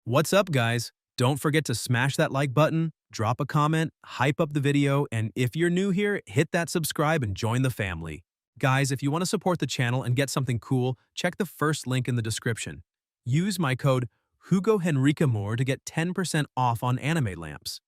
What's up, guys? Don't forget to smash that like button, drop a comment, hype up the video, and if you're new here, hit that subscribe and join the family. Guys, if you want to support the channel and get something cool, check the first link in the description. Use my code HugoHenriqueMore to get 10% off on anime lamps.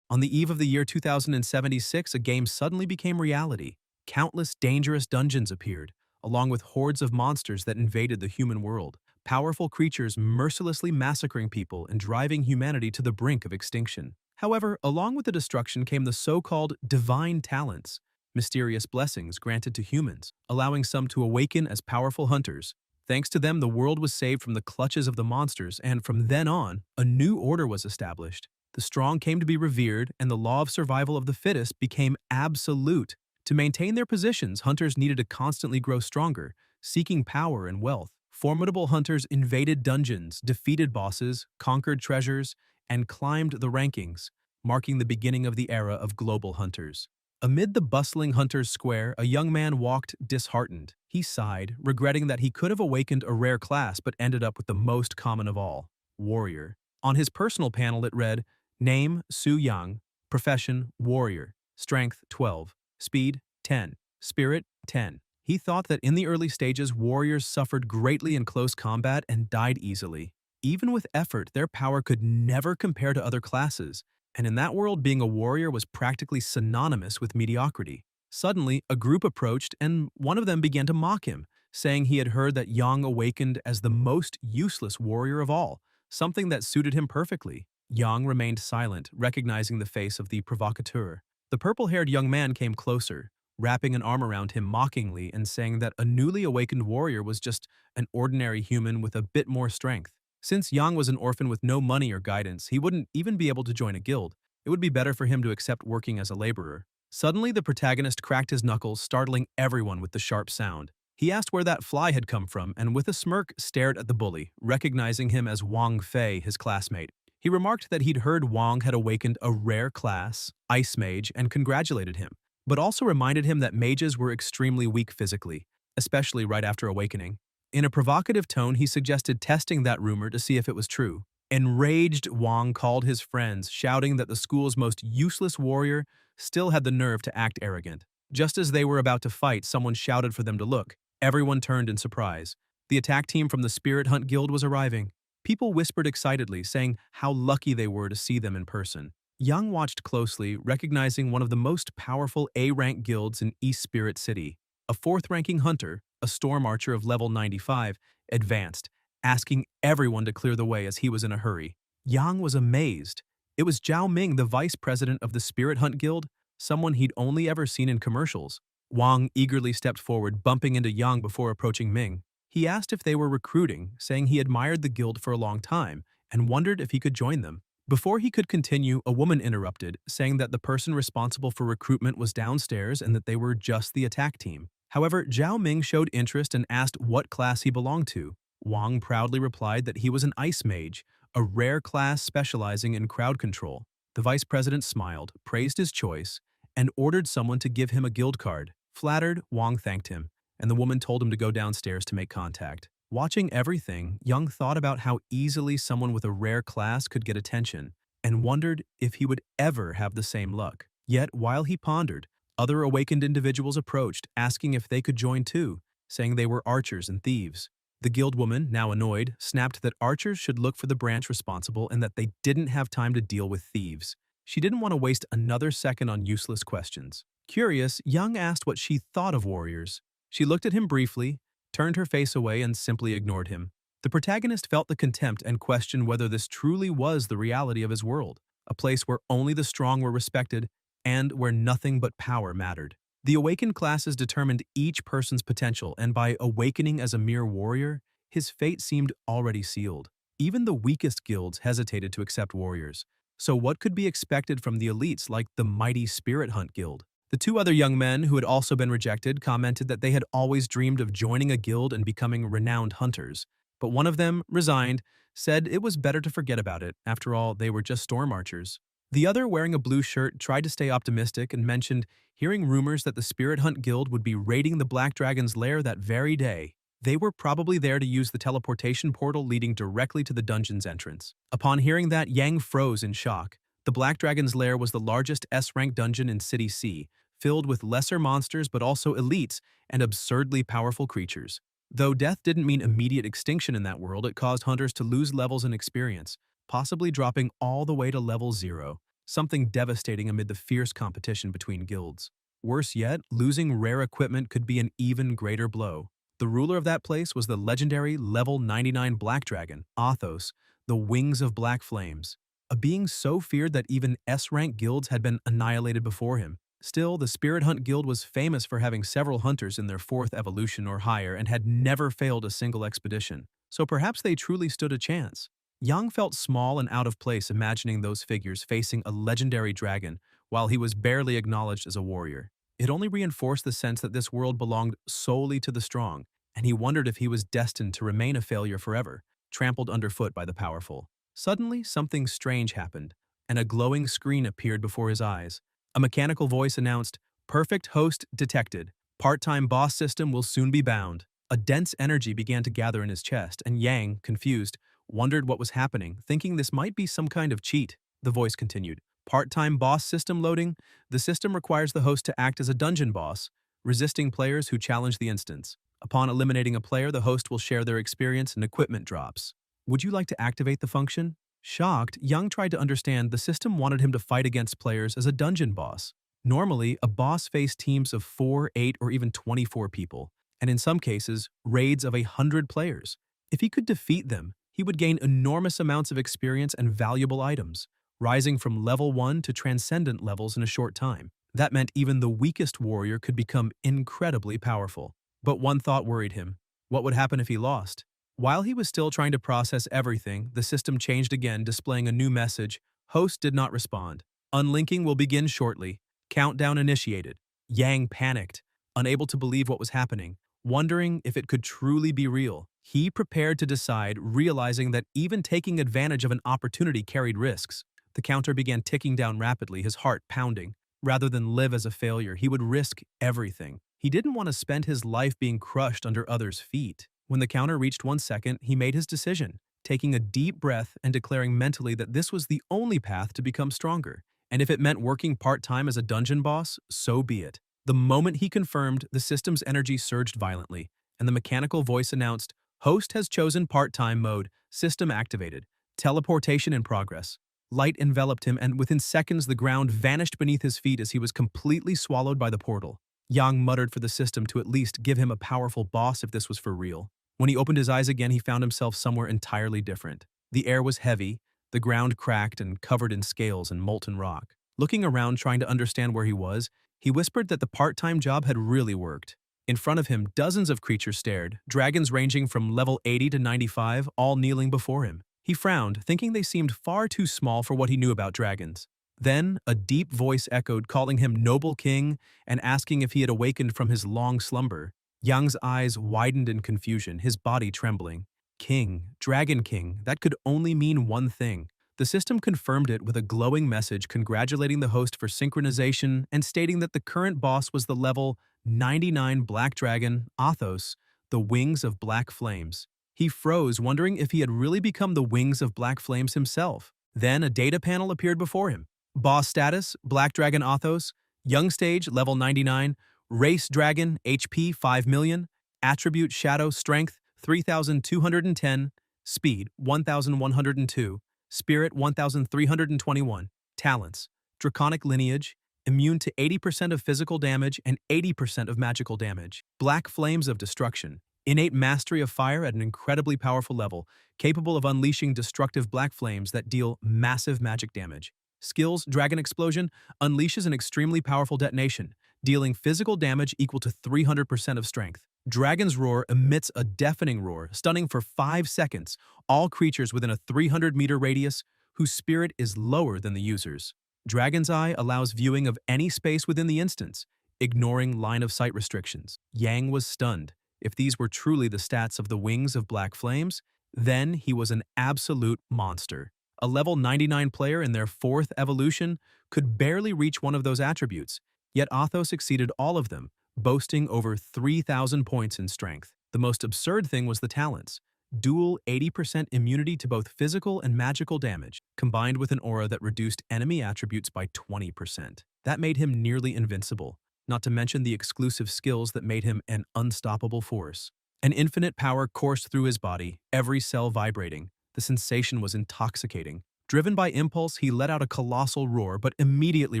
On the eve of the year 2076, a game suddenly became reality. Countless dangerous dungeons appeared, along with hordes of monsters that invaded the human world. Powerful creatures mercilessly massacring people and driving humanity to the brink of extinction. However, along with the destruction came the so-called divine talents, mysterious blessings granted to humans, allowing some to awaken as powerful hunters. Thanks to them, the world was saved from the clutches of the monsters, and from then on, a new order was established. The strong came to be revered, and the law of survival of the fittest became absolute. To maintain their positions, hunters needed to constantly grow stronger, seeking power and wealth. Formidable hunters invaded dungeons, defeated bosses, conquered treasures, and climbed the rankings, marking the beginning of the era of global hunters. Amid the bustling hunter's square, a young man walked disheartened. He sighed, regretting that he could have awakened a rare class but ended up with the most common of all, warrior. On his personal panel it read, Name, Su Yang, Profession, Warrior, Strength, 12, Speed, 10, Spirit, 10. He thought that in the early stages, warriors suffered greatly in close combat and died easily. Even with effort, their power could never compare to other classes, and in that world, being a warrior was practically synonymous with mediocrity. Suddenly, a group approached, and one of them began to mock him, saying he had heard that Yang awakened as the most useless warrior of all, something that suited him perfectly. Yang remained silent, recognizing the face of the provocateur. The purple-haired young man came closer, wrapping an arm around him mockingly and saying that a newly awakened warrior was just an ordinary human with a bit more strength. Since Yang was an orphan with no money or guidance, he wouldn't even be able to join a guild. It would be better for him to accept working as a laborer. Suddenly, the protagonist cracked his knuckles, startling everyone with the sharp sound. He asked where that fly had come from and with a smirk stared at the bully, recognizing him as Wang Fei, his classmate. He remarked that he'd heard Wang had awakened a rare class, Ice Mage, and congratulated him, but also reminded him that mages were extremely weak physically, especially right after awakening. In a provocative tone, he suggested testing that rumor to see if it was true. Enraged, Wang called his friends, shouting that the school's most useless warrior still had the nerve to act arrogant. Just as they were about to fight, someone shouted for them to look. Everyone turned in surprise. The attack team from the Spirit Hunt Guild was arriving. People whispered excitedly, saying how lucky they were to see them in person. Young watched closely, recognizing one of the most powerful A-rank guilds in East Spirit City. A fourth-ranking hunter, a storm archer of level 95, advanced, asking everyone to clear the way as he was in a hurry. Yang was amazed. It was Zhao Ming, the vice president of the Spirit Hunt Guild, someone he'd only ever seen in commercials. Wang eagerly stepped forward, bumping into Yang before approaching Ming. He asked if they were recruiting, saying he admired the guild for a long time and wondered if he could join them. Before he could continue, a woman interrupted, saying that the person responsible for recruitment was downstairs and that they were just the attack team. However, Zhao Ming showed interest and asked what class he belonged to. Wang proudly replied that he was an Ice Mage, a rare class specializing in crowd control. The vice president smiled, praised his choice, and ordered someone to give him a guild card. Flattered, Wang thanked him, and the woman told him to go downstairs to make contact. Watching everything, Young thought about how easily someone with a rare class could get attention, and wondered if he would ever have the same luck. Yet, while he pondered, other awakened individuals approached, asking if they could join too, saying they were archers and thieves. The guildwoman, now annoyed, snapped that archers should look for the branch responsible and that they didn't have time to deal with thieves. She didn't want to waste another second on useless questions. Curious, Young asked what she thought of warriors. She looked at him briefly, turned her face away and simply ignored him. The protagonist felt the contempt and questioned whether this truly was the reality of his world, a place where only the strong were respected and where nothing but power mattered. The awakened classes determined each person's potential, and by awakening as a mere warrior, his fate seemed already sealed. Even the weakest guilds hesitated to accept warriors. So what could be expected from the elites like the mighty Spirit Hunt Guild? The two other young men who had also been rejected commented that they had always dreamed of joining a guild and becoming renowned hunters. But one of them, resigned, said it was better to forget about it. After all, they were just storm archers. The other, wearing a blue shirt, tried to stay optimistic and mentioned hearing rumors that the Spirit Hunt Guild would be raiding the Black Dragon's lair that very day. They were probably there to use the teleportation portal leading directly to the dungeon's entrance. Upon hearing that, Yang froze in shock. The Black Dragon's lair was the largest S-rank dungeon in City C, filled with lesser monsters but also elites and absurdly powerful creatures. Though death didn't mean immediate extinction in that world, it caused hunters to lose levels and experience, possibly dropping all the way to level 0, something devastating amid the fierce competition between guilds. Worse yet, losing rare equipment could be an even greater blow. The ruler of that place was the legendary level 99 Black Dragon, Athos, the Wings of Black Flames, a being so feared that even S-rank guilds had been annihilated before him. Still, the Spirit Hunt Guild was famous for having several hunters in their 4th evolution or higher and had never failed a single expedition, so perhaps they truly stood a chance. Yang felt small and out of place imagining those figures facing a legendary dragon while he was barely acknowledged as a warrior. It only reinforced the sense that this world belonged solely to the strong, and he wondered if he was destined to remain a failure forever, trampled underfoot by the powerful. Suddenly, something strange happened, and a glowing screen appeared before his eyes. A mechanical voice announced, "Perfect host detected. Part-time boss system will soon be bound." A dense energy began to gather in his chest, and Yang, confused, wondered what was happening, thinking this might be some kind of cheat. The voice continued, "Part-time boss system loading. The system requires the host to act as a dungeon boss, resisting players who challenge the instance. Upon eliminating a player, the host will share their experience and equipment drops. Would you like to activate the function?" Shocked, Young tried to understand the system wanted him to fight against players as a dungeon boss. Normally, a boss faced teams of 4, 8, or even 24 people, and in some cases, raids of 100 players. If he could defeat them, he would gain enormous amounts of experience and valuable items, rising from level 1 to transcendent levels in a short time. That meant even the weakest warrior could become incredibly powerful. But one thought worried him. What would happen if he lost? While he was still trying to process everything, the system changed again, displaying a new message. Host did not respond. Unlinking will begin shortly. Countdown initiated. Yang panicked, unable to believe what was happening, wondering if it could truly be real. He prepared to decide, realizing that even taking advantage of an opportunity carried risks. The counter began ticking down rapidly, his heart pounding. Rather than live as a failure, he would risk everything. He didn't want to spend his life being crushed under others' feet. When the counter reached 1 second, he made his decision, taking a deep breath and declaring mentally that this was the only path to become stronger. And if it meant working part-time as a dungeon boss, so be it. The moment he confirmed, the system's energy surged violently, and the mechanical voice announced, "Host has chosen part-time mode, system activated, teleportation in progress." Light enveloped him, and within seconds the ground vanished beneath his feet as he was completely swallowed by the portal. Yang muttered for the system to at least give him a powerful boss if this was for real. When he opened his eyes again, he found himself somewhere entirely different. The air was heavy, the ground cracked and covered in scales and molten rock. Looking around, trying to understand where he was, he whispered that the part-time job had really worked. In front of him, dozens of creatures stared, dragons ranging from level 80 to 95, all kneeling before him. He frowned, thinking they seemed far too small for what he knew about dragons. Then, a deep voice echoed, calling him Noble King and asking if he had awakened from his long slumber. Yang's eyes widened in confusion, his body trembling. King, Dragon King, that could only mean one thing. The system confirmed it with a glowing message congratulating the host for synchronization and stating that the current boss was the level 99 Black Dragon, Athos, the Wings of Black Flames. He froze, wondering if he had really become the Wings of Black Flames himself. Then a data panel appeared before him. Boss status, Black Dragon Athos, Young Stage, level 99, Race Dragon, HP 5 million, Attribute Shadow Strength 3210, Speed 1102, Spirit 1321, Talents, Draconic Lineage, immune to 80% of physical damage and 80% of magical damage. Black Flames of Destruction, innate mastery of fire at an incredibly powerful level, capable of unleashing destructive black flames that deal massive magic damage. Skills, Dragon Explosion, unleashes an extremely powerful detonation, dealing physical damage equal to 300% of strength. Dragon's Roar emits a deafening roar, stunning for 5 seconds all creatures within a 300-meter radius whose spirit is lower than the user's. Dragon's Eye allows viewing of any space within the instance, ignoring line-of-sight restrictions. Yang was stunned. If these were truly the stats of the Wings of Black Flames, then he was an absolute monster. A level 99 player in their 4th evolution could barely reach one of those attributes, yet Athos exceeded all of them, boasting over 3,000 points in strength. The most absurd thing was the talents. Dual 80% immunity to both physical and magical damage, combined with an aura that reduced enemy attributes by 20%. That made him nearly invincible, not to mention the exclusive skills that made him an unstoppable force. An infinite power coursed through his body, every cell vibrating. The sensation was intoxicating. Driven by impulse, he let out a colossal roar, but immediately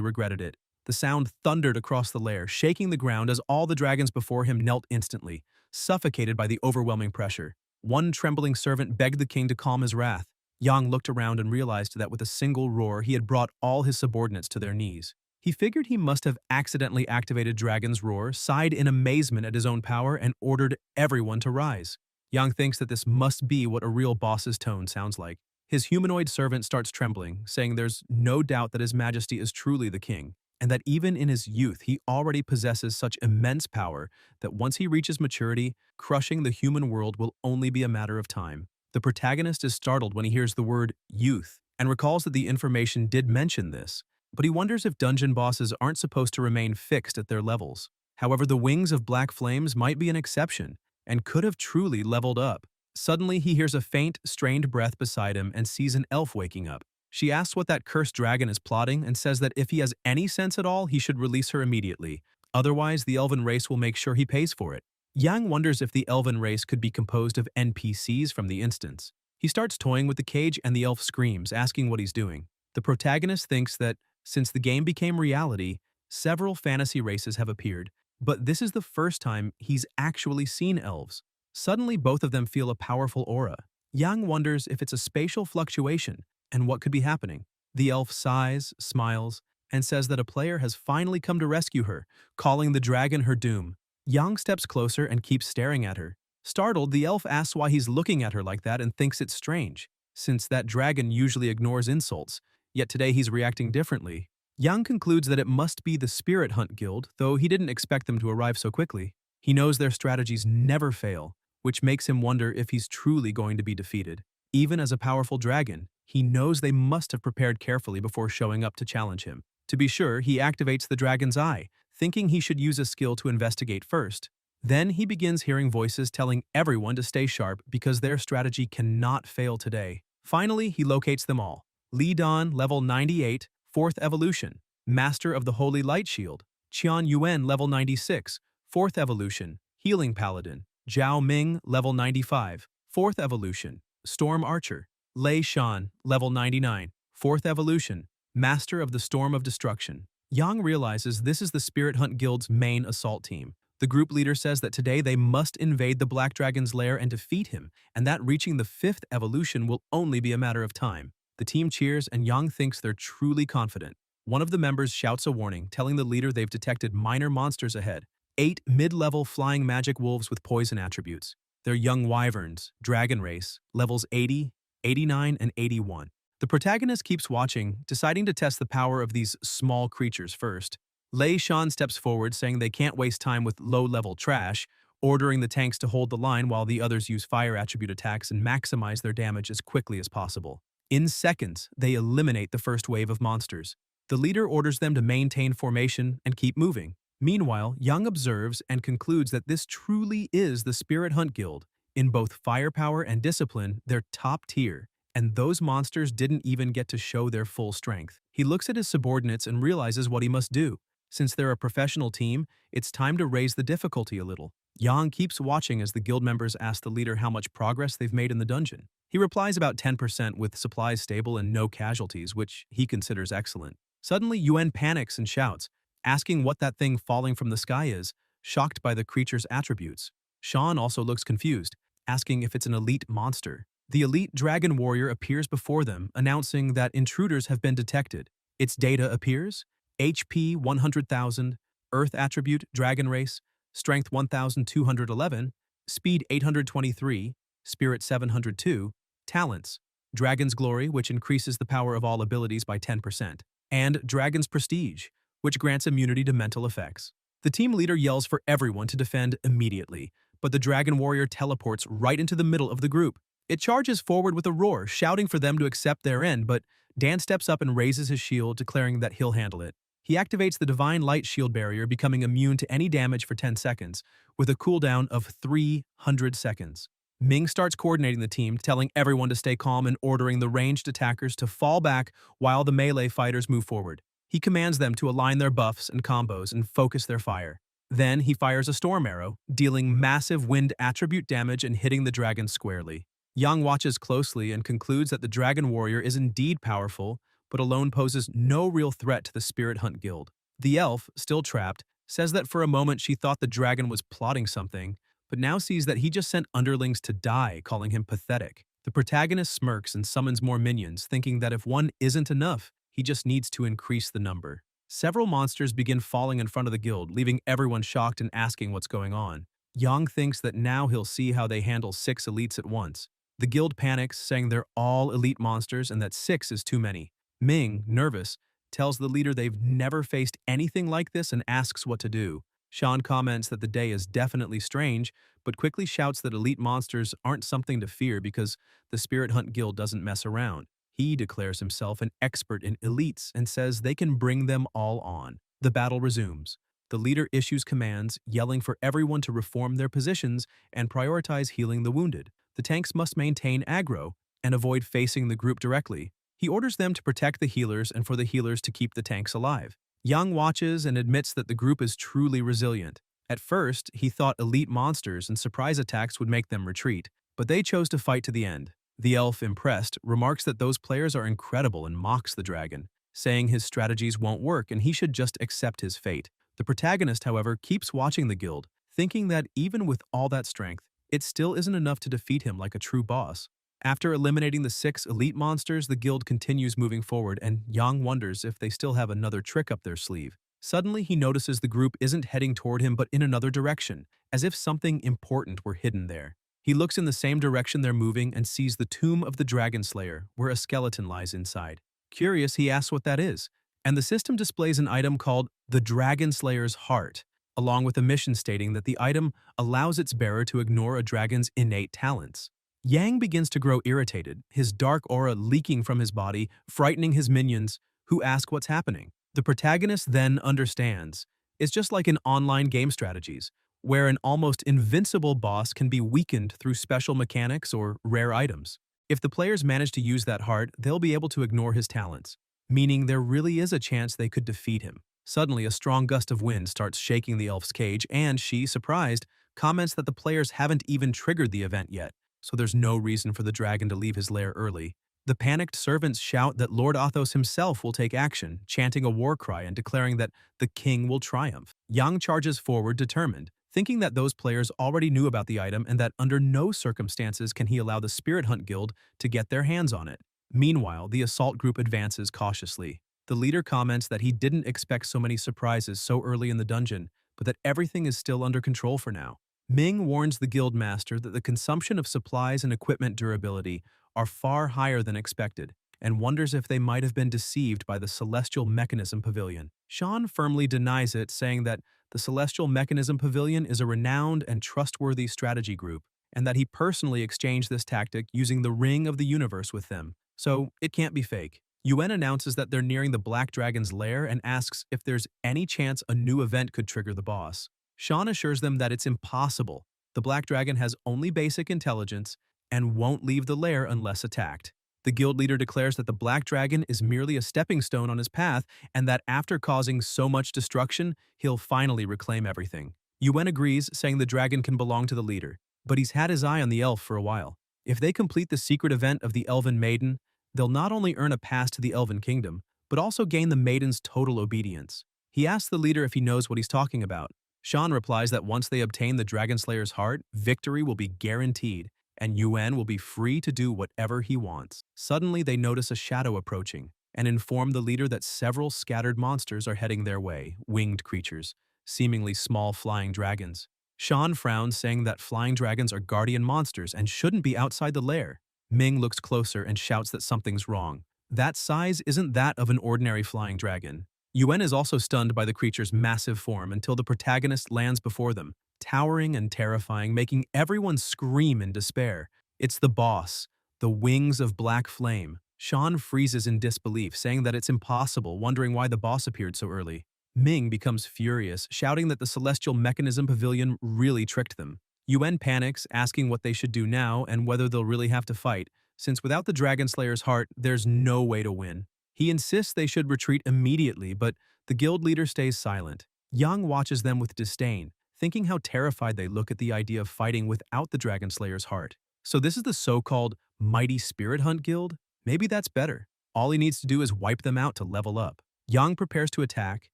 regretted it. The sound thundered across the lair, shaking the ground as all the dragons before him knelt instantly, suffocated by the overwhelming pressure. One trembling servant begged the king to calm his wrath. Yang looked around and realized that with a single roar, he had brought all his subordinates to their knees. He figured he must have accidentally activated Dragon's Roar, sighed in amazement at his own power, and ordered everyone to rise. Yang thinks that this must be what a real boss's tone sounds like. His humanoid servant starts trembling, saying there's no doubt that His Majesty is truly the king, and that even in his youth he already possesses such immense power that once he reaches maturity, crushing the human world will only be a matter of time. The protagonist is startled when he hears the word youth, and recalls that the information did mention this, but he wonders if dungeon bosses aren't supposed to remain fixed at their levels. However, the wings of black flames might be an exception, and could have truly leveled up. Suddenly, he hears a faint, strained breath beside him and sees an elf waking up. She asks what that cursed dragon is plotting and says that if he has any sense at all, he should release her immediately. Otherwise, the elven race will make sure he pays for it. Yang wonders if the elven race could be composed of NPCs from the instance. He starts toying with the cage and the elf screams, asking what he's doing. The protagonist thinks that since the game became reality, several fantasy races have appeared, but this is the first time he's actually seen elves. Suddenly, both of them feel a powerful aura. Yang wonders if it's a spatial fluctuation and what could be happening. The elf sighs, smiles, and says that a player has finally come to rescue her, calling the dragon her doom. Yang steps closer and keeps staring at her. Startled, the elf asks why he's looking at her like that and thinks it's strange, since that dragon usually ignores insults. Yet today he's reacting differently. Yang concludes that it must be the Spirit Hunt Guild, though he didn't expect them to arrive so quickly. He knows their strategies never fail, which makes him wonder if he's truly going to be defeated. Even as a powerful dragon, he knows they must have prepared carefully before showing up to challenge him. To be sure, he activates the dragon's eye, thinking he should use a skill to investigate first. Then he begins hearing voices telling everyone to stay sharp because their strategy cannot fail today. Finally, he locates them all. Li Dan, level 98, 4th evolution, Master of the Holy Light Shield. Qian Yuan, level 96, 4th evolution, Healing Paladin. Zhao Ming, level 95, 4th evolution, Storm Archer. Lei Shan, level 99, 4th evolution, Master of the Storm of Destruction. Yang realizes this is the Spirit Hunt Guild's main assault team. The group leader says that today they must invade the Black Dragon's lair and defeat him, and that reaching the 5th evolution will only be a matter of time. The team cheers and Yang thinks they're truly confident. One of the members shouts a warning, telling the leader they've detected minor monsters ahead. 8 mid-level flying magic wolves with poison attributes. They're young wyverns, dragon race, levels 80, 89, and 81. The protagonist keeps watching, deciding to test the power of these small creatures first. Lei Shan steps forward, saying they can't waste time with low-level trash, ordering the tanks to hold the line while the others use fire attribute attacks and maximize their damage as quickly as possible. In seconds, they eliminate the first wave of monsters. The leader orders them to maintain formation and keep moving. Meanwhile, Yang observes and concludes that this truly is the Spirit Hunt Guild. In both firepower and discipline, they're top tier, and those monsters didn't even get to show their full strength. He looks at his subordinates and realizes what he must do. Since they're a professional team, it's time to raise the difficulty a little. Yang keeps watching as the guild members ask the leader how much progress they've made in the dungeon. He replies about 10% with supplies stable and no casualties, which he considers excellent. Suddenly, Yuan panics and shouts, asking what that thing falling from the sky is, shocked by the creature's attributes. Shan also looks confused, asking if it's an elite monster. The elite dragon warrior appears before them, announcing that intruders have been detected. Its data appears: HP 100,000, Earth attribute dragon race, Strength 1,211, Speed 823, Spirit 702, Talents, Dragon's Glory, which increases the power of all abilities by 10%, and Dragon's Prestige, which grants immunity to mental effects. The team leader yells for everyone to defend immediately, but the dragon warrior teleports right into the middle of the group. It charges forward with a roar, shouting for them to accept their end, but Dan steps up and raises his shield, declaring that he'll handle it. He activates the Divine Light Shield Barrier, becoming immune to any damage for 10 seconds, with a cooldown of 300 seconds. Ming starts coordinating the team, telling everyone to stay calm and ordering the ranged attackers to fall back while the melee fighters move forward. He commands them to align their buffs and combos and focus their fire. Then he fires a storm arrow, dealing massive wind attribute damage and hitting the dragon squarely. Yang watches closely and concludes that the Dragon Warrior is indeed powerful, but alone poses no real threat to the Spirit Hunt Guild. The elf, still trapped, says that for a moment she thought the dragon was plotting something, but now sees that he just sent underlings to die, calling him pathetic. The protagonist smirks and summons more minions, thinking that if one isn't enough, he just needs to increase the number. Several monsters begin falling in front of the guild, leaving everyone shocked and asking what's going on. Yang thinks that now he'll see how they handle 6 elites at once. The guild panics, saying they're all elite monsters and that 6 is too many. Ming, nervous, tells the leader they've never faced anything like this and asks what to do. Sean comments that the day is definitely strange, but quickly shouts that elite monsters aren't something to fear because the Spirit Hunt Guild doesn't mess around. He declares himself an expert in elites and says they can bring them all on. The battle resumes. The leader issues commands, yelling for everyone to reform their positions and prioritize healing the wounded. The tanks must maintain aggro and avoid facing the group directly. He orders them to protect the healers and for the healers to keep the tanks alive. Yang watches and admits that the group is truly resilient. At first, he thought elite monsters and surprise attacks would make them retreat, but they chose to fight to the end. The elf, impressed, remarks that those players are incredible and mocks the dragon, saying his strategies won't work and he should just accept his fate. The protagonist, however, keeps watching the guild, thinking that even with all that strength, it still isn't enough to defeat him like a true boss. After eliminating the 6 elite monsters, the guild continues moving forward, and Yang wonders if they still have another trick up their sleeve. Suddenly, he notices the group isn't heading toward him but in another direction, as if something important were hidden there. He looks in the same direction they're moving and sees the tomb of the Dragon Slayer, where a skeleton lies inside. Curious, he asks what that is, and the system displays an item called the Dragon Slayer's Heart, along with a mission stating that the item allows its bearer to ignore a dragon's innate talents. Yang begins to grow irritated, his dark aura leaking from his body, frightening his minions, who ask what's happening. The protagonist then understands. It's just like in online game strategies, where an almost invincible boss can be weakened through special mechanics or rare items. If the players manage to use that heart, they'll be able to ignore his talents, meaning there really is a chance they could defeat him. Suddenly, a strong gust of wind starts shaking the elf's cage, and she, surprised, comments that the players haven't even triggered the event yet, so there's no reason for the dragon to leave his lair early. The panicked servants shout that Lord Athos himself will take action, chanting a war cry and declaring that the king will triumph. Yang charges forward determined, thinking that those players already knew about the item and that under no circumstances can he allow the Spirit Hunt Guild to get their hands on it. Meanwhile, the assault group advances cautiously. The leader comments that he didn't expect so many surprises so early in the dungeon, but that everything is still under control for now. Ming warns the guild master that the consumption of supplies and equipment durability are far higher than expected, and wonders if they might have been deceived by the Celestial Mechanism Pavilion. Sean firmly denies it, saying that the Celestial Mechanism Pavilion is a renowned and trustworthy strategy group, and that he personally exchanged this tactic using the Ring of the Universe with them, so it can't be fake. Yuen announces that they're nearing the Black Dragon's lair and asks if there's any chance a new event could trigger the boss. Sean assures them that it's impossible. The Black Dragon has only basic intelligence and won't leave the lair unless attacked. The guild leader declares that the Black Dragon is merely a stepping stone on his path and that after causing so much destruction, he'll finally reclaim everything. Yuen agrees, saying the dragon can belong to the leader, but he's had his eye on the elf for a while. If they complete the secret event of the Elven Maiden, they'll not only earn a pass to the Elven Kingdom, but also gain the Maiden's total obedience. He asks the leader if he knows what he's talking about. Sean replies that once they obtain the Dragon Slayer's heart, victory will be guaranteed, and Yuen will be free to do whatever he wants. Suddenly, they notice a shadow approaching and inform the leader that several scattered monsters are heading their way, winged creatures, seemingly small flying dragons. Sean frowns, saying that flying dragons are guardian monsters and shouldn't be outside the lair. Ming looks closer and shouts that something's wrong. That size isn't that of an ordinary flying dragon. Yuen is also stunned by the creature's massive form until the protagonist lands before them, towering and terrifying, making everyone scream in despair. It's the boss, the Wings of Black Flame. Sean freezes in disbelief, saying that it's impossible, wondering why the boss appeared so early. Ming becomes furious, shouting that the Celestial Mechanism Pavilion really tricked them. Yuan panics, asking what they should do now and whether they'll really have to fight, since without the Dragon Slayer's heart, there's no way to win. He insists they should retreat immediately, but the guild leader stays silent. Yang watches them with disdain, thinking how terrified they look at the idea of fighting without the Dragon Slayer's heart. So this is the so-called Mighty Spirit Hunt Guild? Maybe that's better. All he needs to do is wipe them out to level up. Yang prepares to attack,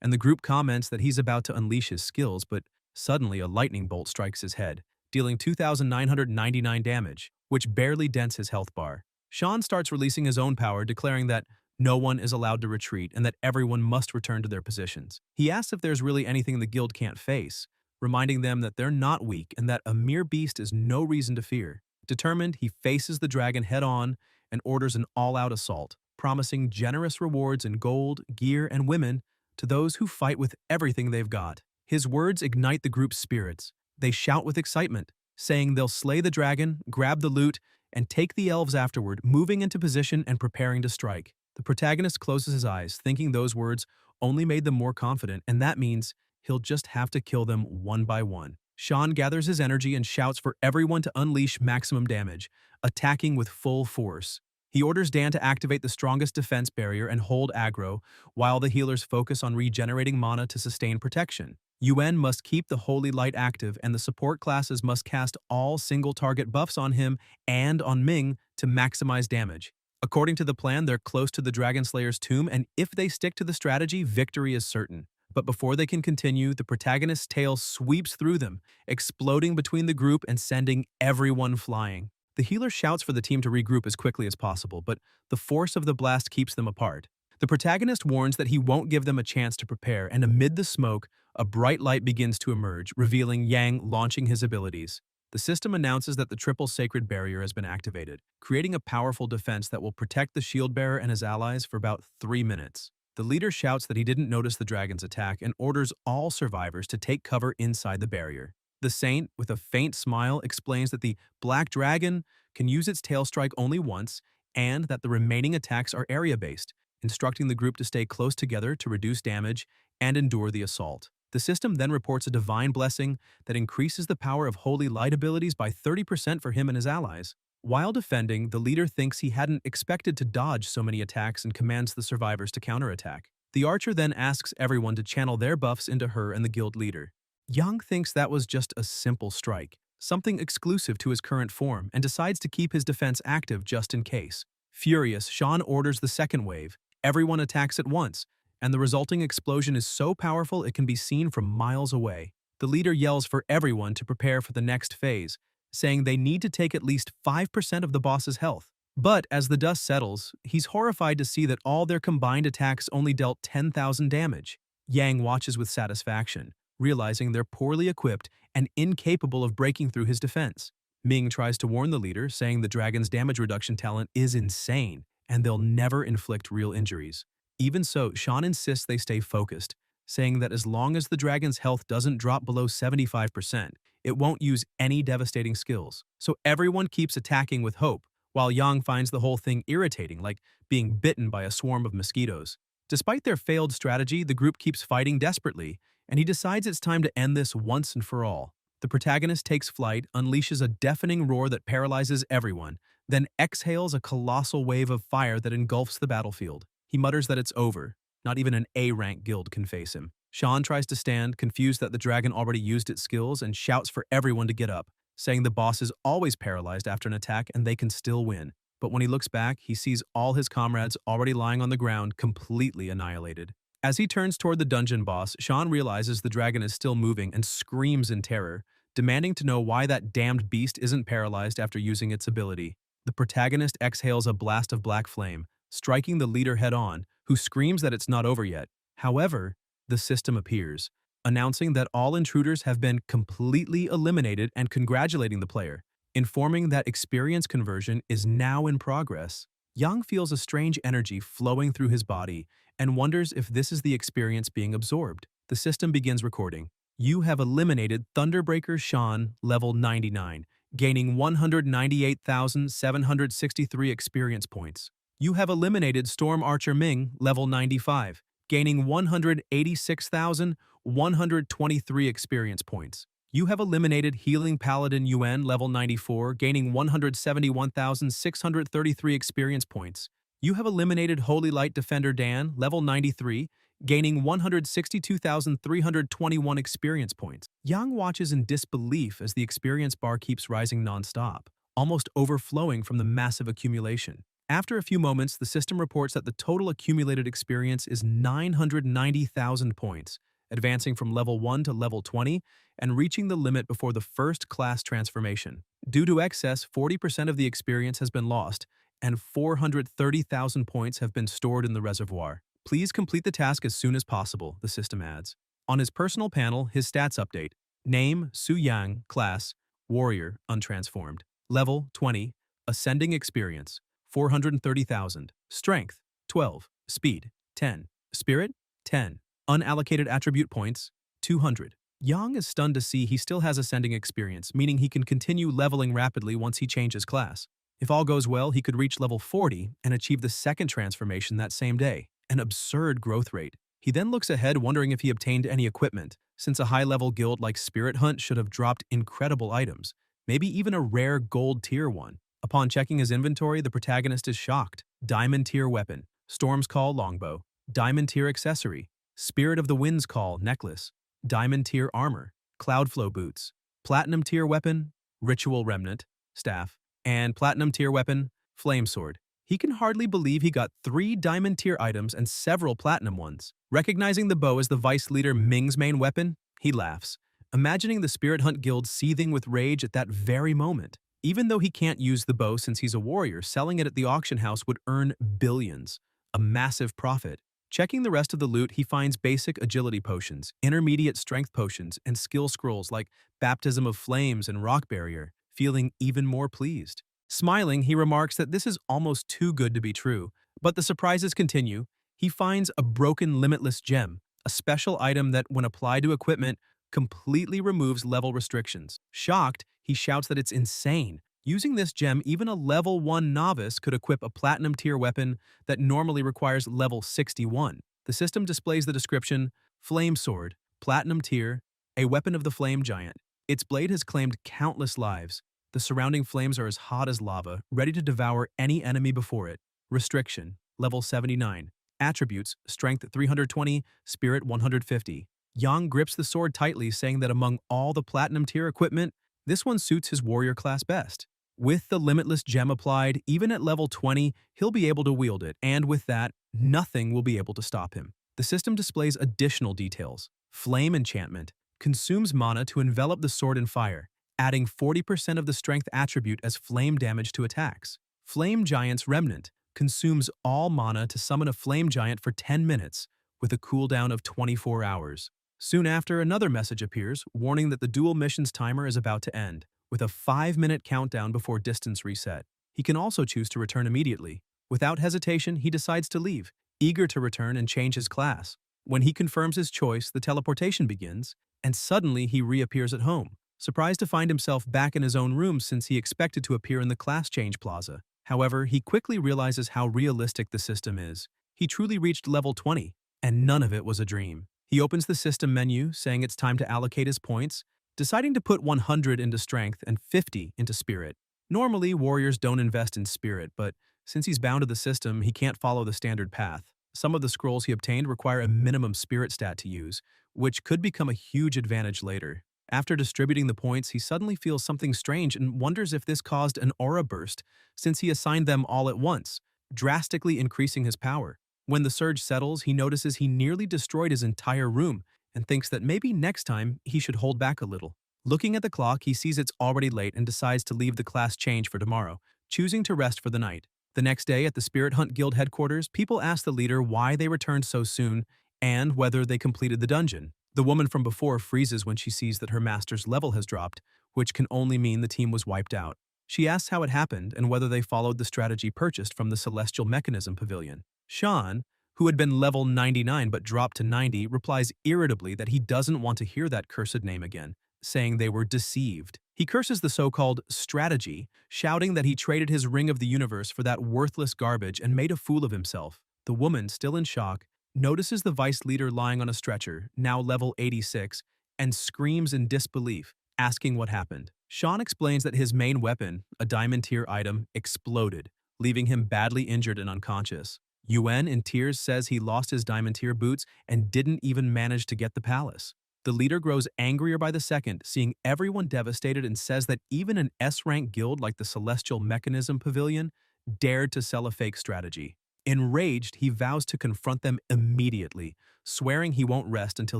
and the group comments that he's about to unleash his skills, but suddenly a lightning bolt strikes his head, dealing 2,999 damage, which barely dents his health bar. Sean starts releasing his own power, declaring that no one is allowed to retreat and that everyone must return to their positions. He asks if there's really anything the guild can't face, reminding them that they're not weak and that a mere beast is no reason to fear. Determined, he faces the dragon head-on and orders an all-out assault, promising generous rewards in gold, gear, and women to those who fight with everything they've got. His words ignite the group's spirits. They shout with excitement, saying they'll slay the dragon, grab the loot, and take the elves afterward, moving into position and preparing to strike. The protagonist closes his eyes, thinking those words only made them more confident, and that means he'll just have to kill them one by one. Sean gathers his energy and shouts for everyone to unleash maximum damage, attacking with full force. He orders Dan to activate the strongest defense barrier and hold aggro, while the healers focus on regenerating mana to sustain protection. Yuan must keep the Holy Light active, and the support classes must cast all single-target buffs on him and on Ming to maximize damage. According to the plan, they're close to the Dragon Slayer's tomb, and if they stick to the strategy, victory is certain. But before they can continue, the protagonist's tail sweeps through them, exploding between the group and sending everyone flying. The healer shouts for the team to regroup as quickly as possible, but the force of the blast keeps them apart. The protagonist warns that he won't give them a chance to prepare, and amid the smoke, a bright light begins to emerge, revealing Yang launching his abilities. The system announces that the triple sacred barrier has been activated, creating a powerful defense that will protect the shield bearer and his allies for about 3 minutes. The leader shouts that he didn't notice the dragon's attack and orders all survivors to take cover inside the barrier. The saint, with a faint smile, explains that the black dragon can use its tail strike only once and that the remaining attacks are area-based, instructing the group to stay close together to reduce damage and endure the assault. The system then reports a divine blessing that increases the power of holy light abilities by 30% for him and his allies. While defending, the leader thinks he hadn't expected to dodge so many attacks and commands the survivors to counterattack. The archer then asks everyone to channel their buffs into her and the guild leader. Yang thinks that was just a simple strike, something exclusive to his current form, and decides to keep his defense active just in case. Furious, Sean orders the second wave. Everyone attacks at once, and the resulting explosion is so powerful it can be seen from miles away. The leader yells for everyone to prepare for the next phase, saying they need to take at least 5% of the boss's health. But as the dust settles, he's horrified to see that all their combined attacks only dealt 10,000 damage. Yang watches with satisfaction, realizing they're poorly equipped and incapable of breaking through his defense. Ming tries to warn the leader, saying the dragon's damage reduction talent is insane, and they'll never inflict real injuries. Even so, Sean insists they stay focused, saying that as long as the dragon's health doesn't drop below 75%, it won't use any devastating skills. So everyone keeps attacking with hope, while Yang finds the whole thing irritating, like being bitten by a swarm of mosquitoes. Despite their failed strategy, the group keeps fighting desperately, and he decides it's time to end this once and for all. The protagonist takes flight, unleashes a deafening roar that paralyzes everyone, then exhales a colossal wave of fire that engulfs the battlefield. He mutters that it's over. Not even an A-rank guild can face him. Sean tries to stand, confused that the dragon already used its skills, and shouts for everyone to get up, saying the boss is always paralyzed after an attack and they can still win. But when he looks back, he sees all his comrades already lying on the ground, completely annihilated. As he turns toward the dungeon boss, Sean realizes the dragon is still moving and screams in terror, demanding to know why that damned beast isn't paralyzed after using its ability. The protagonist exhales a blast of black flame, striking the leader head-on, who screams that it's not over yet. However, the system appears, announcing that all intruders have been completely eliminated and congratulating the player, informing that experience conversion is now in progress. Yang feels a strange energy flowing through his body and wonders if this is the experience being absorbed. The system begins recording. You have eliminated Thunderbreaker Sean, level 99, gaining 198,763 experience points. You have eliminated Storm Archer Ming, level 95, gaining 186,123 experience points. You have eliminated Healing Paladin Yuan, level 94, gaining 171,633 experience points. You have eliminated Holy Light Defender Dan, level 93, gaining 162,321 experience points. Yang watches in disbelief as the experience bar keeps rising non-stop, almost overflowing from the massive accumulation. After a few moments, the system reports that the total accumulated experience is 990,000 points, advancing from level 1 to level 20 and reaching the limit before the first class transformation. Due to excess, 40% of the experience has been lost, and 430,000 points have been stored in the reservoir. Please complete the task as soon as possible, the system adds. On his personal panel, his stats update. Name, Su Yang, class, warrior, untransformed. Level, 20, ascending experience, 430,000. Strength, 12. Speed, 10. Spirit, 10. Unallocated attribute points, 200. Yang is stunned to see he still has ascending experience, meaning he can continue leveling rapidly once he changes class. If all goes well, he could reach level 40 and achieve the second transformation that same day. An absurd growth rate. He then looks ahead, wondering if he obtained any equipment, since a high-level guild like Spirit Hunt should have dropped incredible items, maybe even a rare gold tier one. Upon checking his inventory, the protagonist is shocked. Diamond tier weapon, Storm's Call longbow, diamond tier accessory, Spirit of the Wind's Call necklace, diamond tier armor, Cloudflow boots, platinum tier weapon, Ritual Remnant, staff, and platinum tier weapon, Flame Sword. He can hardly believe he got 3 diamond tier items and several platinum ones. Recognizing the bow as the vice leader Ming's main weapon, he laughs, imagining the Spirit Hunt Guild seething with rage at that very moment. Even though he can't use the bow since he's a warrior, selling it at the auction house would earn billions, a massive profit. Checking the rest of the loot, he finds basic agility potions, intermediate strength potions, and skill scrolls like Baptism of Flames and Rock Barrier, feeling even more pleased. Smiling, he remarks that this is almost too good to be true, but the surprises continue. He finds a broken Limitless Gem, a special item that, when applied to equipment, completely removes level restrictions. Shocked, he shouts that it's insane. Using this gem, even a level 1 novice could equip a platinum tier weapon that normally requires level 61. The system displays the description, Flame Sword, platinum tier, a weapon of the flame giant. Its blade has claimed countless lives. The surrounding flames are as hot as lava, ready to devour any enemy before it. Restriction, level 79. Attributes, strength 320, spirit 150. Yang grips the sword tightly, saying that among all the platinum tier equipment, this one suits his warrior class best. With the Limitless Gem applied, even at level 20, he'll be able to wield it, and with that, nothing will be able to stop him. The system displays additional details. Flame Enchantment consumes mana to envelop the sword in fire, adding 40% of the strength attribute as flame damage to attacks. Flame Giant's Remnant consumes all mana to summon a flame giant for 10 minutes, with a cooldown of 24 hours. Soon after, another message appears, warning that the dual mission's timer is about to end, with a 5-minute countdown before distance reset. He can also choose to return immediately. Without hesitation, he decides to leave, eager to return and change his class. When he confirms his choice, the teleportation begins, and suddenly he reappears at home, surprised to find himself back in his own room since he expected to appear in the class change plaza. However, he quickly realizes how realistic the system is. He truly reached level 20, and none of it was a dream. He opens the system menu, saying it's time to allocate his points, deciding to put 100 into strength and 50 into spirit. Normally, warriors don't invest in spirit, but since he's bound to the system, he can't follow the standard path. Some of the scrolls he obtained require a minimum spirit stat to use, which could become a huge advantage later. After distributing the points, he suddenly feels something strange and wonders if this caused an aura burst, since he assigned them all at once, drastically increasing his power. When the surge settles, he notices he nearly destroyed his entire room and thinks that maybe next time he should hold back a little. Looking at the clock, he sees it's already late and decides to leave the class change for tomorrow, choosing to rest for the night. The next day at the Spirit Hunt Guild headquarters, people ask the leader why they returned so soon and whether they completed the dungeon. The woman from before freezes when she sees that her master's level has dropped, which can only mean the team was wiped out. She asks how it happened and whether they followed the strategy purchased from the Celestial Mechanism Pavilion. Sean, who had been level 99 but dropped to 90, replies irritably that he doesn't want to hear that cursed name again, saying they were deceived. He curses the so-called strategy, shouting that he traded his ring of the universe for that worthless garbage and made a fool of himself. The woman, still in shock, notices the vice leader lying on a stretcher, now level 86, and screams in disbelief, asking what happened. Sean explains that his main weapon, a diamond tier item, exploded, leaving him badly injured and unconscious. Yuen, in tears, says he lost his diamond tier boots and didn't even manage to get the palace. The leader grows angrier by the second, seeing everyone devastated, and says that even an S-rank guild like the Celestial Mechanism Pavilion dared to sell a fake strategy. Enraged, he vows to confront them immediately, swearing he won't rest until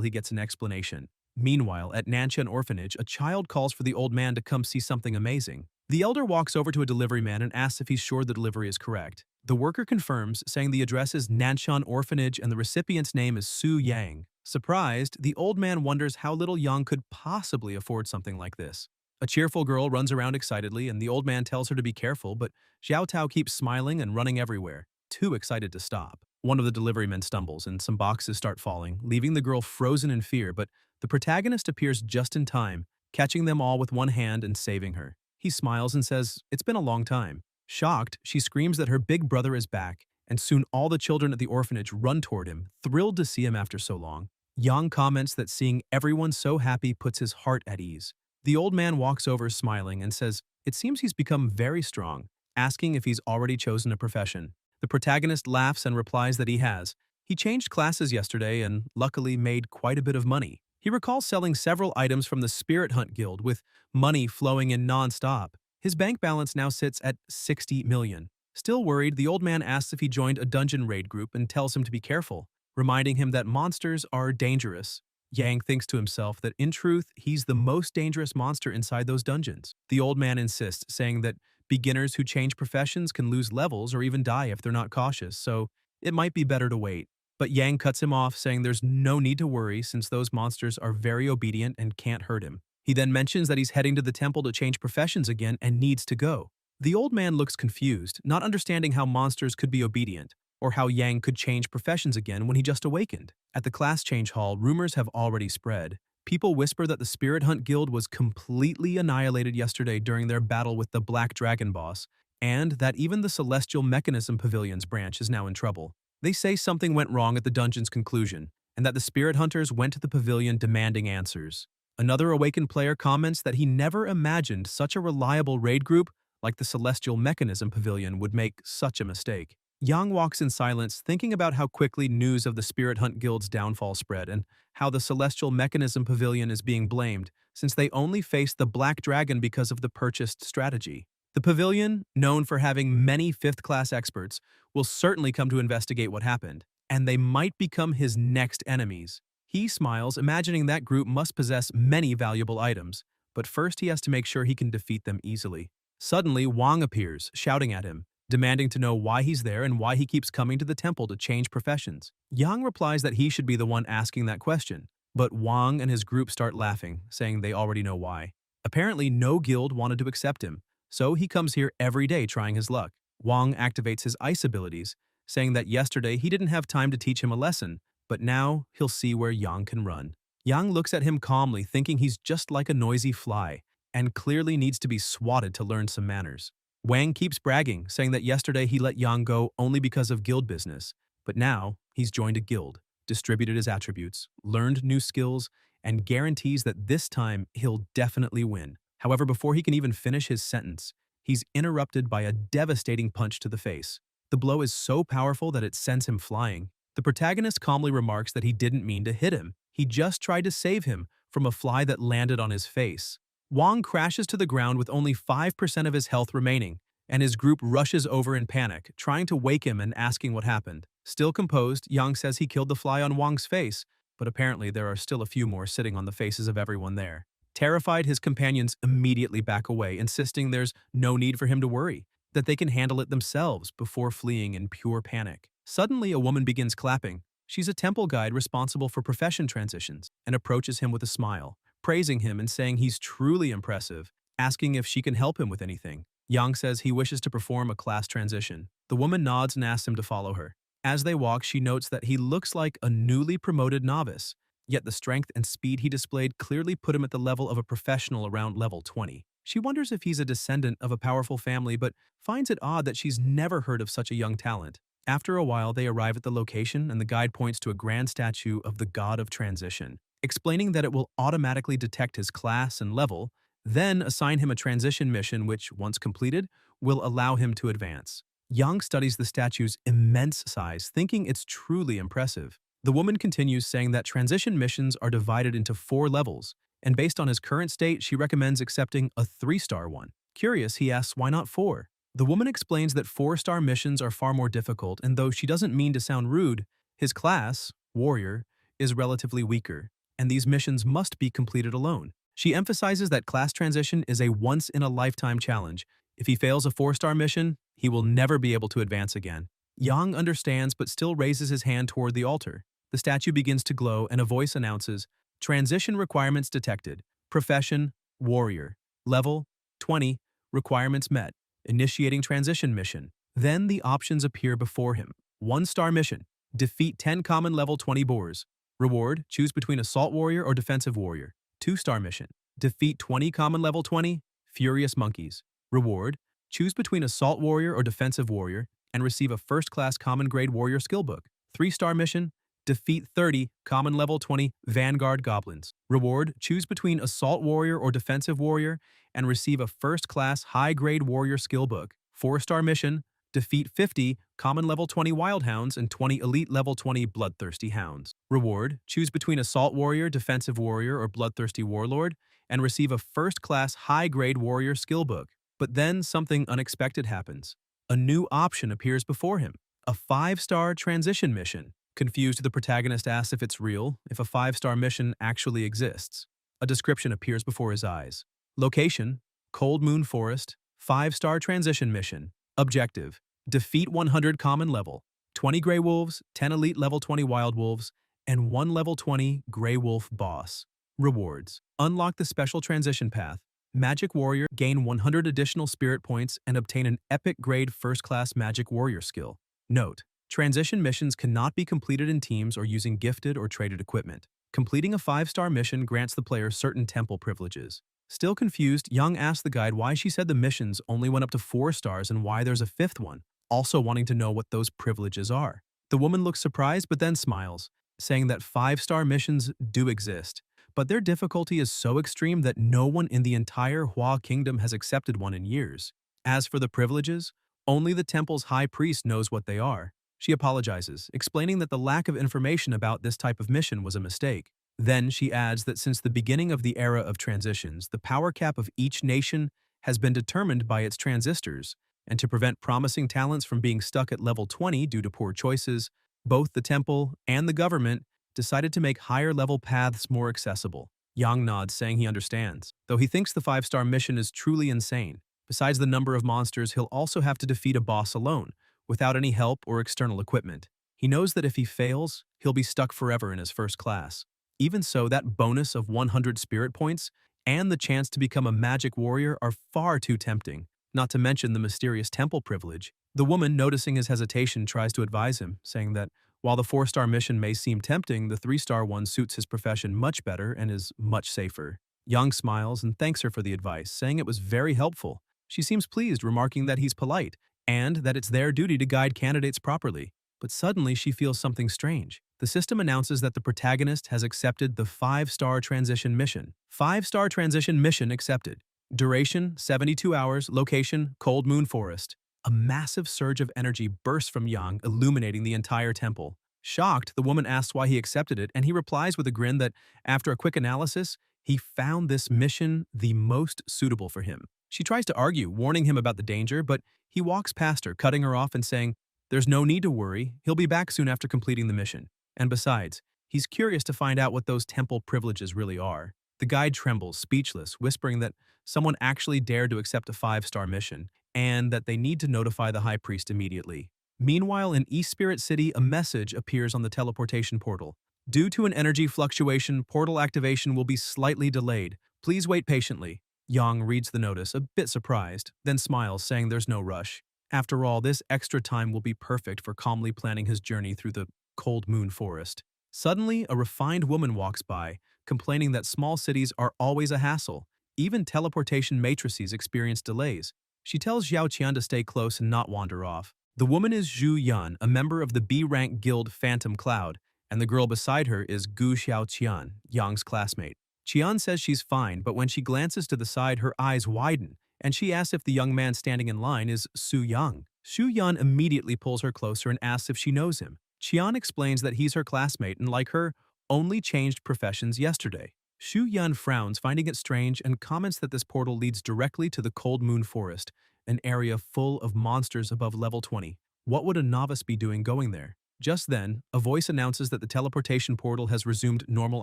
he gets an explanation. Meanwhile, at Nanshan Orphanage, a child calls for the old man to come see something amazing. The elder walks over to a delivery man and asks if he's sure the delivery is correct. The worker confirms, saying the address is Nanshan Orphanage and the recipient's name is Su Yang. Surprised, the old man wonders how little Yang could possibly afford something like this. A cheerful girl runs around excitedly, and the old man tells her to be careful, but Xiao Tao keeps smiling and running everywhere, too excited to stop. One of the delivery men stumbles, and some boxes start falling, leaving the girl frozen in fear, but the protagonist appears just in time, catching them all with one hand and saving her. He smiles and says, "It's been a long time." Shocked, she screams that her big brother is back, and soon all the children at the orphanage run toward him, thrilled to see him after so long. Yang comments that seeing everyone so happy puts his heart at ease. The old man walks over smiling and says, "It seems he's become very strong," asking if he's already chosen a profession. The protagonist laughs and replies that he has. He changed classes yesterday and luckily made quite a bit of money. He recalls selling several items from the Spirit Hunt Guild with money flowing in non-stop. His bank balance now sits at 60 million. Still worried, the old man asks if he joined a dungeon raid group and tells him to be careful, reminding him that monsters are dangerous. Yang thinks to himself that in truth, he's the most dangerous monster inside those dungeons. The old man insists, saying that beginners who change professions can lose levels or even die if they're not cautious, so it might be better to wait. But Yang cuts him off, saying there's no need to worry since those monsters are very obedient and can't hurt him. He then mentions that he's heading to the temple to change professions again and needs to go. The old man looks confused, not understanding how monsters could be obedient, or how Yang could change professions again when he just awakened. At the class change hall, rumors have already spread. People whisper that the Spirit Hunt Guild was completely annihilated yesterday during their battle with the Black Dragon boss, and that even the Celestial Mechanism Pavilion's branch is now in trouble. They say something went wrong at the dungeon's conclusion, and that the Spirit Hunters went to the pavilion demanding answers. Another awakened player comments that he never imagined such a reliable raid group like the Celestial Mechanism Pavilion would make such a mistake. Yang walks in silence, thinking about how quickly news of the Spirit Hunt Guild's downfall spread and how the Celestial Mechanism Pavilion is being blamed, since they only faced the Black Dragon because of the purchased strategy. The pavilion, known for having many 5th-class experts, will certainly come to investigate what happened, and they might become his next enemies. He smiles, imagining that group must possess many valuable items, but first he has to make sure he can defeat them easily. Suddenly, Wang appears, shouting at him, demanding to know why he's there and why he keeps coming to the temple to change professions. Yang replies that he should be the one asking that question, but Wang and his group start laughing, saying they already know why. Apparently, no guild wanted to accept him, so he comes here every day trying his luck. Wang activates his ice abilities, saying that yesterday he didn't have time to teach him a lesson, but now he'll see where Yang can run. Yang looks at him calmly, thinking he's just like a noisy fly, and clearly needs to be swatted to learn some manners. Wang keeps bragging, saying that yesterday he let Yang go only because of guild business, but now he's joined a guild, distributed his attributes, learned new skills, and guarantees that this time he'll definitely win. However, before he can even finish his sentence, he's interrupted by a devastating punch to the face. The blow is so powerful that it sends him flying. The protagonist calmly remarks that he didn't mean to hit him. He just tried to save him from a fly that landed on his face. Wang crashes to the ground with only 5% of his health remaining, and his group rushes over in panic, trying to wake him and asking what happened. Still composed, Yang says he killed the fly on Wang's face, but apparently there are still a few more sitting on the faces of everyone there. Terrified, his companions immediately back away, insisting there's no need for him to worry, that they can handle it themselves before fleeing in pure panic. Suddenly, a woman begins clapping. She's a temple guide responsible for profession transitions and approaches him with a smile, praising him and saying he's truly impressive, asking if she can help him with anything. Yang says he wishes to perform a class transition. The woman nods and asks him to follow her. As they walk, she notes that he looks like a newly promoted novice, yet the strength and speed he displayed clearly put him at the level of a professional around level 20. She wonders if he's a descendant of a powerful family, but finds it odd that she's never heard of such a young talent. After a while, they arrive at the location, and the guide points to a grand statue of the god of transition, explaining that it will automatically detect his class and level, then assign him a transition mission which, once completed, will allow him to advance. Yang studies the statue's immense size, thinking it's truly impressive. The woman continues, saying that transition missions are divided into 4 levels, and based on his current state, she recommends accepting a 3-star one. Curious, he asks why not 4? The woman explains that 4-star missions are far more difficult, and though she doesn't mean to sound rude, his class, warrior, is relatively weaker, and these missions must be completed alone. She emphasizes that class transition is a once-in-a-lifetime challenge. If he fails a 4-star mission, he will never be able to advance again. Yang understands but still raises his hand toward the altar. The statue begins to glow and a voice announces, "Transition requirements detected. Profession, warrior. Level, 20. Requirements met. Initiating transition mission." Then the options appear before him. 1-star mission. Defeat 10 common level 20 boars. Reward, choose between assault warrior or defensive warrior. 2-star mission. Defeat 20 common level 20 furious monkeys. Reward, choose between assault warrior or defensive warrior and receive a first-class common grade warrior skill book. 3-star mission. Defeat 30 common level 20 vanguard goblins. Reward, choose between assault warrior or defensive warrior and receive a first-class high-grade warrior skill book. 4-star mission. Defeat 50 common level 20 wild hounds and 20 elite level 20 bloodthirsty hounds. Reward, choose between assault warrior, defensive warrior, or bloodthirsty warlord and receive a first-class high-grade warrior skill book. But then something unexpected happens. A new option appears before him. A 5-star transition mission. Confused, the protagonist asks if it's real, if a 5-star mission actually exists. A description appears before his eyes. Location, Cold Moon Forest, 5-star transition mission. Objective, defeat 100 common level, 20 gray wolves, 10 elite level 20 wild wolves, and 1 level 20 gray wolf boss. Rewards, unlock the special transition path. Magic Warrior, gain 100 additional spirit points and obtain an epic grade first-class Magic Warrior skill. Note, transition missions cannot be completed in teams or using gifted or traded equipment. Completing a 5-star mission grants the player certain temple privileges. Still confused, Young asks the guide why she said the missions only went up to 4 stars and why there's a 5th one, also wanting to know what those privileges are. The woman looks surprised but then smiles, saying that 5-star missions do exist, but their difficulty is so extreme that no one in the entire Hua Kingdom has accepted one in years. As for the privileges, only the temple's high priest knows what they are. She apologizes, explaining that the lack of information about this type of mission was a mistake. Then she adds that since the beginning of the era of transitions, the power cap of each nation has been determined by its transistors, and to prevent promising talents from being stuck at level 20 due to poor choices, both the temple and the government decided to make higher-level paths more accessible. Yang nods, saying he understands, though he thinks the 5-star mission is truly insane. Besides the number of monsters, he'll also have to defeat a boss alone, without any help or external equipment. He knows that if he fails, he'll be stuck forever in his first class. Even so, that bonus of 100 spirit points and the chance to become a magic warrior are far too tempting, not to mention the mysterious temple privilege. The woman, noticing his hesitation, tries to advise him, saying that while the 4-star mission may seem tempting, the 3-star one suits his profession much better and is much safer. Young smiles and thanks her for the advice, saying it was very helpful. She seems pleased, remarking that he's polite and that it's their duty to guide candidates properly. But suddenly she feels something strange. The system announces that the protagonist has accepted the 5-star transition mission. 5-star transition mission accepted. Duration, 72 hours. Location, Cold Moon Forest. A massive surge of energy bursts from Yang, illuminating the entire temple. Shocked, the woman asks why he accepted it, and he replies with a grin that, after a quick analysis, he found this mission the most suitable for him. She tries to argue, warning him about the danger, but he walks past her, cutting her off and saying, "There's no need to worry, he'll be back soon after completing the mission. And besides, he's curious to find out what those temple privileges really are." The guide trembles, speechless, whispering that someone actually dared to accept a 5-star mission, and that they need to notify the high priest immediately. Meanwhile, in East Spirit City, a message appears on the teleportation portal. Due to an energy fluctuation, portal activation will be slightly delayed. Please wait patiently. Yang reads the notice, a bit surprised, then smiles, saying there's no rush. After all, this extra time will be perfect for calmly planning his journey through the Cold Moon Forest. Suddenly, a refined woman walks by, complaining that small cities are always a hassle, Even teleportation matrices experience delays. She tells Xiao Qian to stay close and not wander off. The woman is Zhu Yan, a member of the B-rank guild Phantom Cloud, and the girl beside her is Gu Xiao Qian, Yang's classmate. Qian says she's fine, but when she glances to the side, her eyes widen, and she asks if the young man standing in line is Su Yang. Xu Yan immediately pulls her closer and asks if she knows him. Qian explains that he's her classmate and, like her, only changed professions yesterday. Xu Yan frowns, finding it strange, and comments that this portal leads directly to the Cold Moon Forest, an area full of monsters above level 20. What would a novice be doing going there? Just then, a voice announces that the teleportation portal has resumed normal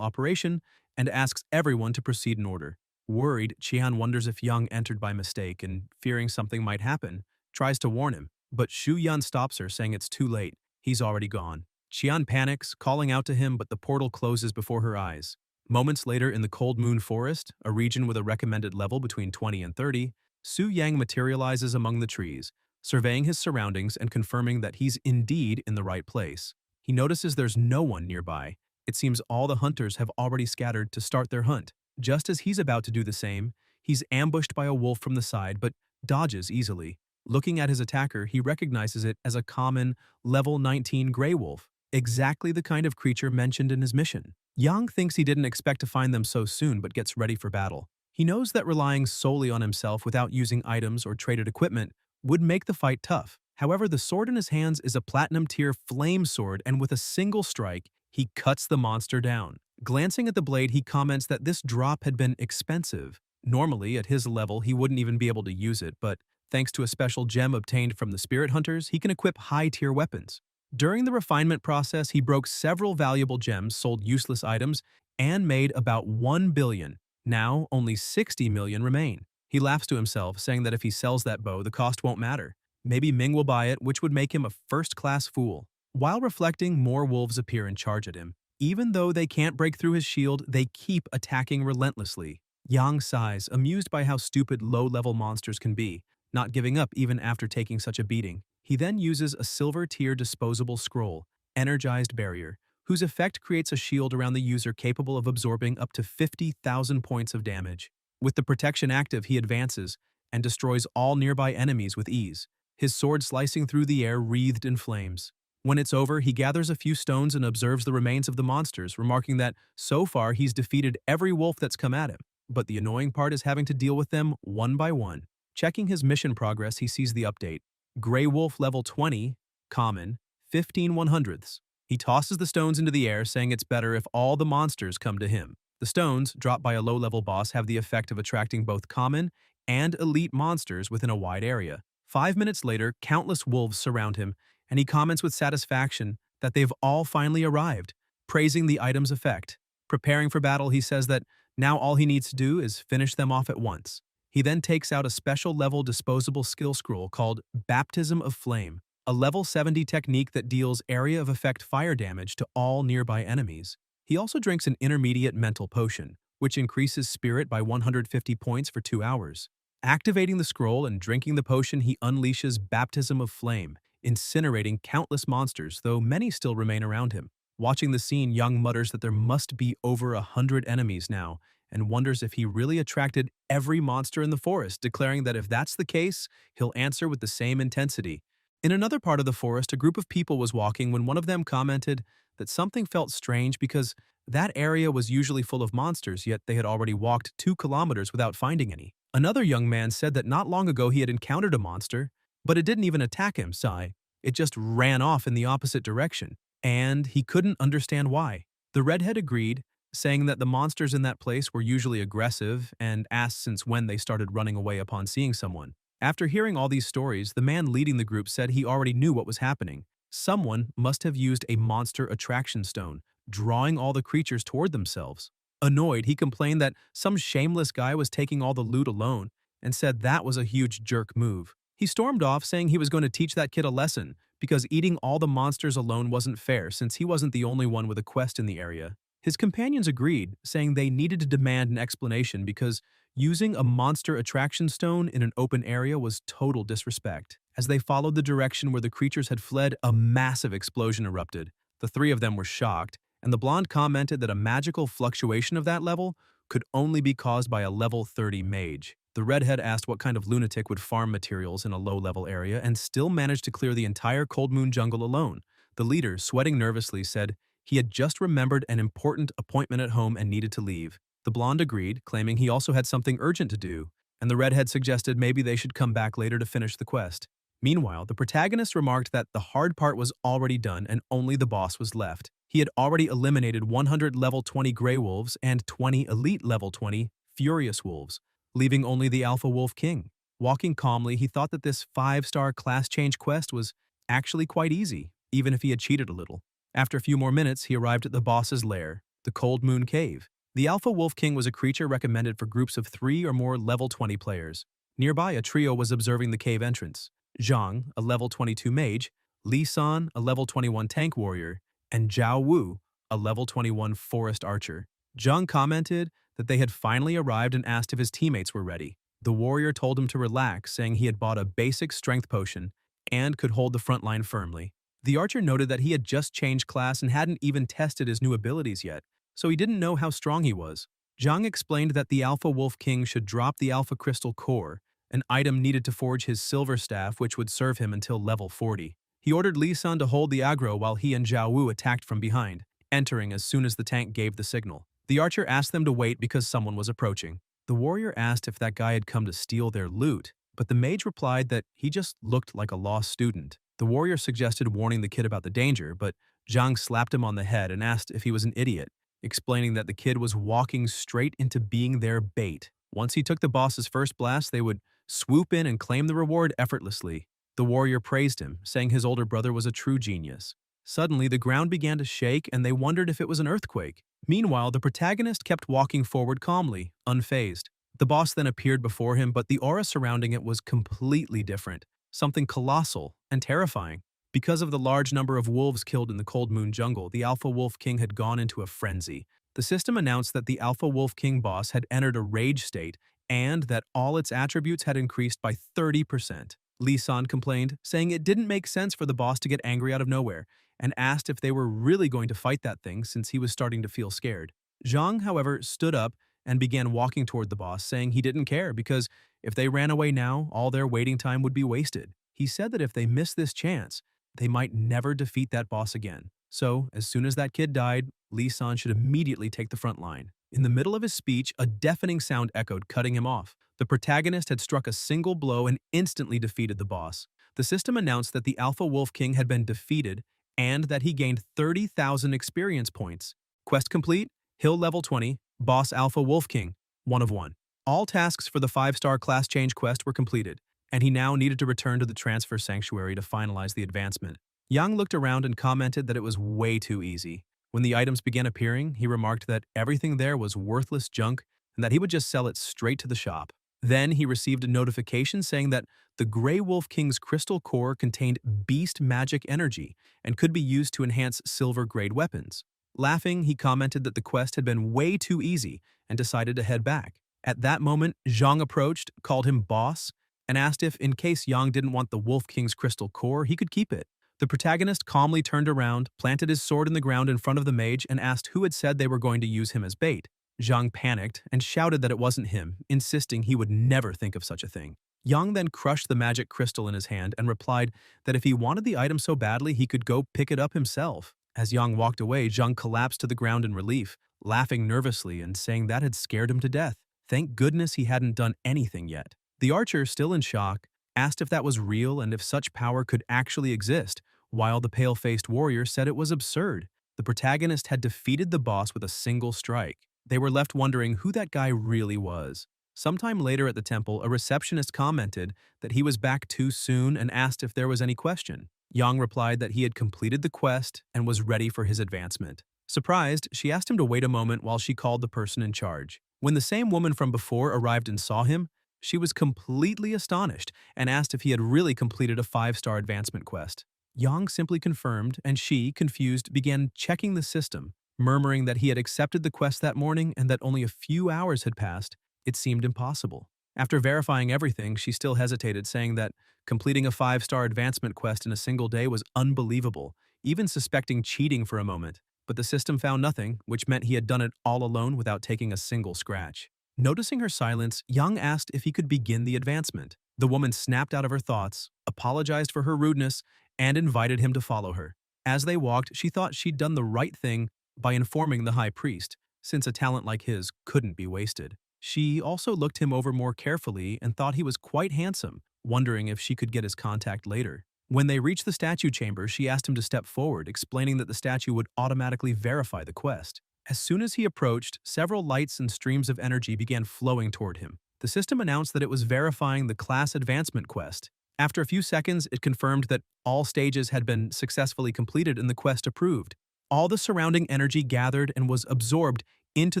operation and asks everyone to proceed in order. Worried, Qian wonders if Yang entered by mistake and, fearing something might happen, tries to warn him, but Xu Yan stops her, saying it's too late. He's already gone. Qian panics, calling out to him, but the portal closes before her eyes. Moments later, in the Cold Moon Forest, a region with a recommended level between 20 and 30, Su Yang materializes among the trees, surveying his surroundings and confirming that he's indeed in the right place. He notices there's no one nearby. It seems all the hunters have already scattered to start their hunt. Just as he's about to do the same, he's ambushed by a wolf from the side but dodges easily. Looking at his attacker, he recognizes it as a common, level 19 gray wolf, exactly the kind of creature mentioned in his mission. Yang thinks he didn't expect to find them so soon but gets ready for battle. He knows that relying solely on himself without using items or traded equipment would make the fight tough. However, the sword in his hands is a platinum-tier flame sword, and with a single strike, he cuts the monster down. Glancing at the blade, he comments that this drop had been expensive. Normally, at his level, he wouldn't even be able to use it, but thanks to a special gem obtained from the spirit hunters, he can equip high-tier weapons. During the refinement process, he broke several valuable gems, sold useless items, and made about 1 billion. Now, only 60 million remain. He laughs to himself, saying that if he sells that bow, the cost won't matter. Maybe Ming will buy it, which would make him a first-class fool. While reflecting, more wolves appear and charge at him. Even though they can't break through his shield, they keep attacking relentlessly. Yang sighs, amused by how stupid low-level monsters can be, not giving up even after taking such a beating. He then uses a silver-tier disposable scroll, Energized Barrier, whose effect creates a shield around the user capable of absorbing up to 50,000 points of damage. With the protection active, he advances and destroys all nearby enemies with ease, his sword slicing through the air wreathed in flames. When it's over, he gathers a few stones and observes the remains of the monsters, remarking that so far he's defeated every wolf that's come at him. But the annoying part is having to deal with them one by one. Checking his mission progress, he sees the update. Grey Wolf level 20, common, 15 100ths. He tosses the stones into the air, saying it's better if all the monsters come to him. The stones, dropped by a low-level boss, have the effect of attracting both common and elite monsters within a wide area. 5 minutes later, countless wolves surround him, and he comments with satisfaction that they've all finally arrived, praising the item's effect. Preparing for battle, he says that now all he needs to do is finish them off at once. He then takes out a special-level disposable skill scroll called Baptism of Flame, a level 70 technique that deals area of effect fire damage to all nearby enemies. He also drinks an intermediate mental potion, which increases spirit by 150 points for 2 hours. Activating the scroll and drinking the potion, he unleashes Baptism of Flame, incinerating countless monsters, though many still remain around him. Watching the scene, Young mutters that there must be over 100 enemies now, and wonders if he really attracted every monster in the forest, declaring that if that's the case, he'll answer with the same intensity. In another part of the forest, a group of people was walking when one of them commented that something felt strange because that area was usually full of monsters, yet they had already walked 2 kilometers without finding any. Another young man said that not long ago he had encountered a monster, but it didn't even attack him, sigh. It just ran off in the opposite direction, and he couldn't understand why. The redhead agreed, saying that the monsters in that place were usually aggressive, and asked since when they started running away upon seeing someone. After hearing all these stories, the man leading the group said he already knew what was happening. Someone must have used a monster attraction stone, drawing all the creatures toward themselves. Annoyed, he complained that some shameless guy was taking all the loot alone, and said that was a huge jerk move. He stormed off, saying he was going to teach that kid a lesson, because eating all the monsters alone wasn't fair since he wasn't the only one with a quest in the area. His companions agreed, saying they needed to demand an explanation because using a monster attraction stone in an open area was total disrespect. As they followed the direction where the creatures had fled, a massive explosion erupted. The 3 of them were shocked, and the blonde commented that a magical fluctuation of that level could only be caused by a level 30 mage. The redhead asked what kind of lunatic would farm materials in a low-level area and still managed to clear the entire Cold Moon jungle alone. The leader, sweating nervously, said he had just remembered an important appointment at home and needed to leave. The blonde agreed, claiming he also had something urgent to do, and the redhead suggested maybe they should come back later to finish the quest. Meanwhile, the protagonist remarked that the hard part was already done and only the boss was left. He had already eliminated 100 level 20 Grey Wolves and 20 elite level 20 Furious Wolves, leaving only the Alpha Wolf King. Walking calmly, he thought that this 5-star class change quest was actually quite easy, even if he had cheated a little. After a few more minutes, he arrived at the boss's lair, the Cold Moon Cave. The Alpha Wolf King was a creature recommended for groups of 3 or more level 20 players. Nearby, a trio was observing the cave entrance. Zhang, a level 22 mage, Li San, a level 21 tank warrior, and Zhao Wu, a level 21 forest archer. Zhang commented that they had finally arrived and asked if his teammates were ready. The warrior told him to relax, saying he had bought a basic strength potion and could hold the front line firmly. The archer noted that he had just changed class and hadn't even tested his new abilities yet, so he didn't know how strong he was. Zhang explained that the Alpha Wolf King should drop the Alpha Crystal Core, an item needed to forge his silver staff which would serve him until level 40. He ordered Li San to hold the aggro while he and Zhao Wu attacked from behind, entering as soon as the tank gave the signal. The archer asked them to wait because someone was approaching. The warrior asked if that guy had come to steal their loot, but the mage replied that he just looked like a lost student. The warrior suggested warning the kid about the danger, but Zhang slapped him on the head and asked if he was an idiot, explaining that the kid was walking straight into being their bait. Once he took the boss's first blast, they would swoop in and claim the reward effortlessly. The warrior praised him, saying his older brother was a true genius. Suddenly, the ground began to shake and they wondered if it was an earthquake. Meanwhile, the protagonist kept walking forward calmly, unfazed. The boss then appeared before him, but the aura surrounding it was completely different, something colossal and terrifying. Because of the large number of wolves killed in the Cold Moon jungle, the Alpha Wolf King had gone into a frenzy. The system announced that the Alpha Wolf King boss had entered a rage state and that all its attributes had increased by 30%. Li San complained, saying it didn't make sense for the boss to get angry out of nowhere, and asked if they were really going to fight that thing since he was starting to feel scared. Zhang, however, stood up and began walking toward the boss, saying he didn't care because if they ran away now, all their waiting time would be wasted. He said that if they missed this chance, they might never defeat that boss again. So, as soon as that kid died, Li San should immediately take the front line. In the middle of his speech, a deafening sound echoed, cutting him off. The protagonist had struck a single blow and instantly defeated the boss. The system announced that the Alpha Wolf King had been defeated and that he gained 30,000 experience points. Quest complete, Hill level 20, Boss Alpha Wolf King, 1 of 1. All tasks for the 5-star class change quest were completed, and he now needed to return to the transfer sanctuary to finalize the advancement. Yang looked around and commented that it was way too easy. When the items began appearing, he remarked that everything there was worthless junk and that he would just sell it straight to the shop. Then he received a notification saying that the Grey Wolf King's crystal core contained beast magic energy and could be used to enhance silver-grade weapons. Laughing, he commented that the quest had been way too easy and decided to head back. At that moment, Zhang approached, called him boss, and asked if, in case Yang didn't want the Wolf King's crystal core, he could keep it. The protagonist calmly turned around, planted his sword in the ground in front of the mage, and asked who had said they were going to use him as bait. Zhang panicked and shouted that it wasn't him, insisting he would never think of such a thing. Yang then crushed the magic crystal in his hand and replied that if he wanted the item so badly, he could go pick it up himself. As Yang walked away, Zhang collapsed to the ground in relief, laughing nervously and saying that had scared him to death. Thank goodness he hadn't done anything yet. The archer, still in shock, asked if that was real and if such power could actually exist, while the pale-faced warrior said it was absurd. The protagonist had defeated the boss with a single strike. They were left wondering who that guy really was. Sometime later at the temple, a receptionist commented that he was back too soon and asked if there was any question. Yang replied that he had completed the quest and was ready for his advancement. Surprised, she asked him to wait a moment while she called the person in charge. When the same woman from before arrived and saw him, she was completely astonished and asked if he had really completed a 5-star advancement quest. Yang simply confirmed, and she, confused, began checking the system, murmuring that he had accepted the quest that morning and that only a few hours had passed. It seemed impossible. After verifying everything, she still hesitated, saying that completing a 5-star advancement quest in a single day was unbelievable, even suspecting cheating for a moment. but the system found nothing, which meant he had done it all alone without taking a single scratch. Noticing her silence, Young asked if he could begin the advancement. The woman snapped out of her thoughts, apologized for her rudeness, and invited him to follow her. As they walked, she thought she'd done the right thing by informing the high priest, since a talent like his couldn't be wasted. She also looked him over more carefully and thought he was quite handsome, wondering if she could get his contact later. When they reached the statue chamber, she asked him to step forward, explaining that the statue would automatically verify the quest. As soon as he approached, several lights and streams of energy began flowing toward him. The system announced that it was verifying the class advancement quest. After a few seconds, it confirmed that all stages had been successfully completed and the quest approved. All the surrounding energy gathered and was absorbed into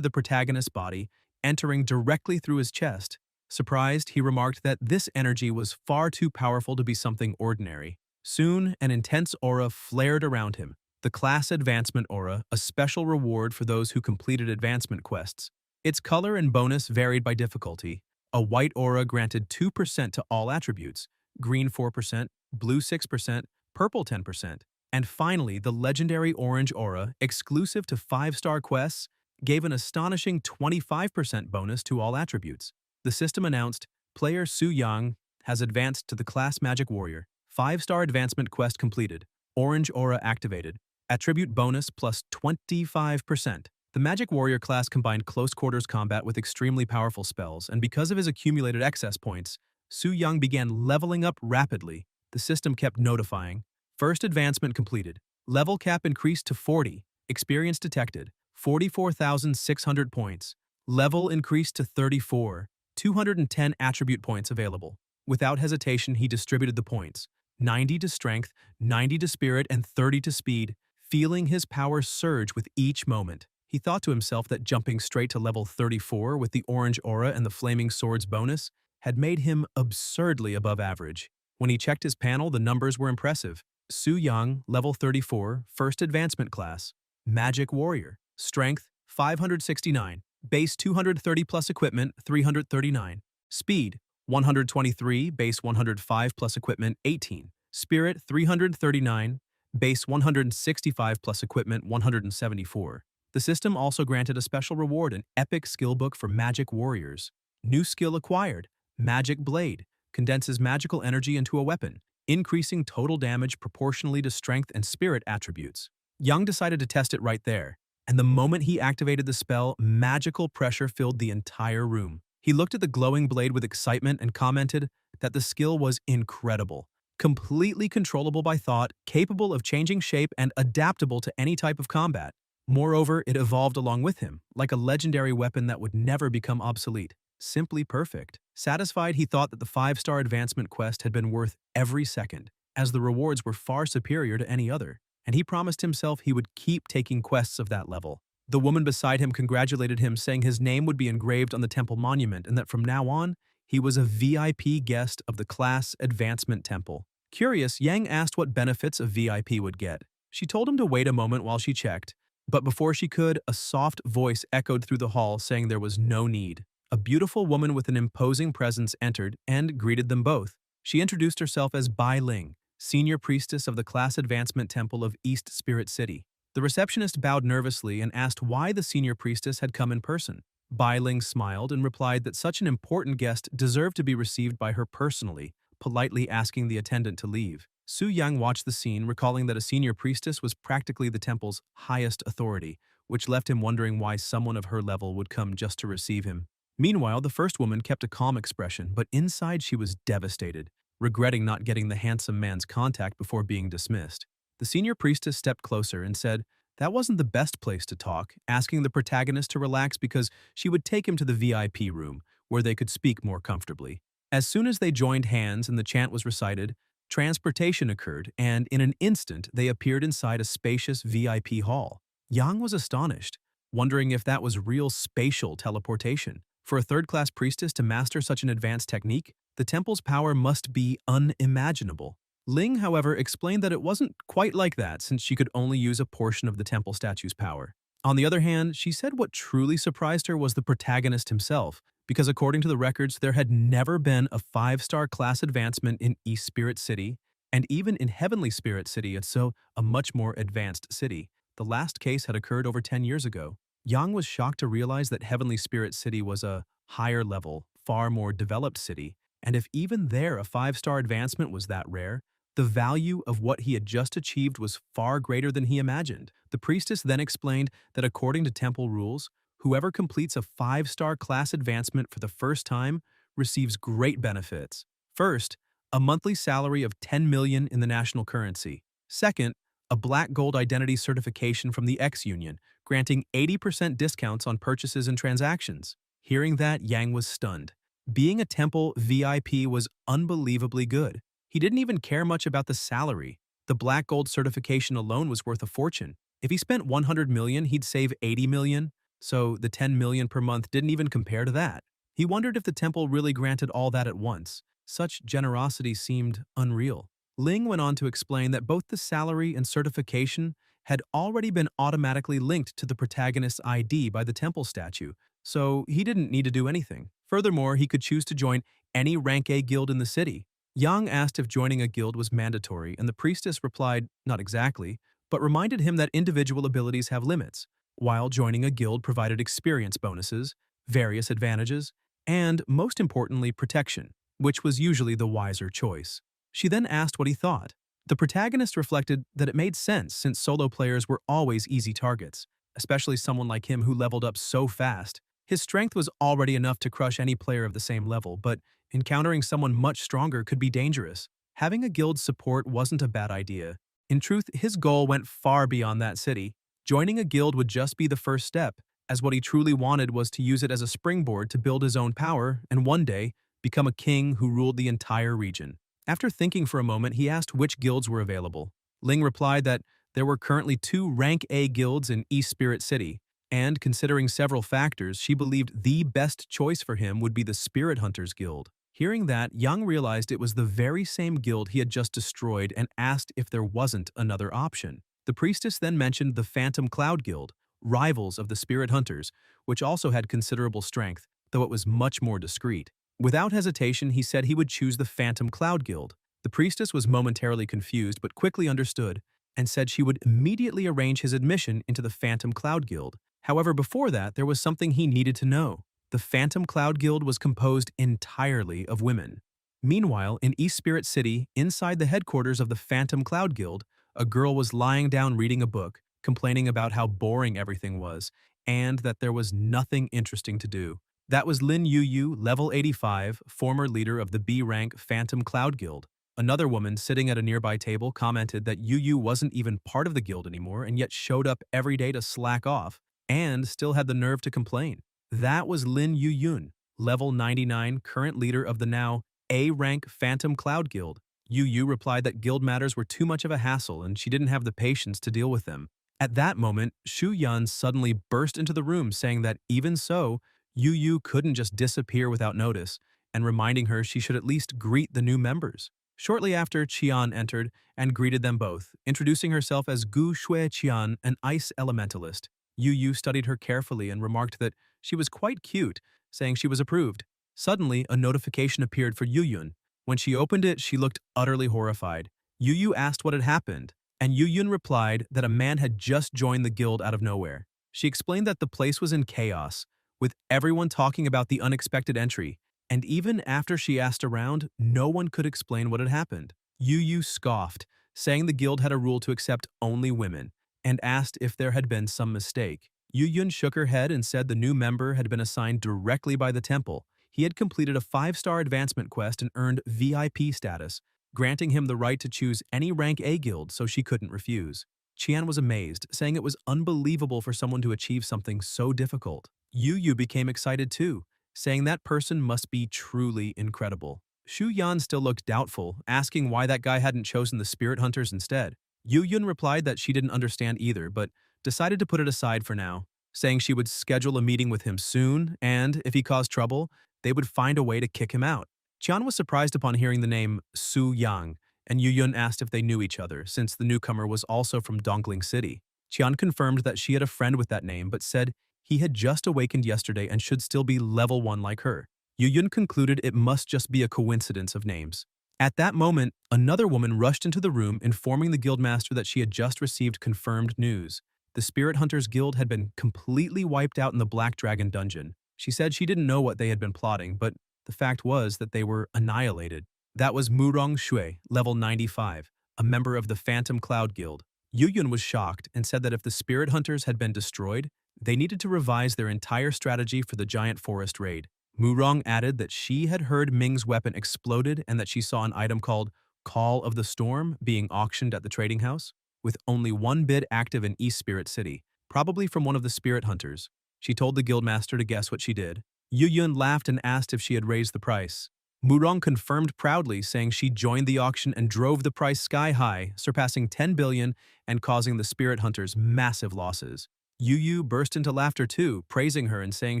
the protagonist's body, entering directly through his chest. Surprised, he remarked that this energy was far too powerful to be something ordinary. Soon, an intense aura flared around him. The Class Advancement Aura, a special reward for those who completed advancement quests. Its color and bonus varied by difficulty. A white aura granted 2% to all attributes, green 4%, blue 6%, purple 10%. And finally, the legendary orange aura, exclusive to 5-star quests, gave an astonishing 25% bonus to all attributes. The system announced, player Su Yang has advanced to the Class Magic Warrior. 5-star advancement quest completed. Orange aura activated. Attribute bonus plus 25%. The Magic Warrior class combined close quarters combat with extremely powerful spells, and because of his accumulated excess points, Su Yang began leveling up rapidly. The system kept notifying. First advancement completed. Level cap increased to 40. Experience detected. 44,600 points. Level increased to 34. 210 attribute points available. Without hesitation, he distributed the points. 90 to strength, 90 to spirit, and 30 to speed, feeling his power surge with each moment. He thought to himself that jumping straight to level 34 with the orange aura and the flaming swords bonus had made him absurdly above average. When he checked his panel, the numbers were impressive. Su Yang, level 34, first advancement class. Magic Warrior. Strength, 569. Base 230 plus equipment, 339. Speed, 123, base 105 plus equipment, 18. Spirit, 339. Base 165 plus equipment, 174. The system also granted a special reward, an epic skill book for Magic Warriors. New skill acquired. Magic Blade. Condenses magical energy into a weapon, increasing total damage proportionally to strength and spirit attributes. Young decided to test it right there, and the moment he activated the spell, magical pressure filled the entire room. He looked at the glowing blade with excitement and commented that the skill was incredible. Completely controllable by thought, capable of changing shape, and adaptable to any type of combat. Moreover, it evolved along with him, like a legendary weapon that would never become obsolete. Simply perfect. Satisfied, he thought that the 5-star advancement quest had been worth every second, as the rewards were far superior to any other, and he promised himself he would keep taking quests of that level. The woman beside him congratulated him, saying his name would be engraved on the temple monument and that from now on, he was a VIP guest of the Class Advancement Temple. Curious, Yang asked what benefits a VIP would get. She told him to wait a moment while she checked, but before she could, a soft voice echoed through the hall saying there was no need. A beautiful woman with an imposing presence entered and greeted them both. She introduced herself as Bai Ling, senior priestess of the Class Advancement Temple of East Spirit City. The receptionist bowed nervously and asked why the senior priestess had come in person. Bai Ling smiled and replied that such an important guest deserved to be received by her personally, politely asking the attendant to leave. Su Yang watched the scene, recalling that a senior priestess was practically the temple's highest authority, which left him wondering why someone of her level would come just to receive him. Meanwhile, the first woman kept a calm expression, but inside she was devastated, regretting not getting the handsome man's contact before being dismissed. The senior priestess stepped closer and said that wasn't the best place to talk, asking the protagonist to relax because she would take him to the VIP room, where they could speak more comfortably. As soon as they joined hands and the chant was recited, transportation occurred, and in an instant they appeared inside a spacious VIP hall. Yang was astonished, wondering if that was real spatial teleportation. For a third-class priestess to master such an advanced technique, the temple's power must be unimaginable. Ling, however, explained that it wasn't quite like that since she could only use a portion of the temple statue's power. On the other hand, she said what truly surprised her was the protagonist himself, because according to the records, there had never been a 5-star class advancement in East Spirit City, and even in Heavenly Spirit City, it's a much more advanced city. The last case had occurred over 10 years ago. Yang was shocked to realize that Heavenly Spirit City was a higher level, far more developed city, and if even there a five-star advancement was that rare, the value of what he had just achieved was far greater than he imagined. The priestess then explained that according to temple rules, whoever completes a five-star class advancement for the first time receives great benefits. First, a monthly salary of 10 million in the national currency. Second, a black gold identity certification from the X-Union, granting 80% discounts on purchases and transactions. Hearing that, Yang was stunned. Being a temple VIP was unbelievably good. He didn't even care much about the salary. The black gold certification alone was worth a fortune. If he spent 100 million, he'd save 80 million, so the 10 million per month didn't even compare to that. He wondered if the temple really granted all that at once. Such generosity seemed unreal. Ling went on to explain that both the salary and certification had already been automatically linked to the protagonist's ID by the temple statue, so he didn't need to do anything. Furthermore, he could choose to join any rank A guild in the city. Yang asked if joining a guild was mandatory, and the priestess replied, not exactly, but reminded him that individual abilities have limits, while joining a guild provided experience bonuses, various advantages, and, most importantly, protection, which was usually the wiser choice. She then asked what he thought. The protagonist reflected that it made sense since solo players were always easy targets, especially someone like him who leveled up so fast. His strength was already enough to crush any player of the same level, but encountering someone much stronger could be dangerous. Having a guild's support wasn't a bad idea. In truth, his goal went far beyond that city. Joining a guild would just be the first step, as what he truly wanted was to use it as a springboard to build his own power and one day become a king who ruled the entire region. After thinking for a moment, he asked which guilds were available. Ling replied that there were currently 2 rank A guilds in East Spirit City, and considering several factors, she believed the best choice for him would be the Spirit Hunters Guild. Hearing that, Yang realized it was the very same guild he had just destroyed and asked if there wasn't another option. The priestess then mentioned the Phantom Cloud Guild, rivals of the Spirit Hunters, which also had considerable strength, though it was much more discreet. Without hesitation, he said he would choose the Phantom Cloud Guild. The priestess was momentarily confused but quickly understood and said she would immediately arrange his admission into the Phantom Cloud Guild. However, before that, there was something he needed to know. The Phantom Cloud Guild was composed entirely of women. Meanwhile, in East Spirit City, inside the headquarters of the Phantom Cloud Guild, a girl was lying down reading a book, complaining about how boring everything was, and that there was nothing interesting to do. That was Lin Yu, level 85, former leader of the B-rank Phantom Cloud Guild. Another woman sitting at a nearby table commented that Yu wasn't even part of the guild anymore and yet showed up every day to slack off, and still had the nerve to complain. That was Lin Yun, level 99, current leader of the now A-rank Phantom Cloud Guild. Yu replied that guild matters were too much of a hassle and she didn't have the patience to deal with them. At that moment, Shu Yan suddenly burst into the room saying that even so, Yu couldn't just disappear without notice, and reminding her she should at least greet the new members. Shortly after, Qian entered and greeted them both, introducing herself as Gu Shui Qian, an ice elementalist. Yu studied her carefully and remarked that she was quite cute, saying she was approved. Suddenly, a notification appeared for Yun. When she opened it, she looked utterly horrified. Yu asked what had happened, and Yun replied that a man had just joined the guild out of nowhere. She explained that the place was in chaos, with everyone talking about the unexpected entry, and even after she asked around, no one could explain what had happened. Yu scoffed, saying the guild had a rule to accept only women, and asked if there had been some mistake. Yun shook her head and said the new member had been assigned directly by the temple. He had completed a 5-star advancement quest and earned VIP status, granting him the right to choose any rank A guild so she couldn't refuse. Qian was amazed, saying it was unbelievable for someone to achieve something so difficult. Yu became excited too, saying that person must be truly incredible. Shu Yan still looked doubtful, asking why that guy hadn't chosen the Spirit Hunters instead. Yun replied that she didn't understand either, but decided to put it aside for now, saying she would schedule a meeting with him soon, and if he caused trouble, they would find a way to kick him out. Qian was surprised upon hearing the name Su Yang, and Yun asked if they knew each other, since the newcomer was also from Dongling City. Qian confirmed that she had a friend with that name, but said he had just awakened yesterday and should still be level 1 like her. Yun concluded it must just be a coincidence of names. At that moment, another woman rushed into the room informing the guildmaster that she had just received confirmed news. The Spirit Hunters Guild had been completely wiped out in the Black Dragon dungeon. She said she didn't know what they had been plotting, but the fact was that they were annihilated. That was Murong Shui, level 95, a member of the Phantom Cloud Guild. Yuyun was shocked and said that if the Spirit Hunters had been destroyed, they needed to revise their entire strategy for the giant forest raid. Murong added that she had heard Ming's weapon exploded and that she saw an item called Call of the Storm being auctioned at the trading house, with only one bid active in East Spirit City, probably from one of the Spirit Hunters. She told the guildmaster to guess what she did. Yuyun laughed and asked if she had raised the price. Murong confirmed proudly, saying she joined the auction and drove the price sky high, surpassing 10 billion and causing the Spirit Hunters massive losses. Yu burst into laughter too, praising her and saying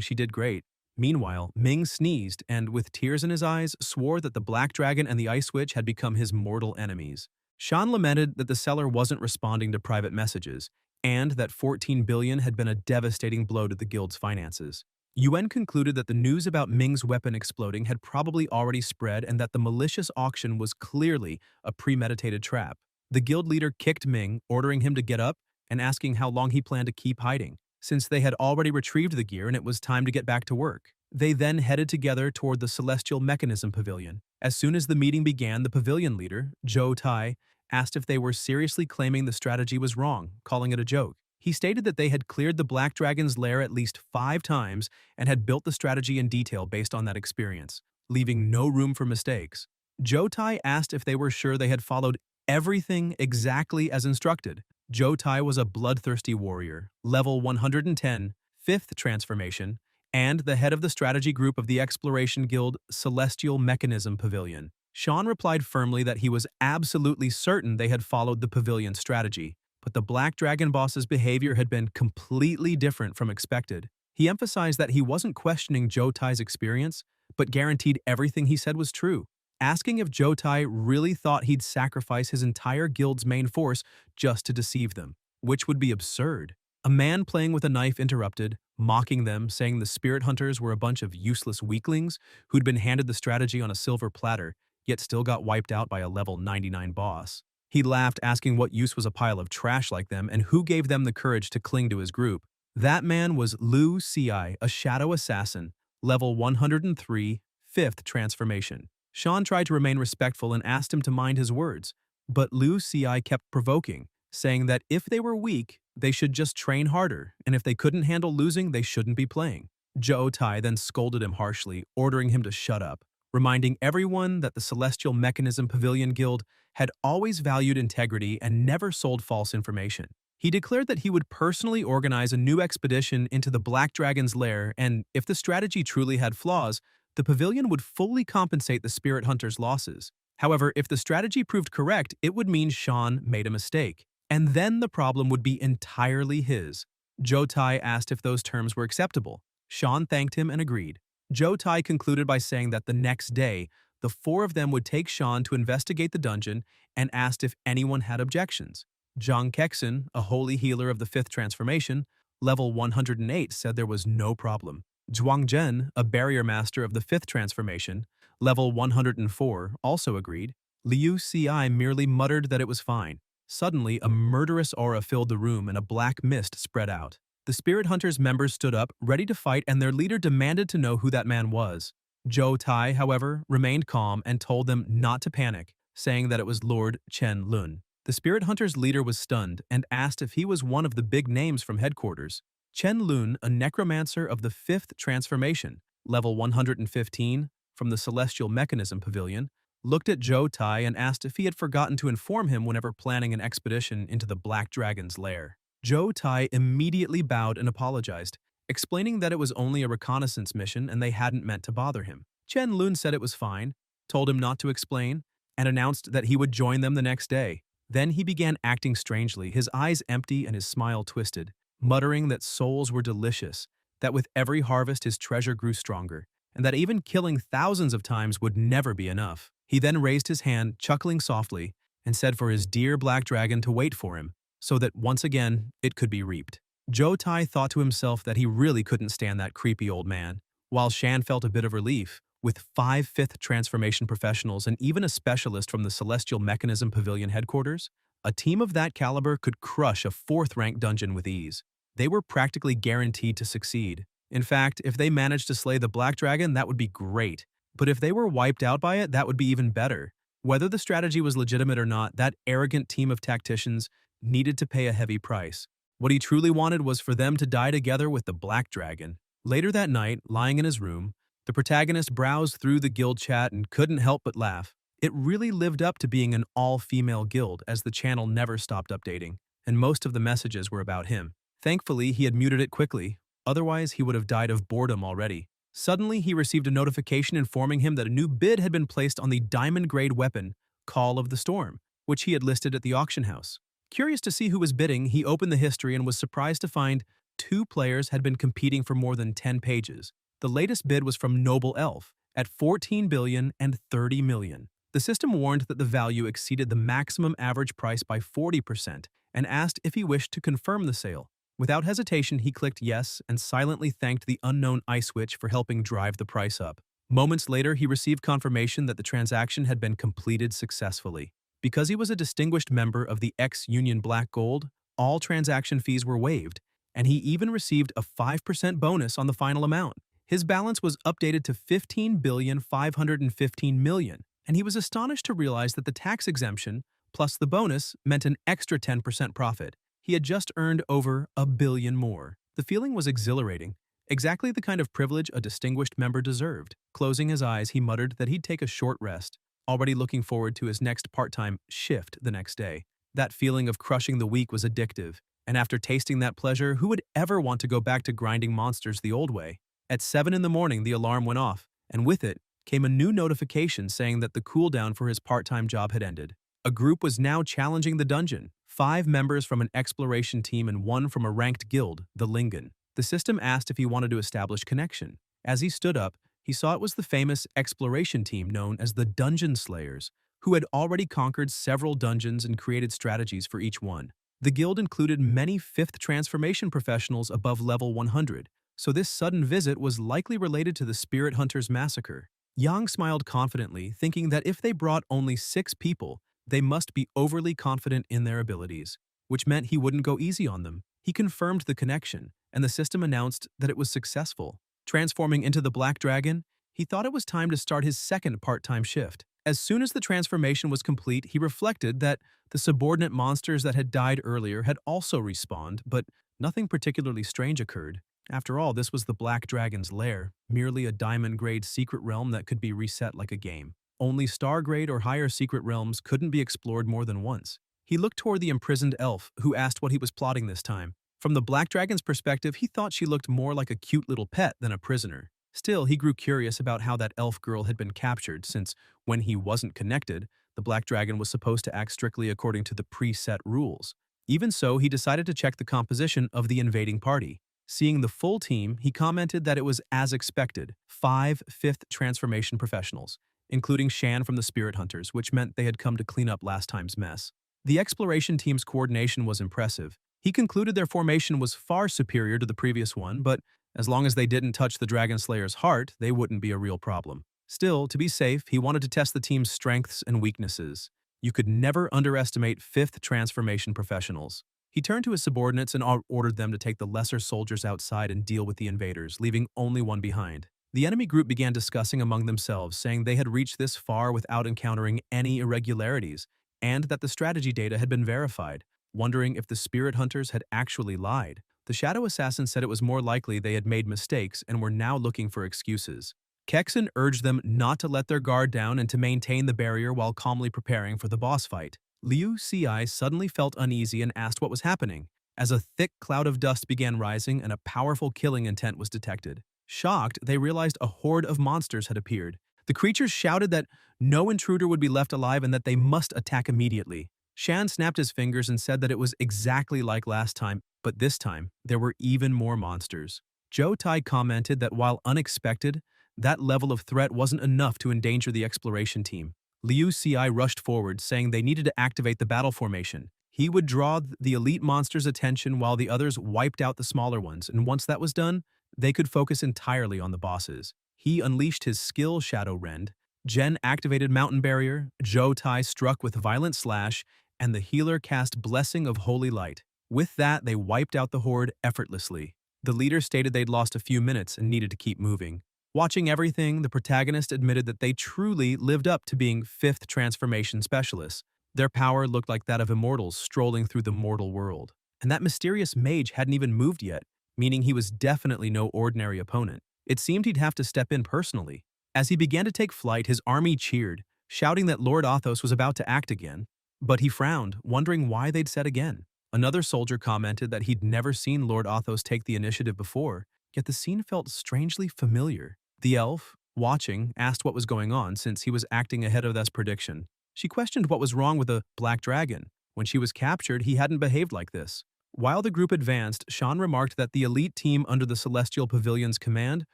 she did great. Meanwhile, Ming sneezed and, with tears in his eyes, swore that the Black Dragon and the Ice Witch had become his mortal enemies. Shan lamented that the seller wasn't responding to private messages, and that 14 billion had been a devastating blow to the guild's finances. Yuan concluded that the news about Ming's weapon exploding had probably already spread and that the malicious auction was clearly a premeditated trap. The guild leader kicked Ming, ordering him to get up and asking how long he planned to keep hiding, since they had already retrieved the gear and it was time to get back to work. They then headed together toward the Celestial Mechanism Pavilion. As soon as the meeting began, the pavilion leader, Zhou Tai, asked if they were seriously claiming the strategy was wrong, calling it a joke. He stated that they had cleared the Black Dragon's lair at least 5 times and had built the strategy in detail based on that experience, leaving no room for mistakes. Zhou Tai asked if they were sure they had followed everything exactly as instructed. Zhou Tai was a bloodthirsty warrior, level 110, 5th transformation, and the head of the strategy group of the Exploration Guild Celestial Mechanism Pavilion. Sean replied firmly that he was absolutely certain they had followed the pavilion strategy, but the Black Dragon boss's behavior had been completely different from expected. He emphasized that he wasn't questioning Zhou Tai's experience, but guaranteed everything he said was true, asking if Zhou Tai really thought he'd sacrifice his entire guild's main force just to deceive them, which would be absurd. A man playing with a knife interrupted, mocking them, saying the Spirit Hunters were a bunch of useless weaklings who'd been handed the strategy on a silver platter, yet still got wiped out by a level 99 boss. He laughed, asking what use was a pile of trash like them and who gave them the courage to cling to his group. That man was Lu Ci, a shadow assassin, level 103, 5th transformation. Sean tried to remain respectful and asked him to mind his words, but Lu Ci kept provoking, saying that if they were weak, they should just train harder, and if they couldn't handle losing, they shouldn't be playing. Zhou Tai then scolded him harshly, ordering him to shut up, reminding everyone that the Celestial Mechanism Pavilion Guild had always valued integrity and never sold false information. He declared that he would personally organize a new expedition into the Black Dragon's lair, and if the strategy truly had flaws, the pavilion would fully compensate the Spirit Hunter's losses. However, if the strategy proved correct, it would mean Sean made a mistake, and then the problem would be entirely his. Zhou Tai asked if those terms were acceptable. Sean thanked him and agreed. Zhou Tai concluded by saying that the next day, the 4 of them would take Sean to investigate the dungeon and asked if anyone had objections. Zhang Kexin, a holy healer of the 5th transformation, level 108, said there was no problem. Zhuang Zhen, a barrier master of the 5th transformation, level 104, also agreed. Liu Ci merely muttered that it was fine. Suddenly, a murderous aura filled the room and a black mist spread out. The Spirit Hunters members stood up, ready to fight, and their leader demanded to know who that man was. Zhou Tai, however, remained calm and told them not to panic, saying that it was Lord Chen Lun. The Spirit Hunters' leader was stunned and asked if he was one of the big names from headquarters. Chen Lun, a necromancer of the 5th transformation, level 115, from the Celestial Mechanism Pavilion, looked at Zhou Tai and asked if he had forgotten to inform him whenever planning an expedition into the Black Dragon's lair. Zhou Tai immediately bowed and apologized, explaining that it was only a reconnaissance mission and they hadn't meant to bother him. Chen Lun said it was fine, told him not to explain, and announced that he would join them the next day. Then he began acting strangely, his eyes empty and his smile twisted, muttering that souls were delicious, that with every harvest his treasure grew stronger, and that even killing thousands of times would never be enough. He then raised his hand, chuckling softly, and said for his dear Black Dragon to wait for him, so that once again it could be reaped. Zhou Tai thought to himself that he really couldn't stand that creepy old man, while Shan felt a bit of relief. With 5 5th transformation professionals and even a specialist from the Celestial Mechanism Pavilion headquarters, A team of that caliber could crush a fourth-ranked dungeon with ease. They were practically guaranteed to succeed. In fact, if they managed to slay the Black Dragon, that would be great. But if they were wiped out by it, that would be even better. Whether the strategy was legitimate or not, that arrogant team of tacticians needed to pay a heavy price. What he truly wanted was for them to die together with the Black Dragon. Later that night, lying in his room, the protagonist browsed through the guild chat and couldn't help but laugh. It really lived up to being an all-female guild, as the channel never stopped updating, and most of the messages were about him. Thankfully, he had muted it quickly, otherwise he would have died of boredom already. Suddenly, he received a notification informing him that a new bid had been placed on the diamond-grade weapon, Call of the Storm, which he had listed at the auction house. Curious to see who was bidding, he opened the history and was surprised to find 2 players had been competing for more than 10 pages. The latest bid was from Noble Elf, at 14 billion and 30 million. The system warned that the value exceeded the maximum average price by 40% and asked if he wished to confirm the sale. Without hesitation, he clicked yes and silently thanked the unknown Ice Witch for helping drive the price up. Moments later, he received confirmation that the transaction had been completed successfully. Because he was a distinguished member of the X-Union Black Gold, all transaction fees were waived, and he even received a 5% bonus on the final amount. His balance was updated to 15,515 million, and he was astonished to realize that the tax exemption plus the bonus meant an extra 10% profit. He had just earned over $1 billion more. The feeling was exhilarating, exactly the kind of privilege a distinguished member deserved. Closing his eyes, he muttered that he'd take a short rest, already looking forward to his next part-time shift the next day. That feeling of crushing the weak was addictive, and after tasting that pleasure, who would ever want to go back to grinding monsters the old way? At 7 in the morning, the alarm went off, and with it came a new notification saying that the cooldown for his part-time job had ended. A group was now challenging the dungeon, 5 members from an exploration team and 1 from a ranked guild, the Lingen. The system asked if he wanted to establish connection. As he stood up, he saw it was the famous exploration team known as the Dungeon Slayers, who had already conquered several dungeons and created strategies for each one. The guild included many 5th transformation professionals above level 100, so this sudden visit was likely related to the Spirit Hunters massacre. Yang smiled confidently, thinking that if they brought only 6 people, they must be overly confident in their abilities, which meant he wouldn't go easy on them. He confirmed the connection, and the system announced that it was successful. Transforming into the Black Dragon, he thought it was time to start his second part-time shift. As soon as the transformation was complete, he reflected that the subordinate monsters that had died earlier had also respawned, but nothing particularly strange occurred. After all, this was the Black Dragon's lair, merely a diamond-grade secret realm that could be reset like a game. Only star-grade or higher secret realms couldn't be explored more than once. He looked toward the imprisoned elf, who asked what he was plotting this time. From the Black Dragon's perspective, he thought she looked more like a cute little pet than a prisoner. Still, he grew curious about how that elf girl had been captured, since when he wasn't connected, the Black Dragon was supposed to act strictly according to the preset rules. Even so, he decided to check the composition of the invading party. Seeing the full team, he commented that it was as expected, 5 5th transformation professionals, including Shan from the Spirit Hunters, which meant they had come to clean up last time's mess. The exploration team's coordination was impressive. He concluded their formation was far superior to the previous one, but as long as they didn't touch the Dragon Slayer's heart, they wouldn't be a real problem. Still, to be safe, he wanted to test the team's strengths and weaknesses. You could never underestimate 5th transformation professionals. He turned to his subordinates and ordered them to take the lesser soldiers outside and deal with the invaders, leaving only one behind. The enemy group began discussing among themselves, saying they had reached this far without encountering any irregularities, and that the strategy data had been verified, wondering if the Spirit Hunters had actually lied. The Shadow Assassin said it was more likely they had made mistakes and were now looking for excuses. Kexen urged them not to let their guard down and to maintain the barrier while calmly preparing for the boss fight. Liu Ci suddenly felt uneasy and asked what was happening, as a thick cloud of dust began rising and a powerful killing intent was detected. Shocked, they realized a horde of monsters had appeared. The creatures shouted that no intruder would be left alive and that they must attack immediately. Shan snapped his fingers and said that it was exactly like last time, but this time, there were even more monsters. Zhou Tai commented that while unexpected, that level of threat wasn't enough to endanger the exploration team. Liu Ci rushed forward, saying they needed to activate the battle formation. He would draw the elite monsters' attention while the others wiped out the smaller ones, and once that was done, they could focus entirely on the bosses. He unleashed his skill Shadow Rend, Jen activated Mountain Barrier, Zhou Tai struck with Violent Slash, and the healer cast Blessing of Holy Light. With that, they wiped out the horde effortlessly. The leader stated they'd lost a few minutes and needed to keep moving. Watching everything, the protagonist admitted that they truly lived up to being fifth transformation specialists. Their power looked like that of immortals strolling through the mortal world. And that mysterious mage hadn't even moved yet, meaning he was definitely no ordinary opponent. It seemed he'd have to step in personally. As he began to take flight, his army cheered, shouting that Lord Athos was about to act again. But he frowned, wondering why they'd said again. Another soldier commented that he'd never seen Lord Athos take the initiative before, yet the scene felt strangely familiar. The elf, watching, asked what was going on since he was acting ahead of this prediction. She questioned what was wrong with the black dragon. When she was captured, he hadn't behaved like this. While the group advanced, Sean remarked that the elite team under the Celestial Pavilion's command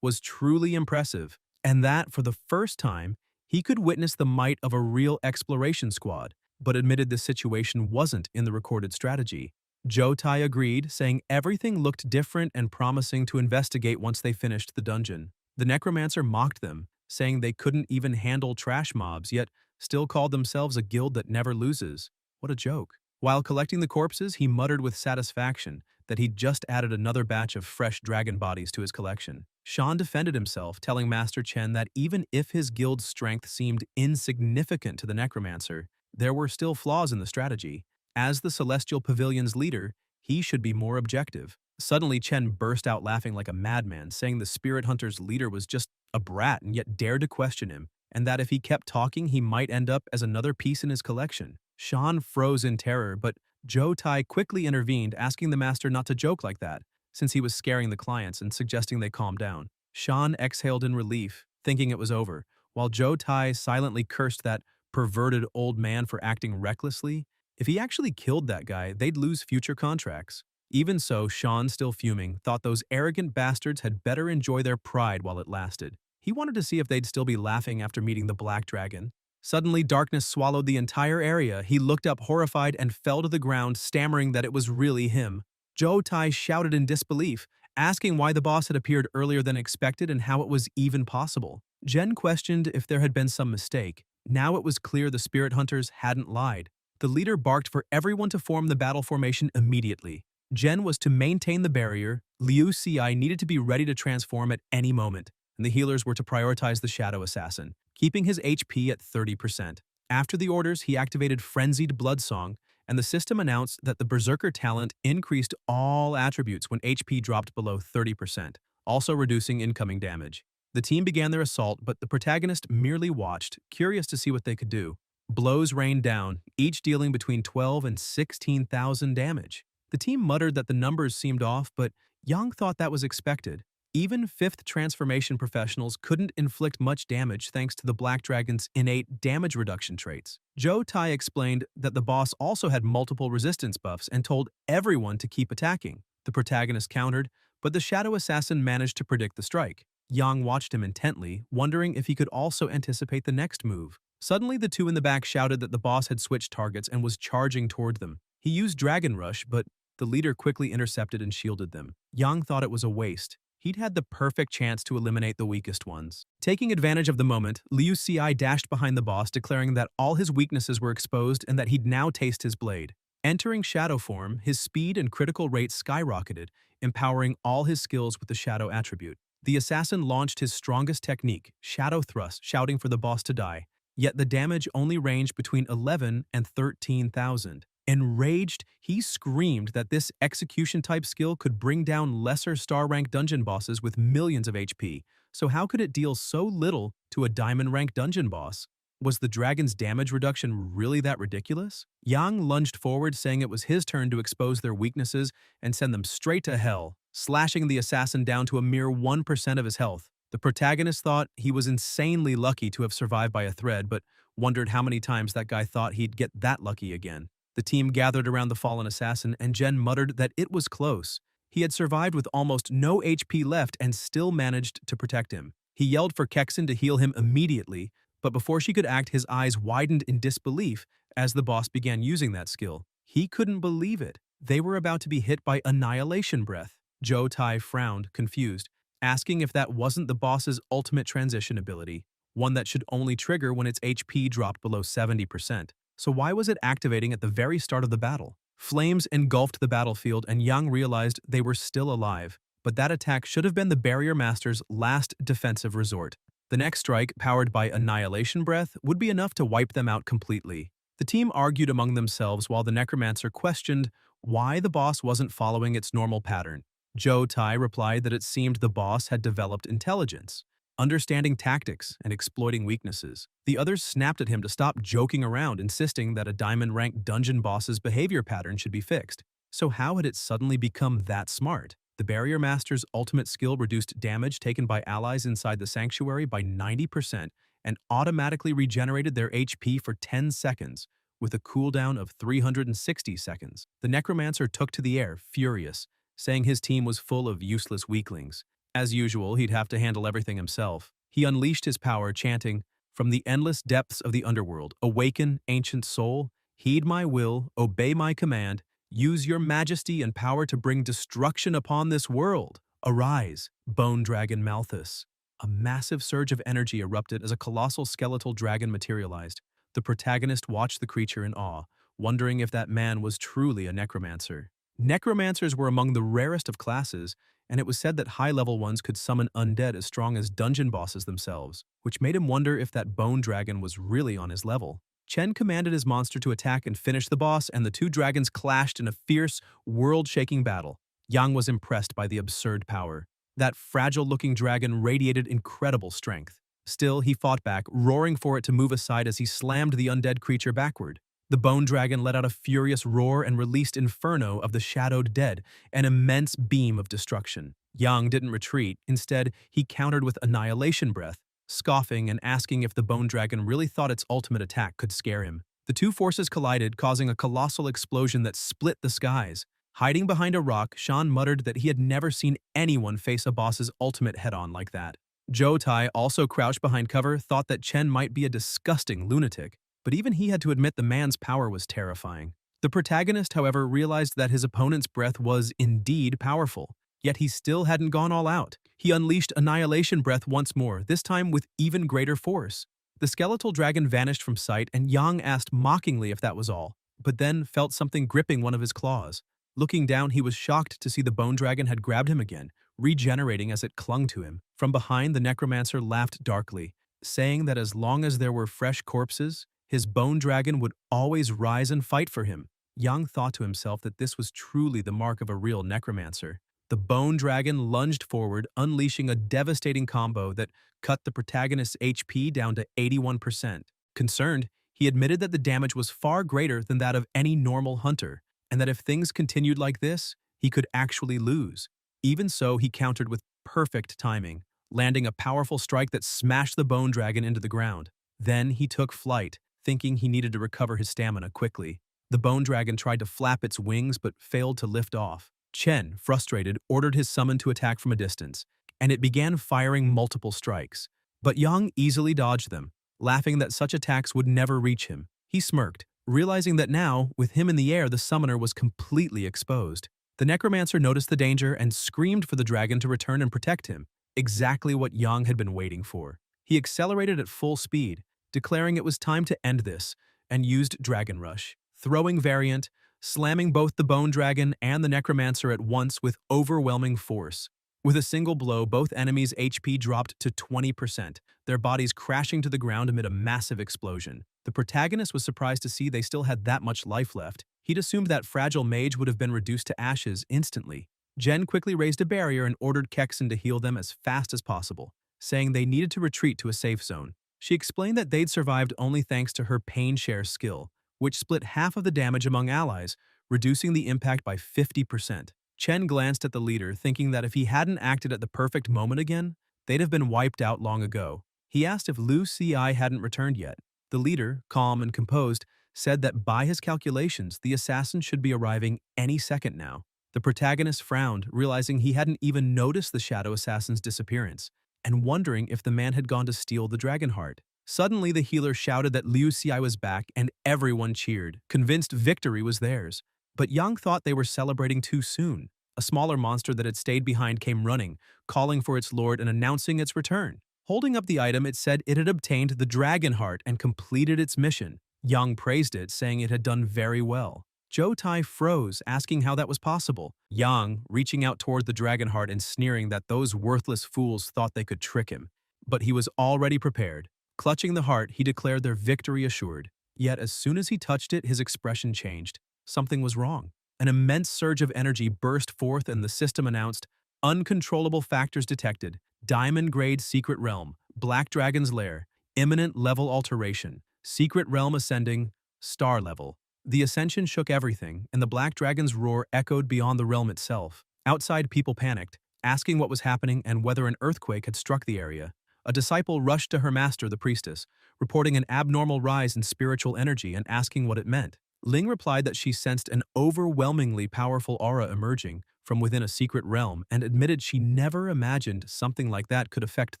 was truly impressive, and that, for the first time, he could witness the might of a real exploration squad, but admitted the situation wasn't in the recorded strategy. Joe Tai agreed, saying everything looked different and promising to investigate once they finished the dungeon. The necromancer mocked them, saying they couldn't even handle trash mobs, yet still called themselves a guild that never loses. What a joke. While collecting the corpses, he muttered with satisfaction that he'd just added another batch of fresh dragon bodies to his collection. Sean defended himself, telling Master Chen that even if his guild's strength seemed insignificant to the necromancer, there were still flaws in the strategy. As the Celestial Pavilion's leader, he should be more objective. Suddenly, Chen burst out laughing like a madman, saying the Spirit Hunter's leader was just a brat and yet dared to question him, and that if he kept talking, he might end up as another piece in his collection. Sean froze in terror, but Joe Tai quickly intervened, asking the master not to joke like that, since he was scaring the clients and suggesting they calm down. Sean exhaled in relief, thinking it was over, while Joe Tai silently cursed that perverted old man for acting recklessly. If he actually killed that guy, they'd lose future contracts. Even so, Sean, still fuming, thought those arrogant bastards had better enjoy their pride while it lasted. He wanted to see if they'd still be laughing after meeting the Black Dragon. Suddenly, darkness swallowed the entire area. He looked up horrified and fell to the ground, stammering that it was really him. Joe Tai shouted in disbelief, asking why the boss had appeared earlier than expected and how it was even possible. Jen questioned if there had been some mistake. Now it was clear the spirit hunters hadn't lied. The leader barked for everyone to form the battle formation immediately. Jen was to maintain the barrier, Liu Ci needed to be ready to transform at any moment, and the healers were to prioritize the Shadow Assassin, keeping his HP at 30%. After the orders, he activated Frenzied Bloodsong, and the system announced that the Berserker talent increased all attributes when HP dropped below 30%, also reducing incoming damage. The team began their assault, but the protagonist merely watched, curious to see what they could do. Blows rained down, each dealing between 12 and 16,000 damage. The team muttered that the numbers seemed off, but Yang thought that was expected. Even 5th transformation professionals couldn't inflict much damage thanks to the Black Dragon's innate damage reduction traits. Joe Tai explained that the boss also had multiple resistance buffs and told everyone to keep attacking. The protagonist countered, but the Shadow Assassin managed to predict the strike. Yang watched him intently, wondering if he could also anticipate the next move. Suddenly, the two in the back shouted that the boss had switched targets and was charging toward them. He used Dragon Rush, but the leader quickly intercepted and shielded them. Yang thought it was a waste. He'd had the perfect chance to eliminate the weakest ones. Taking advantage of the moment, Liu Ci dashed behind the boss, declaring that all his weaknesses were exposed and that he'd now taste his blade. Entering shadow form, his speed and critical rate skyrocketed, empowering all his skills with the shadow attribute. The assassin launched his strongest technique, Shadow Thrust, shouting for the boss to die. Yet the damage only ranged between 11 and 13,000. Enraged, he screamed that this execution-type skill could bring down lesser star-rank dungeon bosses with millions of HP, so how could it deal so little to a diamond-rank dungeon boss? Was the dragon's damage reduction really that ridiculous? Yang lunged forward, saying it was his turn to expose their weaknesses and send them straight to hell, slashing the assassin down to a mere 1% of his health. The protagonist thought he was insanely lucky to have survived by a thread, but wondered how many times that guy thought he'd get that lucky again. The team gathered around the fallen assassin, and Jen muttered that it was close. He had survived with almost no HP left and still managed to protect him. He yelled for Kexen to heal him immediately, but before she could act, his eyes widened in disbelief as the boss began using that skill. He couldn't believe it. They were about to be hit by Annihilation Breath. Joe Tai frowned, confused, asking if that wasn't the boss's ultimate transition ability, one that should only trigger when its HP dropped below 70%. So why was it activating at the very start of the battle? Flames engulfed the battlefield and Yang realized they were still alive, but that attack should have been the Barrier Master's last defensive resort. The next strike, powered by Annihilation Breath, would be enough to wipe them out completely. The team argued among themselves while the Necromancer questioned why the boss wasn't following its normal pattern. Zhou Tai replied that it seemed the boss had developed intelligence, understanding tactics and exploiting weaknesses. The others snapped at him to stop joking around, insisting that a diamond-ranked dungeon boss's behavior pattern should be fixed. So how had it suddenly become that smart? The Barrier Master's ultimate skill reduced damage taken by allies inside the sanctuary by 90% and automatically regenerated their HP for 10 seconds, with a cooldown of 360 seconds. The Necromancer took to the air, furious, saying his team was full of useless weaklings. As usual, he'd have to handle everything himself. He unleashed his power, chanting, "From the endless depths of the underworld, awaken, ancient soul, heed my will, obey my command, use your majesty and power to bring destruction upon this world. Arise, bone dragon Malthus." A massive surge of energy erupted as a colossal skeletal dragon materialized. The protagonist watched the creature in awe, wondering if that man was truly a necromancer. Necromancers were among the rarest of classes, and it was said that high-level ones could summon undead as strong as dungeon bosses themselves, which made him wonder if that bone dragon was really on his level. Chen commanded his monster to attack and finish the boss, and the two dragons clashed in a fierce, world-shaking battle. Yang was impressed by the absurd power. That fragile-looking dragon radiated incredible strength. Still, he fought back, roaring for it to move aside as he slammed the undead creature backward. The bone dragon let out a furious roar and released Inferno of the Shadowed Dead, an immense beam of destruction. Yang didn't retreat. Instead, he countered with Annihilation Breath, scoffing and asking if the bone dragon really thought its ultimate attack could scare him. The two forces collided, causing a colossal explosion that split the skies. Hiding behind a rock, Shan muttered that he had never seen anyone face a boss's ultimate head-on like that. Zhou Tai, also crouched behind cover, thought that Chen might be a disgusting lunatic, but even he had to admit the man's power was terrifying. The protagonist, however, realized that his opponent's breath was indeed powerful, yet he still hadn't gone all out. He unleashed Annihilation Breath once more, this time with even greater force. The skeletal dragon vanished from sight, and Yang asked mockingly if that was all, but then felt something gripping one of his claws. Looking down, he was shocked to see the bone dragon had grabbed him again, regenerating as it clung to him. From behind, the necromancer laughed darkly, saying that as long as there were fresh corpses, his bone dragon would always rise and fight for him. Yang thought to himself that this was truly the mark of a real necromancer. The bone dragon lunged forward, unleashing a devastating combo that cut the protagonist's HP down to 81%. Concerned, he admitted that the damage was far greater than that of any normal hunter, and that if things continued like this, he could actually lose. Even so, he countered with perfect timing, landing a powerful strike that smashed the bone dragon into the ground. Then he took flight, thinking he needed to recover his stamina quickly. The bone dragon tried to flap its wings but failed to lift off. Chen, frustrated, ordered his summon to attack from a distance, and it began firing multiple strikes. But Yang easily dodged them, laughing that such attacks would never reach him. He smirked, realizing that now, with him in the air, the summoner was completely exposed. The necromancer noticed the danger and screamed for the dragon to return and protect him, exactly what Yang had been waiting for. He accelerated at full speed, declaring it was time to end this, and used Dragon Rush, throwing variant, slamming both the bone dragon and the necromancer at once with overwhelming force. With a single blow, both enemies' HP dropped to 20%, their bodies crashing to the ground amid a massive explosion. The protagonist was surprised to see they still had that much life left. He'd assumed that fragile mage would have been reduced to ashes instantly. Jen quickly raised a barrier and ordered Kexen to heal them as fast as possible, saying they needed to retreat to a safe zone. She explained that they'd survived only thanks to her pain share skill, which split half of the damage among allies, reducing the impact by 50%. Chen glanced at the leader, thinking that if he hadn't acted at the perfect moment again, they'd have been wiped out long ago. He asked if Lu Ci hadn't returned yet. The leader, calm and composed, said that by his calculations, the assassin should be arriving any second now. The protagonist frowned, realizing he hadn't even noticed the shadow assassin's disappearance, and wondering if the man had gone to steal the dragon heart. Suddenly, the healer shouted that Liu Xi was back, and everyone cheered, convinced victory was theirs. But Yang thought they were celebrating too soon. A smaller monster that had stayed behind came running, calling for its lord and announcing its return. Holding up the item, it said it had obtained the dragon heart and completed its mission. Yang praised it, saying it had done very well. Zhou Tai froze, asking how that was possible. Yang, reaching out toward the dragon heart and sneering that those worthless fools thought they could trick him. But he was already prepared. Clutching the heart, he declared their victory assured. Yet as soon as he touched it, his expression changed. Something was wrong. An immense surge of energy burst forth and the system announced, "Uncontrollable factors detected. Diamond-grade secret realm. Black Dragon's lair. Imminent level alteration. Secret realm ascending. Star level." The ascension shook everything, and the Black Dragon's roar echoed beyond the realm itself. Outside, people panicked, asking what was happening and whether an earthquake had struck the area. A disciple rushed to her master, the priestess, reporting an abnormal rise in spiritual energy and asking what it meant. Ling replied that she sensed an overwhelmingly powerful aura emerging from within a secret realm and admitted she never imagined something like that could affect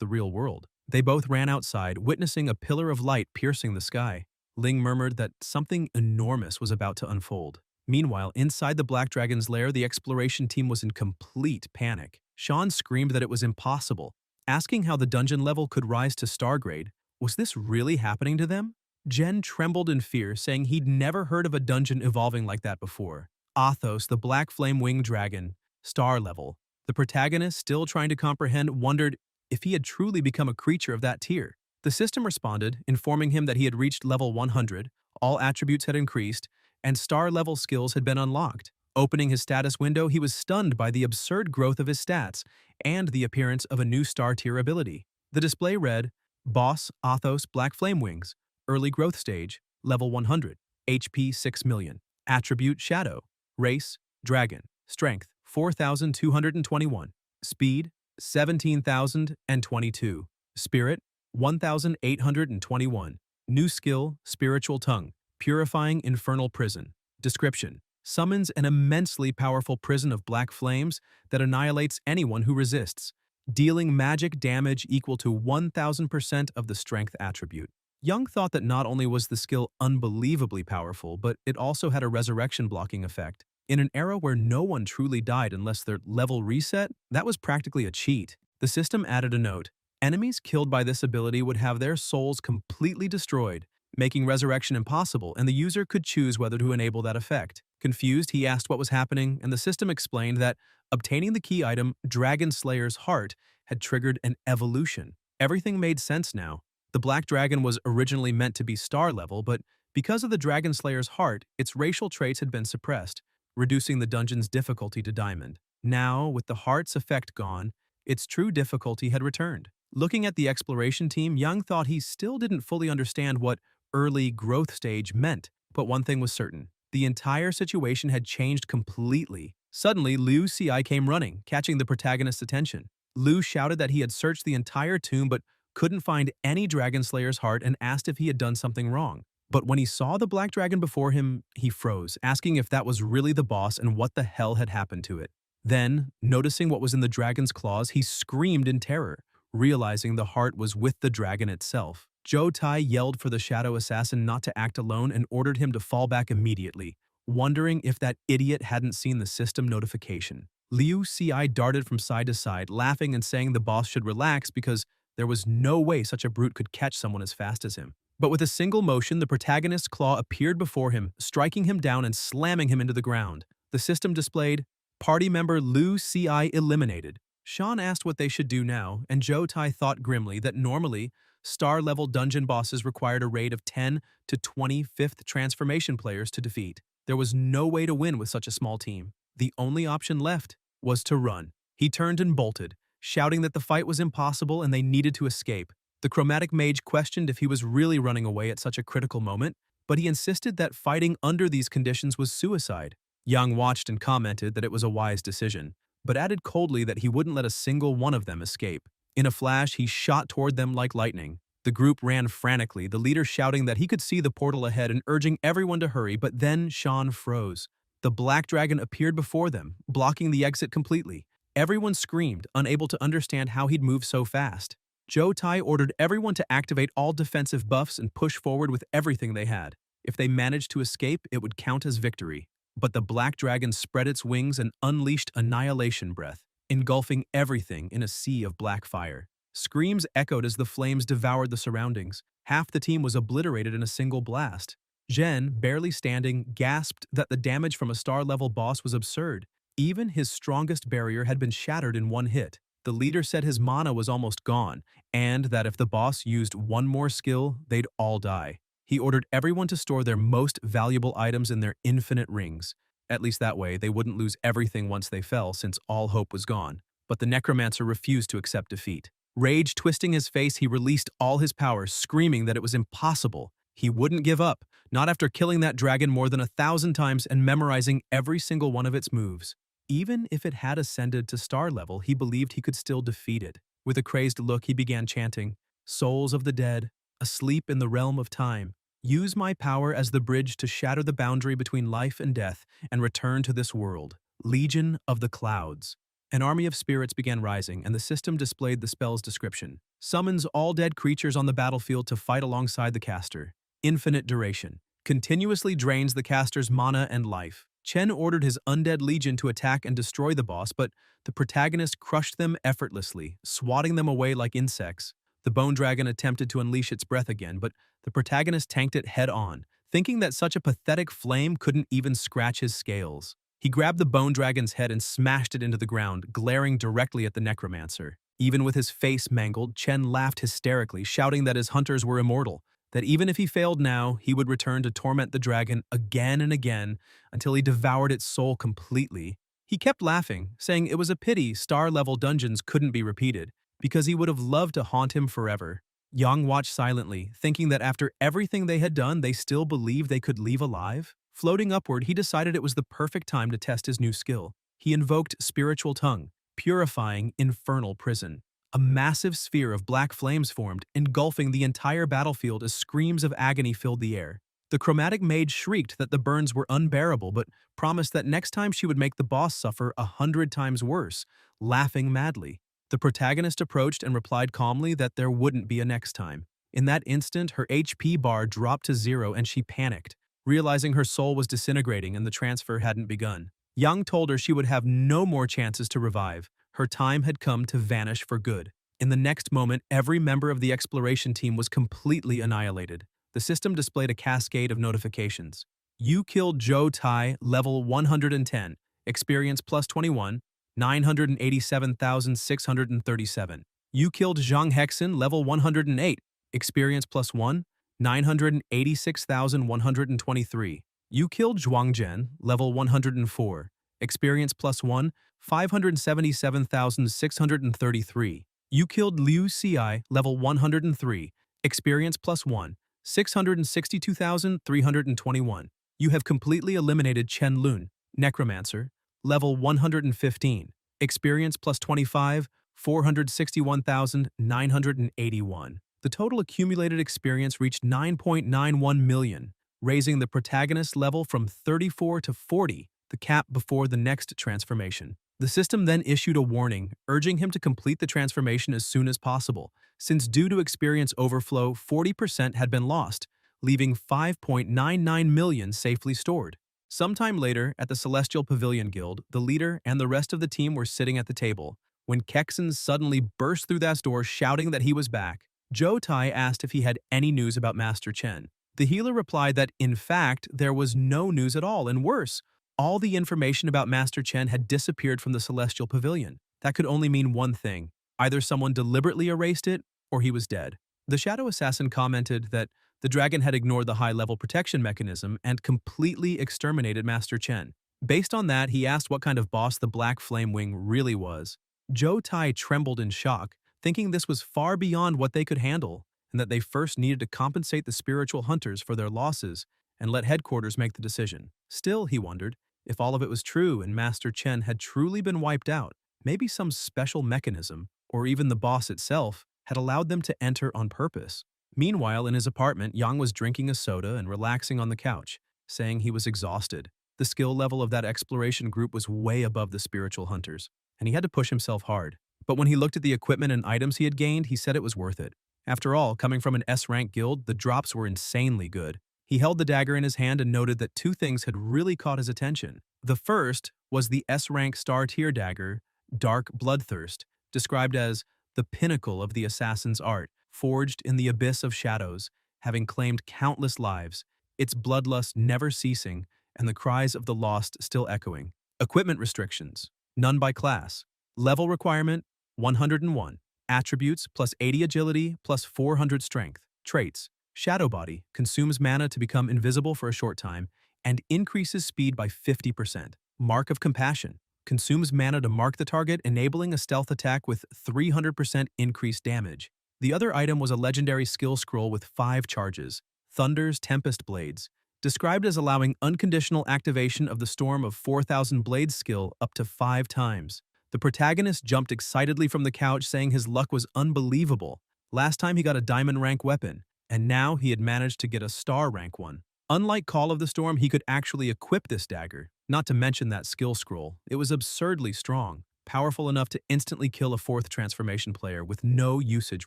the real world. They both ran outside, witnessing a pillar of light piercing the sky. Ling murmured that something enormous was about to unfold. Meanwhile, inside the Black Dragon's lair, the exploration team was in complete panic. Sean screamed that it was impossible, asking how the dungeon level could rise to star grade. Was this really happening to them? Jen trembled in fear, saying he'd never heard of a dungeon evolving like that before. Athos, the black flame-winged dragon, star level. The protagonist, still trying to comprehend, wondered if he had truly become a creature of that tier. The system responded, informing him that he had reached level 100, all attributes had increased, and star-level skills had been unlocked. Opening his status window, he was stunned by the absurd growth of his stats and the appearance of a new star tier ability. The display read, Boss Athos Black Flame Wings, Early Growth Stage, Level 100, HP 6 million, Attribute Shadow, Race, Dragon, Strength 4,221, Speed 17,022, Spirit 1,821, New Skill Spiritual Tongue, Purifying Infernal Prison. Description: summons an immensely powerful prison of black flames that annihilates anyone who resists, dealing magic damage equal to 1,000% of the strength attribute. Young thought that not only was the skill unbelievably powerful, but it also had a resurrection blocking effect. In an era where no one truly died unless their level reset, that was practically a cheat. The system added a note: enemies killed by this ability would have their souls completely destroyed, making resurrection impossible, and the user could choose whether to enable that effect. Confused, he asked what was happening, and the system explained that obtaining the key item, Dragon Slayer's Heart, had triggered an evolution. Everything made sense now. The Black Dragon was originally meant to be star level, but because of the Dragon Slayer's Heart, its racial traits had been suppressed, reducing the dungeon's difficulty to Diamond. Now, with the Heart's effect gone, its true difficulty had returned. Looking at the exploration team, Young thought he still didn't fully understand what early growth stage meant, but one thing was certain: the entire situation had changed completely. Suddenly, Liu Ci came running, catching the protagonist's attention. Liu shouted that he had searched the entire tomb but couldn't find any Dragon Slayer's heart and asked if he had done something wrong. But when he saw the black dragon before him, he froze, asking if that was really the boss and what the hell had happened to it. Then, noticing what was in the dragon's claws, he screamed in terror, realizing the heart was with the dragon itself. Zhou Tai yelled for the shadow assassin not to act alone and ordered him to fall back immediately, wondering if that idiot hadn't seen the system notification. Liu Ci darted from side to side, laughing and saying the boss should relax because there was no way such a brute could catch someone as fast as him. But with a single motion, the protagonist's claw appeared before him, striking him down and slamming him into the ground. The system displayed, Party member Liu Ci eliminated. Sean asked what they should do now, and Zhou Tai thought grimly that normally, star-level dungeon bosses required a raid of 10 to 20 fifth transformation players to defeat. There was no way to win with such a small team. The only option left was to run. He turned and bolted, shouting that the fight was impossible and they needed to escape. The chromatic mage questioned if he was really running away at such a critical moment, but he insisted that fighting under these conditions was suicide. Yang watched and commented that it was a wise decision, but added coldly that he wouldn't let a single one of them escape. In a flash, he shot toward them like lightning. The group ran frantically, the leader shouting that he could see the portal ahead and urging everyone to hurry, but then Sean froze. The black dragon appeared before them, blocking the exit completely. Everyone screamed, unable to understand how he'd moved so fast. Zhou Tai ordered everyone to activate all defensive buffs and push forward with everything they had. If they managed to escape, it would count as victory. But the black dragon spread its wings and unleashed annihilation breath, engulfing everything in a sea of black fire. Screams echoed as the flames devoured the surroundings. Half the team was obliterated in a single blast. Zhen, barely standing, gasped that the damage from a star-level boss was absurd. Even his strongest barrier had been shattered in one hit. The leader said his mana was almost gone, and that if the boss used one more skill, they'd all die. He ordered everyone to store their most valuable items in their infinite rings. At least that way, they wouldn't lose everything once they fell, since all hope was gone. But the necromancer refused to accept defeat. Rage twisting his face, he released all his power, screaming that it was impossible. He wouldn't give up, not after killing that dragon more than 1,000 times and memorizing every single one of its moves. Even if it had ascended to star level, he believed he could still defeat it. With a crazed look, he began chanting, "Souls of the dead, asleep in the realm of time, use my power as the bridge to shatter the boundary between life and death and return to this world. Legion of the Clouds." An army of spirits began rising, and the system displayed the spell's description. Summons all dead creatures on the battlefield to fight alongside the caster. Infinite duration. Continuously drains the caster's mana and life. Chen ordered his undead legion to attack and destroy the boss, but the protagonist crushed them effortlessly, swatting them away like insects. The bone dragon attempted to unleash its breath again, but the protagonist tanked it head-on, thinking that such a pathetic flame couldn't even scratch his scales. He grabbed the bone dragon's head and smashed it into the ground, glaring directly at the necromancer. Even with his face mangled, Chen laughed hysterically, shouting that his hunters were immortal, that even if he failed now, he would return to torment the dragon again and again until he devoured its soul completely. He kept laughing, saying it was a pity star-level dungeons couldn't be repeated, because he would have loved to haunt him forever. Yang watched silently, thinking that after everything they had done, they still believed they could leave alive. Floating upward, he decided it was the perfect time to test his new skill. He invoked Spiritual Tongue, purifying infernal prison. A massive sphere of black flames formed, engulfing the entire battlefield as screams of agony filled the air. The chromatic maid shrieked that the burns were unbearable, but promised that next time she would make the boss suffer 100 times worse, laughing madly. The protagonist approached and replied calmly that there wouldn't be a next time. In that instant, her HP bar dropped to 0 and she panicked, realizing her soul was disintegrating and the transfer hadn't begun. Yang told her she would have no more chances to revive. Her time had come to vanish for good. In the next moment, every member of the exploration team was completely annihilated. The system displayed a cascade of notifications. You killed Zhou Tai, level 110, experience plus 21, 987,637. You killed Zhang Hexen, level 108, experience plus 1, 986,123. You killed Zhuangzhen, level 104. Experience plus 1, 577,633. You killed Liu Xi, level 103. Experience plus 1, 662,321. You have completely eliminated Chen Lun, Necromancer, level 115. Experience plus 25, 461,981. The total accumulated experience reached 9.91 million, raising the protagonist level from 34 to 40, the cap before the next transformation. The system then issued a warning, urging him to complete the transformation as soon as possible, since due to experience overflow, 40% had been lost, leaving 5.99 million safely stored. Sometime later, at the Celestial Pavilion Guild, the leader and the rest of the team were sitting at the table, when Kexen suddenly burst through that door shouting that he was back. Zhou Tai asked if he had any news about Master Chen. The healer replied that, in fact, there was no news at all, and worse, all the information about Master Chen had disappeared from the Celestial Pavilion. That could only mean one thing. Either someone deliberately erased it, or he was dead. The Shadow Assassin commented that the dragon had ignored the high-level protection mechanism and completely exterminated Master Chen. Based on that, he asked what kind of boss the Black Flame Wing really was. Zhou Tai trembled in shock, thinking this was far beyond what they could handle, and that they first needed to compensate the spiritual hunters for their losses and let headquarters make the decision. Still, he wondered, if all of it was true and Master Chen had truly been wiped out, maybe some special mechanism, or even the boss itself, had allowed them to enter on purpose. Meanwhile, in his apartment, Yang was drinking a soda and relaxing on the couch, saying he was exhausted. The skill level of that exploration group was way above the spiritual hunters, and he had to push himself hard. But when he looked at the equipment and items he had gained, he said it was worth it. After all, coming from an S-rank guild, the drops were insanely good. He held the dagger in his hand and noted that two things had really caught his attention. The first was the S-rank star-tier dagger, Dark Bloodthirst, described as the pinnacle of the assassin's art, forged in the abyss of shadows, having claimed countless lives. its bloodlust never ceasing and the cries of the lost still echoing. Equipment restrictions, none by class. Level requirement, 101. Attributes, plus 80 agility, plus 400 strength. Traits, Shadow Body, consumes mana to become invisible for a short time, and increases speed by 50%. Mark of Compassion, consumes mana to mark the target, enabling a stealth attack with 300% increased damage. The other item was a legendary skill scroll with 5 charges, Thunder's Tempest Blades, described as allowing unconditional activation of the Storm of 4,000 Blades skill up to 5 times. The protagonist jumped excitedly from the couch, saying his luck was unbelievable. Last time he got a diamond rank weapon, and now he had managed to get a star rank one. Unlike Call of the Storm, he could actually equip this dagger, not to mention that skill scroll. It was absurdly strong, powerful enough to instantly kill a 4th transformation player with no usage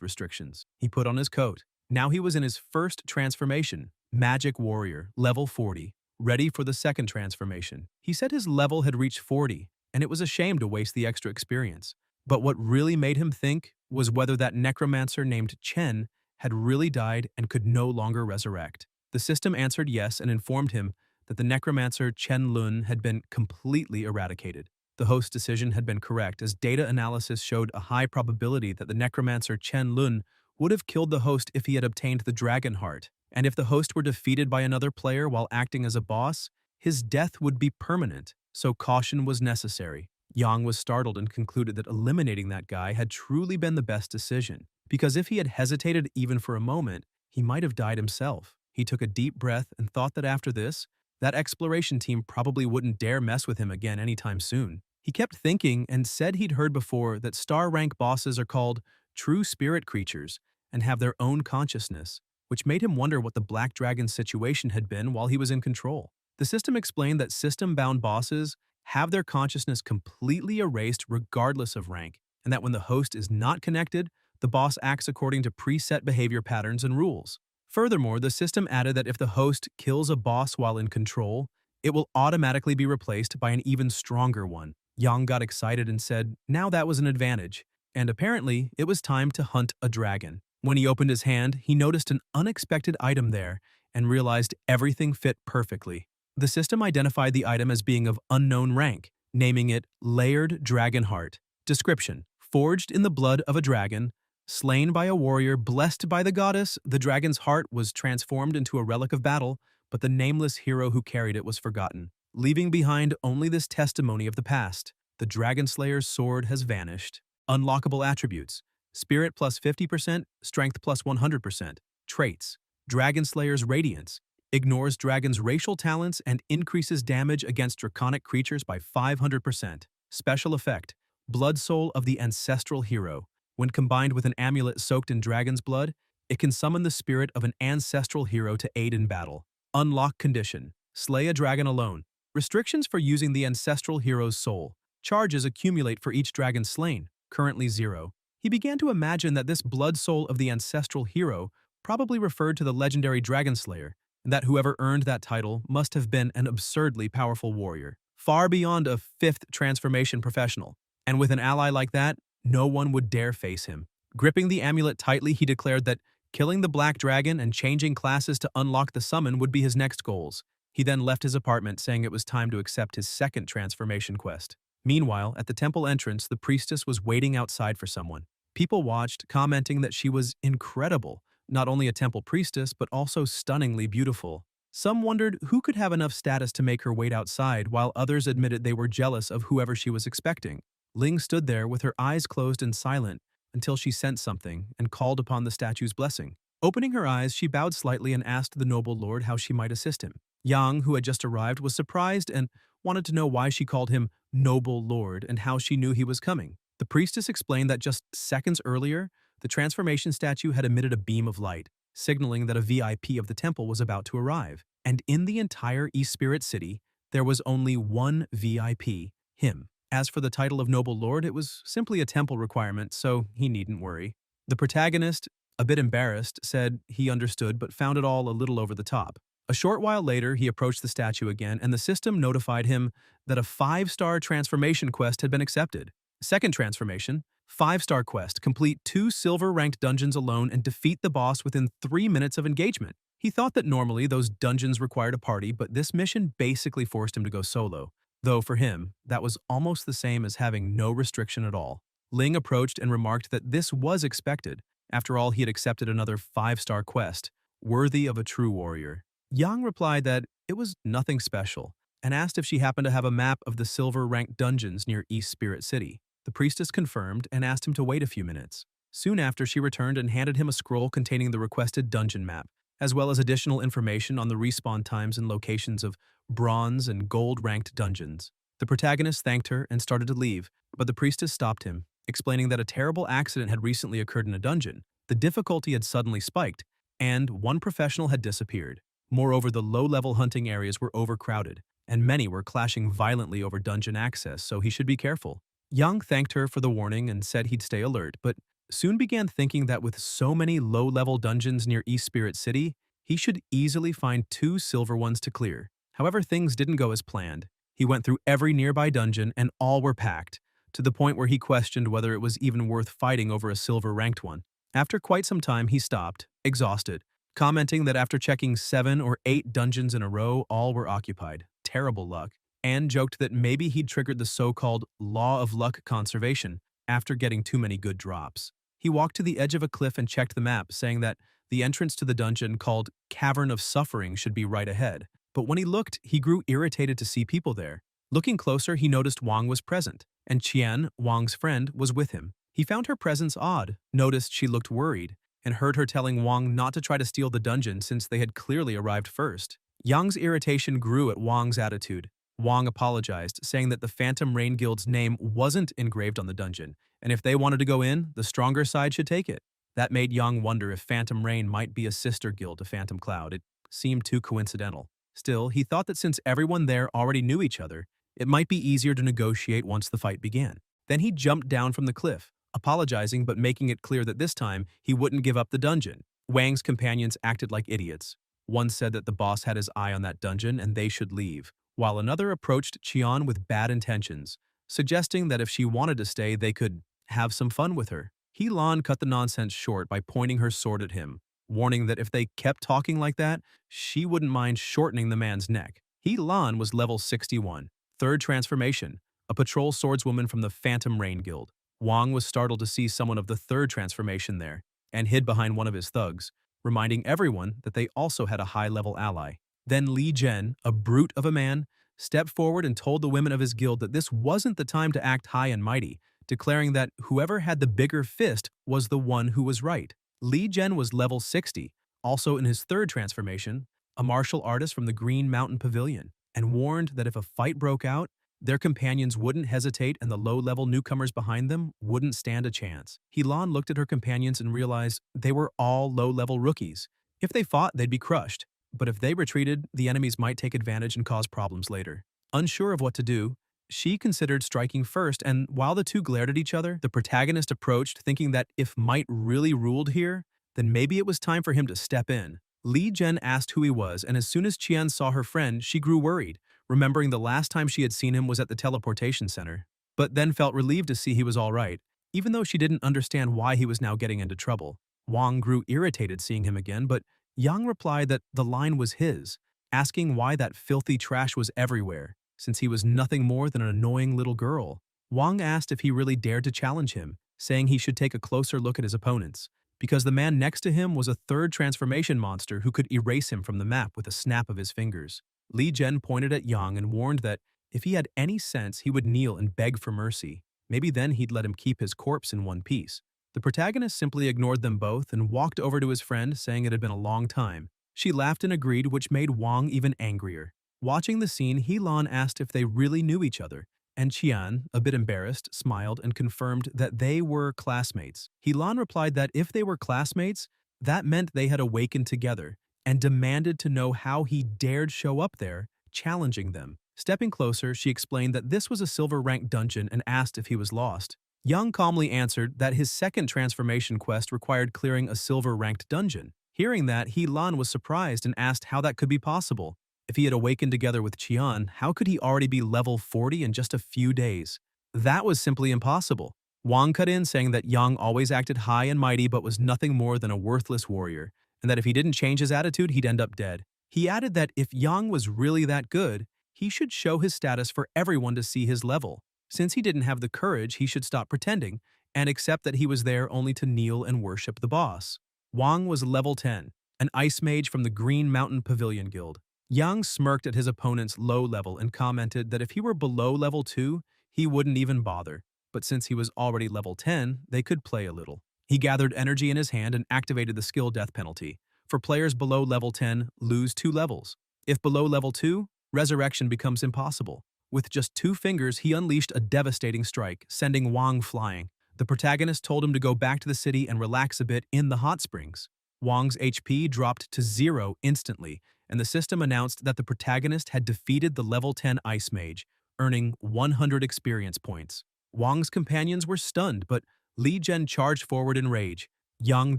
restrictions. He put on his coat. Now he was in his first transformation, Magic Warrior, level 40, ready for the 2nd transformation. He said his level had reached 40, and it was a shame to waste the extra experience. But what really made him think was whether that necromancer named Chen had really died and could no longer resurrect. The system answered yes and informed him that the necromancer Chen Lun had been completely eradicated. The host's decision had been correct, as data analysis showed a high probability that the necromancer Chen Lun would have killed the host if he had obtained the dragon heart, and if the host were defeated by another player while acting as a boss, his death would be permanent, so caution was necessary. Yang was startled and concluded that eliminating that guy had truly been the best decision, because if he had hesitated even for a moment, he might have died himself. He took a deep breath and thought that after this, that exploration team probably wouldn't dare mess with him again anytime soon. He kept thinking and said he'd heard before that star rank bosses are called true spirit creatures and have their own consciousness, which made him wonder what the Black Dragon's situation had been while he was in control. The system explained that system-bound bosses have their consciousness completely erased regardless of rank, and that when the host is not connected, the boss acts according to preset behavior patterns and rules. Furthermore, the system added that if the host kills a boss while in control, it will automatically be replaced by an even stronger one. Yang got excited and said now that was an advantage, and apparently it was time to hunt a dragon. When he opened his hand, he noticed an unexpected item there and realized everything fit perfectly. The system identified the item as being of unknown rank, naming it Layered Dragon Heart. Description: forged in the blood of a dragon, slain by a warrior blessed by the goddess, the dragon's heart was transformed into a relic of battle, but the nameless hero who carried it was forgotten, leaving behind only this testimony of the past. The Dragon Slayer's sword has vanished. Unlockable attributes: Spirit plus 50%, Strength plus 100%. Traits: Dragon Slayer's Radiance, ignores dragons' racial talents and increases damage against draconic creatures by 500%. Special effect: Blood Soul of the Ancestral Hero. When combined with an amulet soaked in dragon's blood, it can summon the spirit of an ancestral hero to aid in battle. Unlock condition: slay a dragon alone. Restrictions for using the ancestral hero's soul. Charges accumulate for each dragon slain, currently 0. He began to imagine that this blood soul of the ancestral hero probably referred to the legendary Dragon Slayer, and that whoever earned that title must have been an absurdly powerful warrior, far beyond a 5th transformation professional. And with an ally like that, no one would dare face him. Gripping the amulet tightly, he declared that killing the Black Dragon and changing classes to unlock the summon would be his next goals. He then left his apartment, saying it was time to accept his 2nd transformation quest. Meanwhile, at the temple entrance, the priestess was waiting outside for someone. People watched, commenting that she was incredible, not only a temple priestess, but also stunningly beautiful. Some wondered who could have enough status to make her wait outside, while others admitted they were jealous of whoever she was expecting. Ling stood there with her eyes closed and silent until she sensed something and called upon the statue's blessing. Opening her eyes, she bowed slightly and asked the noble lord how she might assist him. Yang, who had just arrived, was surprised and wanted to know why she called him noble lord and how she knew he was coming. The priestess explained that just seconds earlier, the transformation statue had emitted a beam of light, signaling that a VIP of the temple was about to arrive. And in the entire East Spirit City, there was only one VIP, him. As for the title of Noble Lord, it was simply a temple requirement, so he needn't worry. The protagonist, a bit embarrassed, said he understood but found it all a little over the top. A short while later, he approached the statue again, and the system notified him that a 5-star transformation quest had been accepted. Second transformation: 5-star quest, complete 2 silver-ranked dungeons alone and defeat the boss within 3 minutes of engagement. He thought that normally those dungeons required a party, but this mission basically forced him to go solo. Though for him, that was almost the same as having no restriction at all. Ling approached and remarked that this was expected. After all, he had accepted another 5-star quest, worthy of a true warrior. Yang replied that it was nothing special, and asked if she happened to have a map of the silver-ranked dungeons near East Spirit City. The priestess confirmed and asked him to wait a few minutes. Soon after, she returned and handed him a scroll containing the requested dungeon map, as well as additional information on the respawn times and locations of bronze and gold-ranked dungeons. The protagonist thanked her and started to leave, but the priestess stopped him, explaining that a terrible accident had recently occurred in a dungeon. The difficulty had suddenly spiked, and one professional had disappeared. Moreover, the low-level hunting areas were overcrowded, and many were clashing violently over dungeon access, so he should be careful. Yang thanked her for the warning and said he'd stay alert, but soon began thinking that with so many low-level dungeons near East Spirit City, he should easily find 2 silver ones to clear. However, things didn't go as planned. He went through every nearby dungeon and all were packed, to the point where he questioned whether it was even worth fighting over a silver-ranked one. After quite some time, he stopped, exhausted, commenting that after checking 7 or 8 dungeons in a row, all were occupied. Terrible luck. And joked that maybe he'd triggered the so-called law of luck conservation after getting too many good drops. He walked to the edge of a cliff and checked the map, saying that the entrance to the dungeon called Cavern of Suffering should be right ahead. But when he looked, he grew irritated to see people there. Looking closer, he noticed Wang was present, and Qian, Wang's friend, was with him. He found her presence odd, noticed she looked worried, and heard her telling Wang not to try to steal the dungeon since they had clearly arrived first. Yang's irritation grew at Wang's attitude. Wang apologized, saying that the Phantom Rain Guild's name wasn't engraved on the dungeon, and if they wanted to go in, the stronger side should take it. That made Yang wonder if Phantom Rain might be a sister guild to Phantom Cloud. It seemed too coincidental. Still, he thought that since everyone there already knew each other, it might be easier to negotiate once the fight began. Then he jumped down from the cliff, apologizing but making it clear that this time he wouldn't give up the dungeon. Wang's companions acted like idiots. One said that the boss had his eye on that dungeon and they should leave, while another approached Qian with bad intentions, suggesting that if she wanted to stay, they could have some fun with her. He Lan cut the nonsense short by pointing her sword at him, warning that if they kept talking like that, she wouldn't mind shortening the man's neck. He Lan was level 61, 3rd transformation, a patrol swordswoman from the Phantom Rain Guild. Wang was startled to see someone of the 3rd transformation there, and hid behind one of his thugs, reminding everyone that they also had a high-level ally. Then Li Zhen, a brute of a man, stepped forward and told the women of his guild that this wasn't the time to act high and mighty, declaring that whoever had the bigger fist was the one who was right. Li Zhen was level 60, also in his 3rd transformation, a martial artist from the Green Mountain Pavilion, and warned that if a fight broke out, their companions wouldn't hesitate and the low-level newcomers behind them wouldn't stand a chance. Helan looked at her companions and realized they were all low-level rookies. If they fought, they'd be crushed, but if they retreated, the enemies might take advantage and cause problems later. Unsure of what to do, she considered striking first, and while the two glared at each other, the protagonist approached, thinking that if might really ruled here, then maybe it was time for him to step in. Li Zhen asked who he was, and as soon as Qian saw her friend, she grew worried, remembering the last time she had seen him was at the teleportation center, but then felt relieved to see he was all right, even though she didn't understand why he was now getting into trouble. Wang grew irritated seeing him again, but Yang replied that the line was his, asking why that filthy trash was everywhere, since he was nothing more than an annoying little girl. Wang asked if he really dared to challenge him, saying he should take a closer look at his opponents, because the man next to him was a 3rd transformation monster who could erase him from the map with a snap of his fingers. Li Zhen pointed at Yang and warned that if he had any sense, he would kneel and beg for mercy. Maybe then he'd let him keep his corpse in one piece. The protagonist simply ignored them both and walked over to his friend, saying it had been a long time. She laughed and agreed, which made Wang even angrier. Watching the scene, Helan asked if they really knew each other, and Qian, a bit embarrassed, smiled and confirmed that they were classmates. Helan replied that if they were classmates, that meant they had awakened together, and demanded to know how he dared show up there, challenging them. Stepping closer, she explained that this was a silver-ranked dungeon and asked if he was lost. Young calmly answered that his 2nd transformation quest required clearing a silver-ranked dungeon. Hearing that, Helan was surprised and asked how that could be possible. If he had awakened together with Qian, how could he already be level 40 in just a few days? That was simply impossible. Wang cut in, saying that Yang always acted high and mighty but was nothing more than a worthless warrior, and that if he didn't change his attitude, he'd end up dead. He added that if Yang was really that good, he should show his status for everyone to see his level. Since he didn't have the courage, he should stop pretending and accept that he was there only to kneel and worship the boss. Wang was level 10, an ice mage from the Green Mountain Pavilion Guild. Yang smirked at his opponent's low level and commented that if he were below level 2, he wouldn't even bother. But since he was already level 10, they could play a little. He gathered energy in his hand and activated the skill death penalty. For players below level 10, lose 2 levels. If below level 2, resurrection becomes impossible. With just 2 fingers, he unleashed a devastating strike, sending Wang flying. The protagonist told him to go back to the city and relax a bit in the hot springs. Wang's HP dropped to 0 instantly, and the system announced that the protagonist had defeated the level 10 ice mage, earning 100 experience points. Wang's companions were stunned, but Li Zhen charged forward in rage. Yang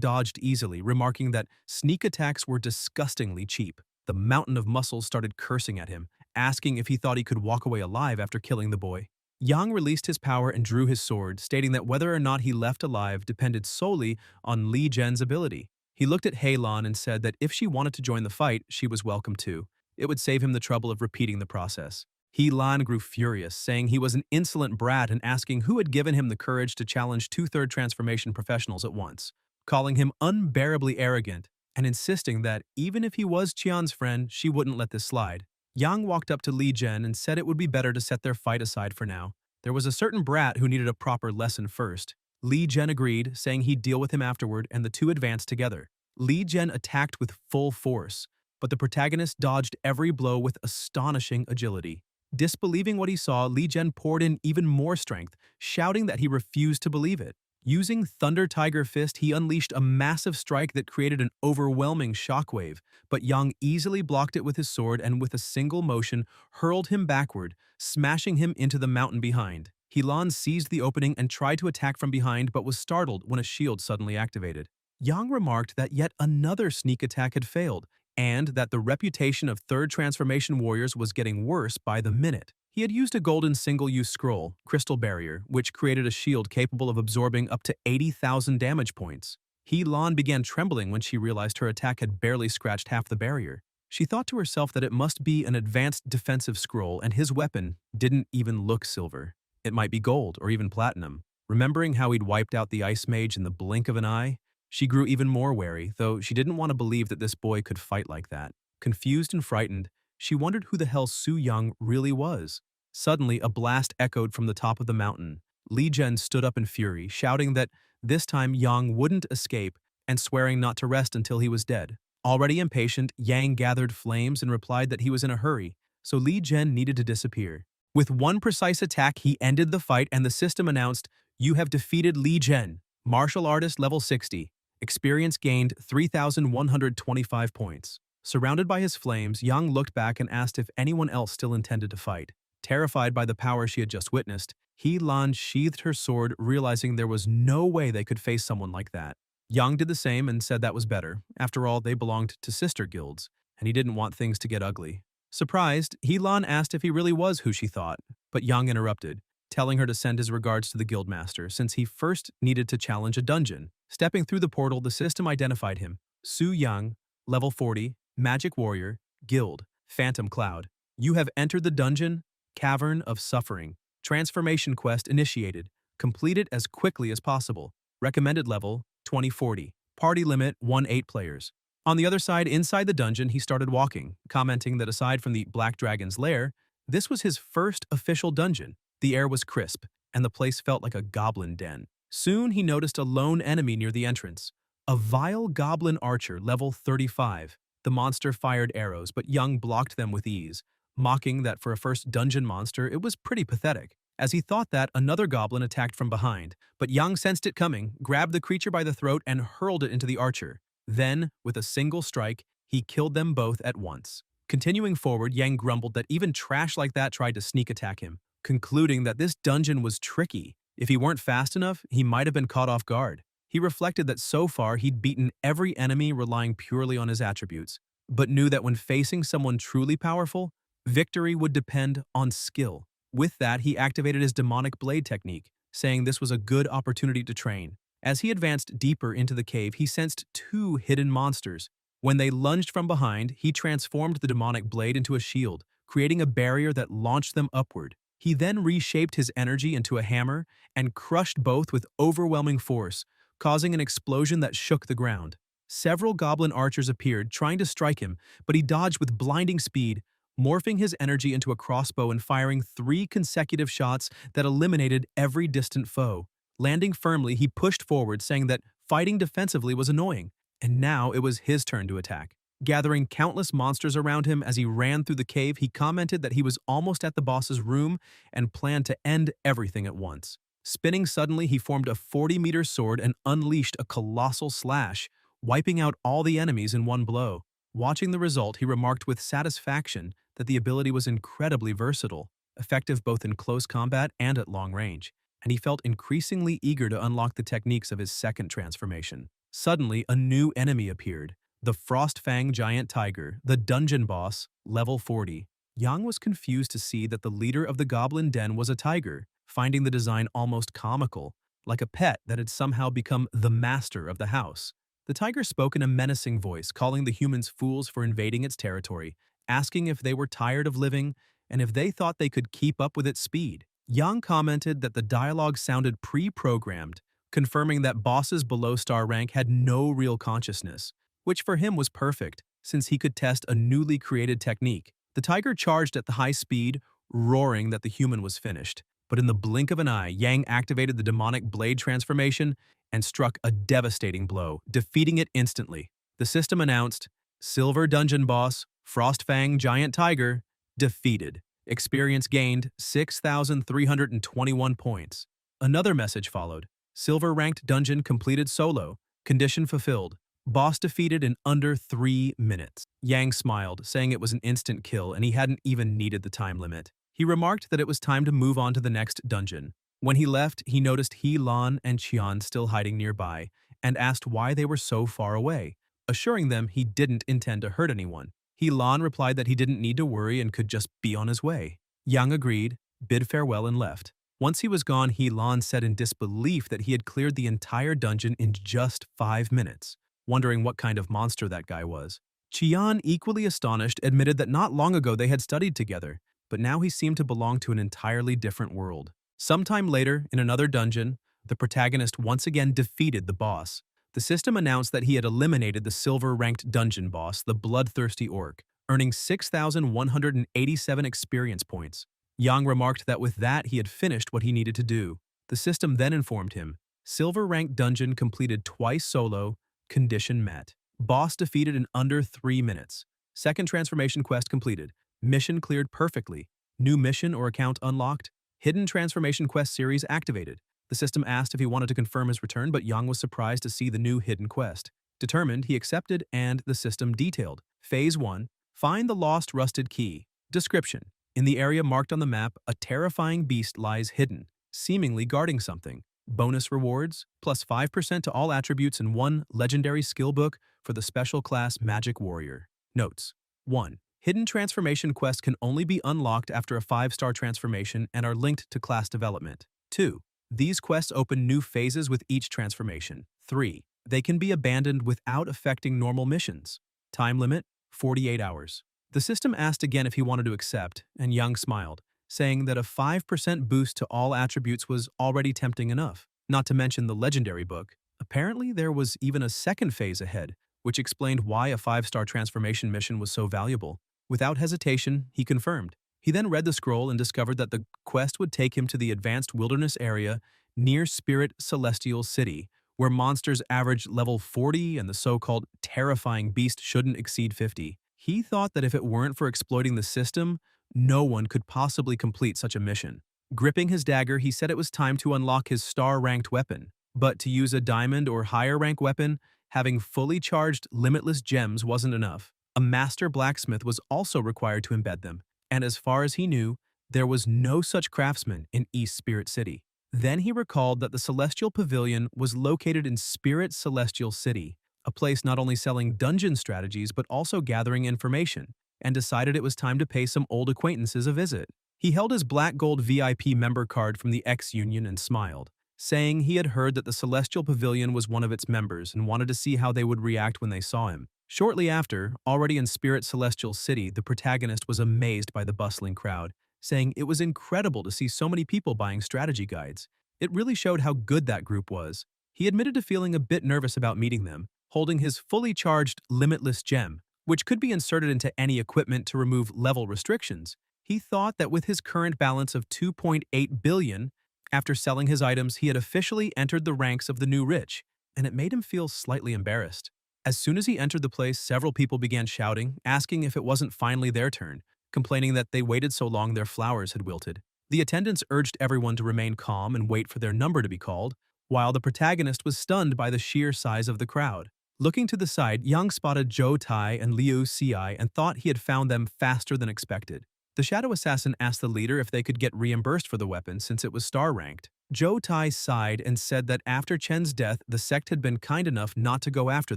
dodged easily, remarking that sneak attacks were disgustingly cheap. The mountain of muscles started cursing at him, asking if he thought he could walk away alive after killing the boy. Yang released his power and drew his sword, stating that whether or not he left alive depended solely on Li Zhen's ability. He looked at Hei Lan and said that if she wanted to join the fight, she was welcome to. It would save him the trouble of repeating the process. Hei Lan grew furious, saying he was an insolent brat and asking who had given him the courage to challenge 2/3 transformation professionals at once, calling him unbearably arrogant and insisting that even if he was Qian's friend, she wouldn't let this slide. Yang walked up to Li Zhen and said it would be better to set their fight aside for now. There was a certain brat who needed a proper lesson first. Li Zhen agreed, saying he'd deal with him afterward, and the two advanced together. Li Zhen attacked with full force, but the protagonist dodged every blow with astonishing agility. Disbelieving what he saw, Li Zhen poured in even more strength, shouting that he refused to believe it. Using Thunder Tiger Fist, he unleashed a massive strike that created an overwhelming shockwave, but Yang easily blocked it with his sword and with a single motion hurled him backward, smashing him into the mountain behind. Hei Lan seized the opening and tried to attack from behind but was startled when a shield suddenly activated. Yang remarked that yet another sneak attack had failed, and that the reputation of third transformation warriors was getting worse by the minute. He had used a golden single-use scroll, Crystal Barrier, which created a shield capable of absorbing up to 80,000 damage points. Hei Lan began trembling when she realized her attack had barely scratched half the barrier. She thought to herself that it must be an advanced defensive scroll, and his weapon didn't even look silver. It might be gold or even platinum. Remembering how he'd wiped out the ice mage in the blink of an eye, she grew even more wary, though she didn't want to believe that this boy could fight like that. Confused and frightened, she wondered who the hell Su Yang really was. Suddenly, a blast echoed from the top of the mountain. Li Zhen stood up in fury, shouting that this time Yang wouldn't escape and swearing not to rest until he was dead. Already impatient, Yang gathered flames and replied that he was in a hurry, so Li Zhen needed to disappear. With one precise attack, he ended the fight and the system announced, "You have defeated Li Zhen, martial artist level 60. Experience gained 3,125 points." Surrounded by his flames, Yang looked back and asked if anyone else still intended to fight. Terrified by the power she had just witnessed, Hei Lan sheathed her sword, realizing there was no way they could face someone like that. Yang did the same and said that was better. After all, they belonged to sister guilds, and he didn't want things to get ugly. Surprised, Hei Lan asked if he really was who she thought, but Yang interrupted, telling her to send his regards to the guildmaster since he first needed to challenge a dungeon. Stepping through the portal, the system identified him. Su Yang, level 40, magic warrior, guild, phantom cloud. You have entered the dungeon, Cavern of Suffering. Transformation quest initiated. Complete it as quickly as possible. Recommended level, 2040. Party limit, 1-8 players. On the other side, inside the dungeon, he started walking, commenting that aside from the Black Dragon's lair, this was his first official dungeon. The air was crisp, and the place felt like a goblin den. Soon he noticed a lone enemy near the entrance. A vile goblin archer, level 35. The monster fired arrows, but Yang blocked them with ease, mocking that for a first dungeon monster, it was pretty pathetic. As he thought that, another goblin attacked from behind, but Yang sensed it coming, grabbed the creature by the throat, and hurled it into the archer. Then, with a single strike, he killed them both at once. Continuing forward, Yang grumbled that even trash like that tried to sneak attack him, concluding that this dungeon was tricky. If he weren't fast enough, he might have been caught off guard. He reflected that so far he'd beaten every enemy relying purely on his attributes, but knew that when facing someone truly powerful, victory would depend on skill. With that, he activated his demonic blade technique, saying this was a good opportunity to train. As he advanced deeper into the cave, he sensed two hidden monsters. When they lunged from behind, he transformed the demonic blade into a shield, creating a barrier that launched them upward. He then reshaped his energy into a hammer and crushed both with overwhelming force, causing an explosion that shook the ground. Several goblin archers appeared, trying to strike him, but he dodged with blinding speed, morphing his energy into a crossbow and firing 3 consecutive shots that eliminated every distant foe. Landing firmly, he pushed forward, saying that fighting defensively was annoying, and now it was his turn to attack. Gathering countless monsters around him as he ran through the cave, he commented that he was almost at the boss's room and planned to end everything at once. Spinning suddenly, he formed a 40-meter sword and unleashed a colossal slash, wiping out all the enemies in one blow. Watching the result, he remarked with satisfaction that the ability was incredibly versatile, effective both in close combat and at long range, and he felt increasingly eager to unlock the techniques of his second transformation. Suddenly, a new enemy appeared, the Frostfang Giant Tiger, the dungeon boss, level 40. Yang was confused to see that the leader of the Goblin Den was a tiger, finding the design almost comical, like a pet that had somehow become the master of the house. The tiger spoke in a menacing voice, calling the humans fools for invading its territory, asking if they were tired of living and if they thought they could keep up with its speed. Yang commented that the dialogue sounded pre-programmed, confirming that bosses below star rank had no real consciousness, which for him was perfect, since he could test a newly created technique. The tiger charged at the high speed, roaring that the human was finished. But in the blink of an eye, Yang activated the demonic blade transformation and struck a devastating blow, defeating it instantly. The system announced, Silver Dungeon Boss, Frostfang Giant Tiger, defeated. Experience gained 6,321 points. Another message followed. Silver Ranked Dungeon completed solo. Condition fulfilled. Boss defeated in under 3 minutes. Yang smiled, saying it was an instant kill and he hadn't even needed the time limit. He remarked that it was time to move on to the next dungeon. When he left, he noticed He Lan and Qian still hiding nearby and asked why they were so far away, assuring them he didn't intend to hurt anyone. He Lan replied that he didn't need to worry and could just be on his way. Yang agreed, bid farewell and left. Once he was gone, He Lan said in disbelief that he had cleared the entire dungeon in just 5 minutes, wondering what kind of monster that guy was. Qian, equally astonished, admitted that not long ago they had studied together, but now he seemed to belong to an entirely different world. Sometime later, in another dungeon, the protagonist once again defeated the boss. The system announced that he had eliminated the silver-ranked dungeon boss, the bloodthirsty orc, earning 6,187 experience points. Yang remarked that with that he had finished what he needed to do. The system then informed him, silver-ranked dungeon completed twice solo, condition met. Boss defeated in under 3 minutes. Second transformation quest completed. Mission cleared perfectly. New mission or account unlocked. Hidden transformation quest series activated. The system asked if he wanted to confirm his return, but Yang was surprised to see the new hidden quest. Determined, he accepted and the system detailed. Phase 1. Find the lost rusted key. Description. In the area marked on the map, a terrifying beast lies hidden, seemingly guarding something. Bonus rewards, plus 5% to all attributes and 1 legendary skill book for the special class Magic Warrior. Notes. 1. Hidden transformation quests can only be unlocked after a 5-star transformation and are linked to class development. 2. These quests open new phases with each transformation. 3. They can be abandoned without affecting normal missions. Time limit, 48 hours. The system asked again if he wanted to accept, and Yang smiled, saying that a 5% boost to all attributes was already tempting enough, not to mention the legendary book. Apparently, there was even a second phase ahead, which explained why a 5-star transformation mission was so valuable. Without hesitation, he confirmed. He then read the scroll and discovered that the quest would take him to the advanced wilderness area near Spirit Celestial City, where monsters average level 40 and the so-called terrifying beast shouldn't exceed 50. He thought that if it weren't for exploiting the system, no one could possibly complete such a mission. Gripping his dagger, he said it was time to unlock his star-ranked weapon. But to use a diamond or higher rank weapon, having fully charged limitless gems wasn't enough. A master blacksmith was also required to embed them, and as far as he knew, there was no such craftsman in East Spirit City. Then he recalled that the Celestial Pavilion was located in Spirit Celestial City, a place not only selling dungeon strategies but also gathering information, and decided it was time to pay some old acquaintances a visit. He held his black gold VIP member card from the X Union and smiled, saying he had heard that the Celestial Pavilion was one of its members and wanted to see how they would react when they saw him. Shortly after, already in Spirit Celestial City, the protagonist was amazed by the bustling crowd, saying it was incredible to see so many people buying strategy guides. It really showed how good that group was. He admitted to feeling a bit nervous about meeting them, holding his fully charged Limitless Gem, which could be inserted into any equipment to remove level restrictions. He thought that with his current balance of 2.8 billion, after selling his items, he had officially entered the ranks of the new rich, and it made him feel slightly embarrassed. As soon as he entered the place, several people began shouting, asking if it wasn't finally their turn, complaining that they waited so long their flowers had wilted. The attendants urged everyone to remain calm and wait for their number to be called, while the protagonist was stunned by the sheer size of the crowd. Looking to the side, Yang spotted Zhou Tai and Liu Xi and thought he had found them faster than expected. The shadow assassin asked the leader if they could get reimbursed for the weapon since it was star-ranked. Zhou Tai sighed and said that after Chen's death, the sect had been kind enough not to go after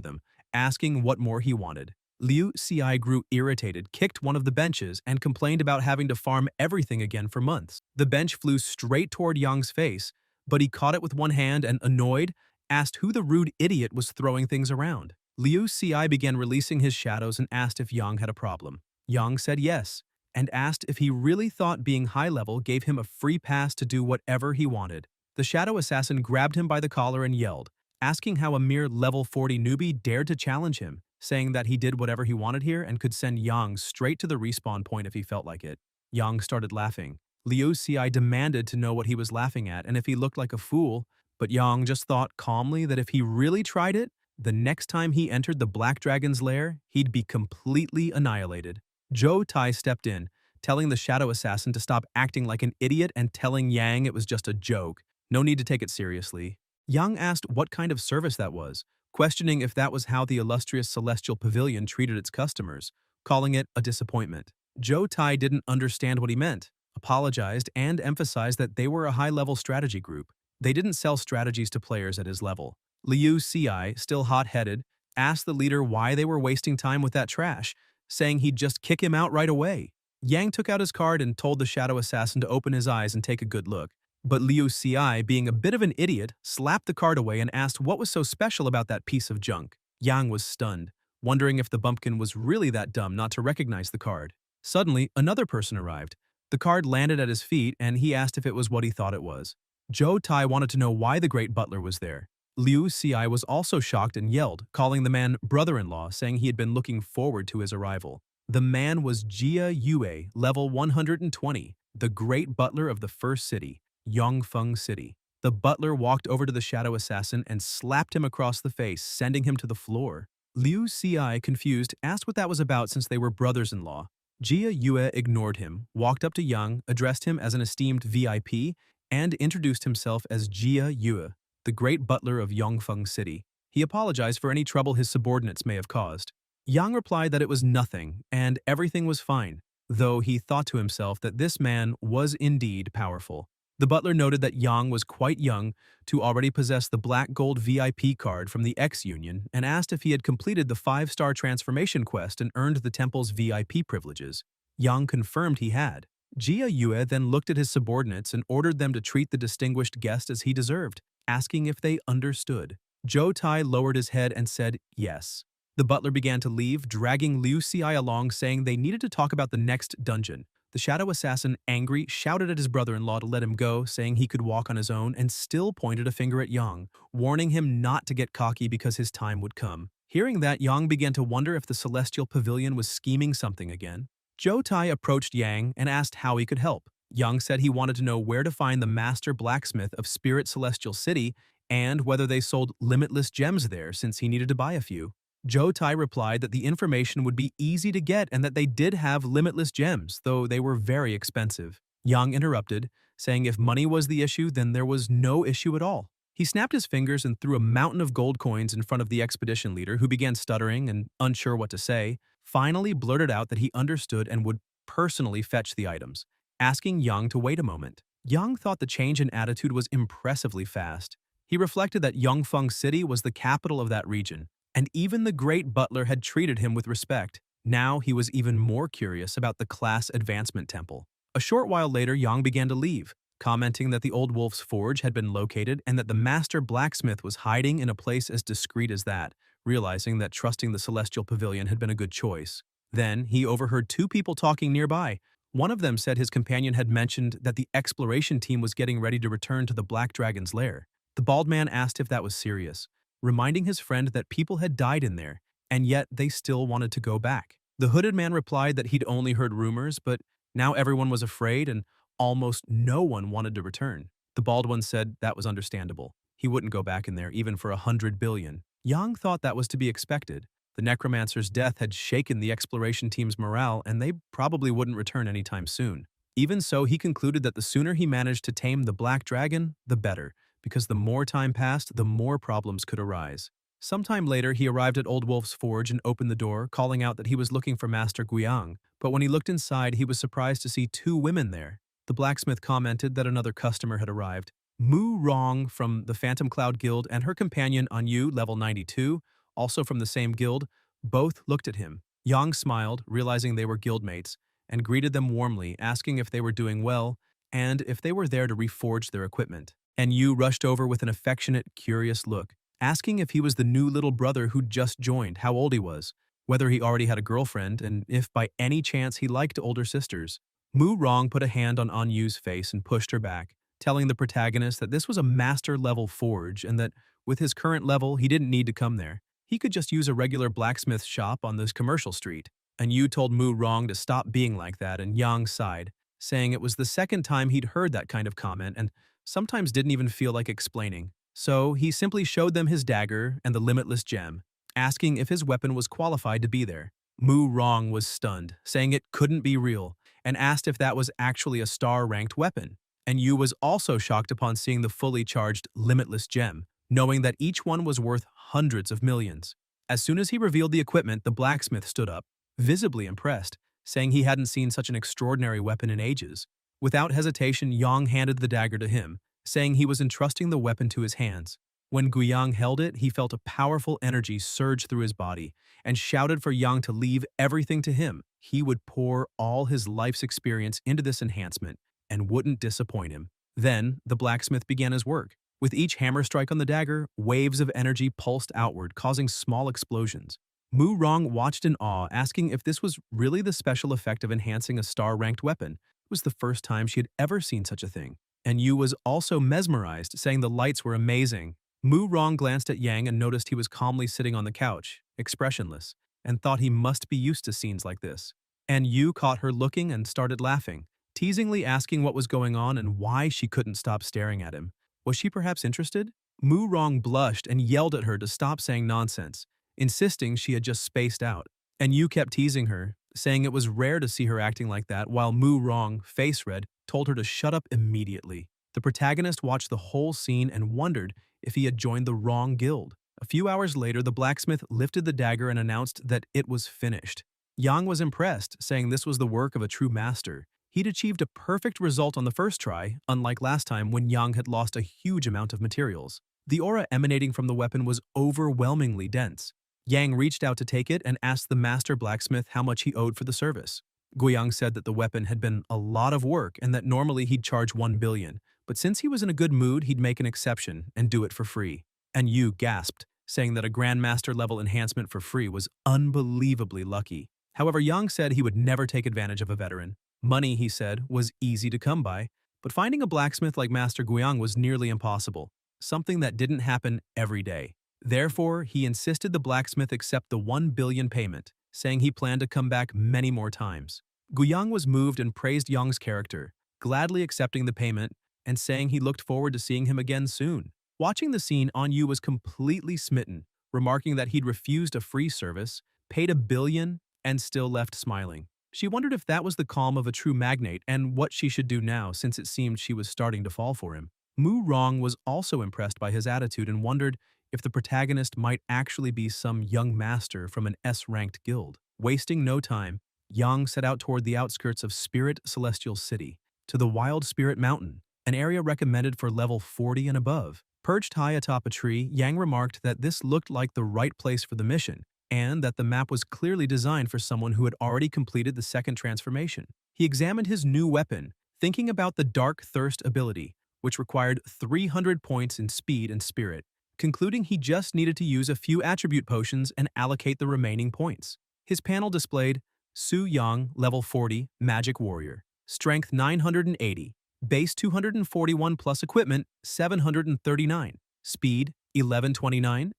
them, asking what more he wanted. Liu Xi grew irritated, kicked one of the benches, and complained about having to farm everything again for months. The bench flew straight toward Yang's face, but he caught it with one hand and, annoyed, asked who the rude idiot was throwing things around. Liu Xi began releasing his shadows and asked if Yang had a problem. Yang said yes, and asked if he really thought being high-level gave him a free pass to do whatever he wanted. The shadow assassin grabbed him by the collar and yelled, asking how a mere level 40 newbie dared to challenge him, saying that he did whatever he wanted here and could send Yang straight to the respawn point if he felt like it. Yang started laughing. Liu Xi demanded to know what he was laughing at and if he looked like a fool, but Yang just thought calmly that if he really tried it, the next time he entered the Black Dragon's lair, he'd be completely annihilated. Zhou Tai stepped in, telling the shadow assassin to stop acting like an idiot and telling Yang it was just a joke. No need to take it seriously. Yang asked what kind of service that was, questioning if that was how the illustrious Celestial Pavilion treated its customers, calling it a disappointment. Zhou Tai didn't understand what he meant, apologized, and emphasized that they were a high-level strategy group. They didn't sell strategies to players at his level. Liu Xi, still hot-headed, asked the leader why they were wasting time with that trash, saying he'd just kick him out right away. Yang took out his card and told the shadow assassin to open his eyes and take a good look. But Liu Xi, being a bit of an idiot, slapped the card away and asked what was so special about that piece of junk. Yang was stunned, wondering if the bumpkin was really that dumb not to recognize the card. Suddenly, another person arrived. The card landed at his feet and he asked if it was what he thought it was. Zhou Tai wanted to know why the great butler was there. Liu Xi was also shocked and yelled, calling the man brother-in-law, saying he had been looking forward to his arrival. The man was Jia Yue, level 120, the great butler of the first city, Yongfeng City. The butler walked over to the shadow assassin and slapped him across the face, sending him to the floor. Liu Xi, confused, asked what that was about since they were brothers-in-law. Jia Yue ignored him, walked up to Yang, addressed him as an esteemed VIP, and introduced himself as Jia Yue, the great butler of Yongfeng City. He apologized for any trouble his subordinates may have caused. Yang replied that it was nothing, and everything was fine, though he thought to himself that this man was indeed powerful. The butler noted that Yang was quite young to already possess the black gold VIP card from the X-Union and asked if he had completed the 5-star transformation quest and earned the temple's VIP privileges. Yang confirmed he had. Jia Yue then looked at his subordinates and ordered them to treat the distinguished guest as he deserved, asking if they understood. Zhou Tai lowered his head and said yes. The butler began to leave, dragging Liu Xi along, saying they needed to talk about the next dungeon. The shadow assassin, angry, shouted at his brother-in-law to let him go, saying he could walk on his own, and still pointed a finger at Yang, warning him not to get cocky because his time would come. Hearing that, Yang began to wonder if the Celestial Pavilion was scheming something again. Zhou Tai approached Yang and asked how he could help. Yang said he wanted to know where to find the master blacksmith of Spirit Celestial City and whether they sold limitless gems there since he needed to buy a few. Zhou Tai replied that the information would be easy to get and that they did have limitless gems, though they were very expensive. Yang interrupted, saying if money was the issue, then there was no issue at all. He snapped his fingers and threw a mountain of gold coins in front of the expedition leader, who began stuttering and unsure what to say, finally blurted out that he understood and would personally fetch the items, asking Yang to wait a moment. Yang thought the change in attitude was impressively fast. He reflected that Yongfeng City was the capital of that region, and even the great butler had treated him with respect. Now he was even more curious about the class advancement temple. A short while later, Yang began to leave, commenting that the old wolf's forge had been located and that the master blacksmith was hiding in a place as discreet as that, realizing that trusting the celestial pavilion had been a good choice. Then, he overheard two people talking nearby. One of them said his companion had mentioned that the exploration team was getting ready to return to the Black Dragon's lair. The bald man asked if that was serious, reminding his friend that people had died in there, and yet they still wanted to go back. The hooded man replied that he'd only heard rumors, but now everyone was afraid and almost no one wanted to return. The bald one said that was understandable. He wouldn't go back in there even for 100 billion. Yang thought that was to be expected. The necromancer's death had shaken the exploration team's morale, and they probably wouldn't return anytime soon. Even so, he concluded that the sooner he managed to tame the Black Dragon, the better, because the more time passed, the more problems could arise. Sometime later, he arrived at Old Wolf's forge and opened the door, calling out that he was looking for Master Guiyang. But when he looked inside, he was surprised to see two women there. The blacksmith commented that another customer had arrived. Mu Rong from the Phantom Cloud Guild and her companion Anyu, level 92, also from the same guild, both looked at him. Yang smiled, realizing they were guildmates, and greeted them warmly, asking if they were doing well and if they were there to reforge their equipment. And Yu rushed over with an affectionate, curious look, asking if he was the new little brother who'd just joined, how old he was, whether he already had a girlfriend, and if by any chance he liked older sisters. Mu Rong put a hand on Anyu's face and pushed her back, telling the protagonist that this was a master-level forge and that, with his current level, he didn't need to come there. He could just use a regular blacksmith shop on this commercial street. Anyu told Mu Rong to stop being like that, and Yang sighed, saying it was the second time he'd heard that kind of comment and sometimes didn't even feel like explaining. So he simply showed them his dagger and the limitless gem, asking if his weapon was qualified to be there. Mu Rong was stunned, saying it couldn't be real, and asked if that was actually a star-ranked weapon. And Yu was also shocked upon seeing the fully charged limitless gem, knowing that each one was worth hundreds of millions. As soon as he revealed the equipment, the blacksmith stood up, visibly impressed, saying he hadn't seen such an extraordinary weapon in ages. Without hesitation, Yang handed the dagger to him, saying he was entrusting the weapon to his hands. When Guiyang held it, he felt a powerful energy surge through his body and shouted for Yang to leave everything to him. He would pour all his life's experience into this enhancement and wouldn't disappoint him. Then, the blacksmith began his work. With each hammer strike on the dagger, waves of energy pulsed outward, causing small explosions. Mu Rong watched in awe, asking if this was really the special effect of enhancing a star-ranked weapon. It was the first time she had ever seen such a thing. And Yu was also mesmerized, saying the lights were amazing. Mu Rong glanced at Yang and noticed he was calmly sitting on the couch, expressionless, and thought he must be used to scenes like this. And Yu caught her looking and started laughing, teasingly asking what was going on and why she couldn't stop staring at him. Was she perhaps interested? Mu Rong blushed and yelled at her to stop saying nonsense, insisting she had just spaced out. And Yu kept teasing her, saying it was rare to see her acting like that, while Mu Rong, face red, told her to shut up immediately. The protagonist watched the whole scene and wondered if he had joined the wrong guild. A few hours later, the blacksmith lifted the dagger and announced that it was finished. Yang was impressed, saying this was the work of a true master. He'd achieved a perfect result on the first try, unlike last time when Yang had lost a huge amount of materials. The aura emanating from the weapon was overwhelmingly dense. Yang reached out to take it and asked the master blacksmith how much he owed for the service. Guiyang said that the weapon had been a lot of work and that normally he'd charge 1 billion, but since he was in a good mood, he'd make an exception and do it for free. And Yu gasped, saying that a Grandmaster level enhancement for free was unbelievably lucky. However, Yang said he would never take advantage of a veteran. Money, he said, was easy to come by, but finding a blacksmith like Master Guiyang was nearly impossible, something that didn't happen every day. Therefore, he insisted the blacksmith accept the 1 billion payment, saying he planned to come back many more times. Guiyang was moved and praised Yang's character, gladly accepting the payment and saying he looked forward to seeing him again soon. Watching the scene, Anyu was completely smitten, remarking that he'd refused a free service, paid 1 billion, and still left smiling. She wondered if that was the calm of a true magnate and what she should do now since it seemed she was starting to fall for him. Mu Rong was also impressed by his attitude and wondered if the protagonist might actually be some young master from an S-ranked guild. Wasting no time, Yang set out toward the outskirts of Spirit Celestial City, to the Wild Spirit Mountain, an area recommended for level 40 and above. Perched high atop a tree, Yang remarked that this looked like the right place for the mission, and that the map was clearly designed for someone who had already completed the second transformation. He examined his new weapon, thinking about the Dark Thirst ability, which required 300 points in speed and spirit, concluding he just needed to use a few attribute potions and allocate the remaining points. His panel displayed Su Yang, level 40, Magic Warrior, Strength 980, Base 241 plus Equipment 739, Speed 1129,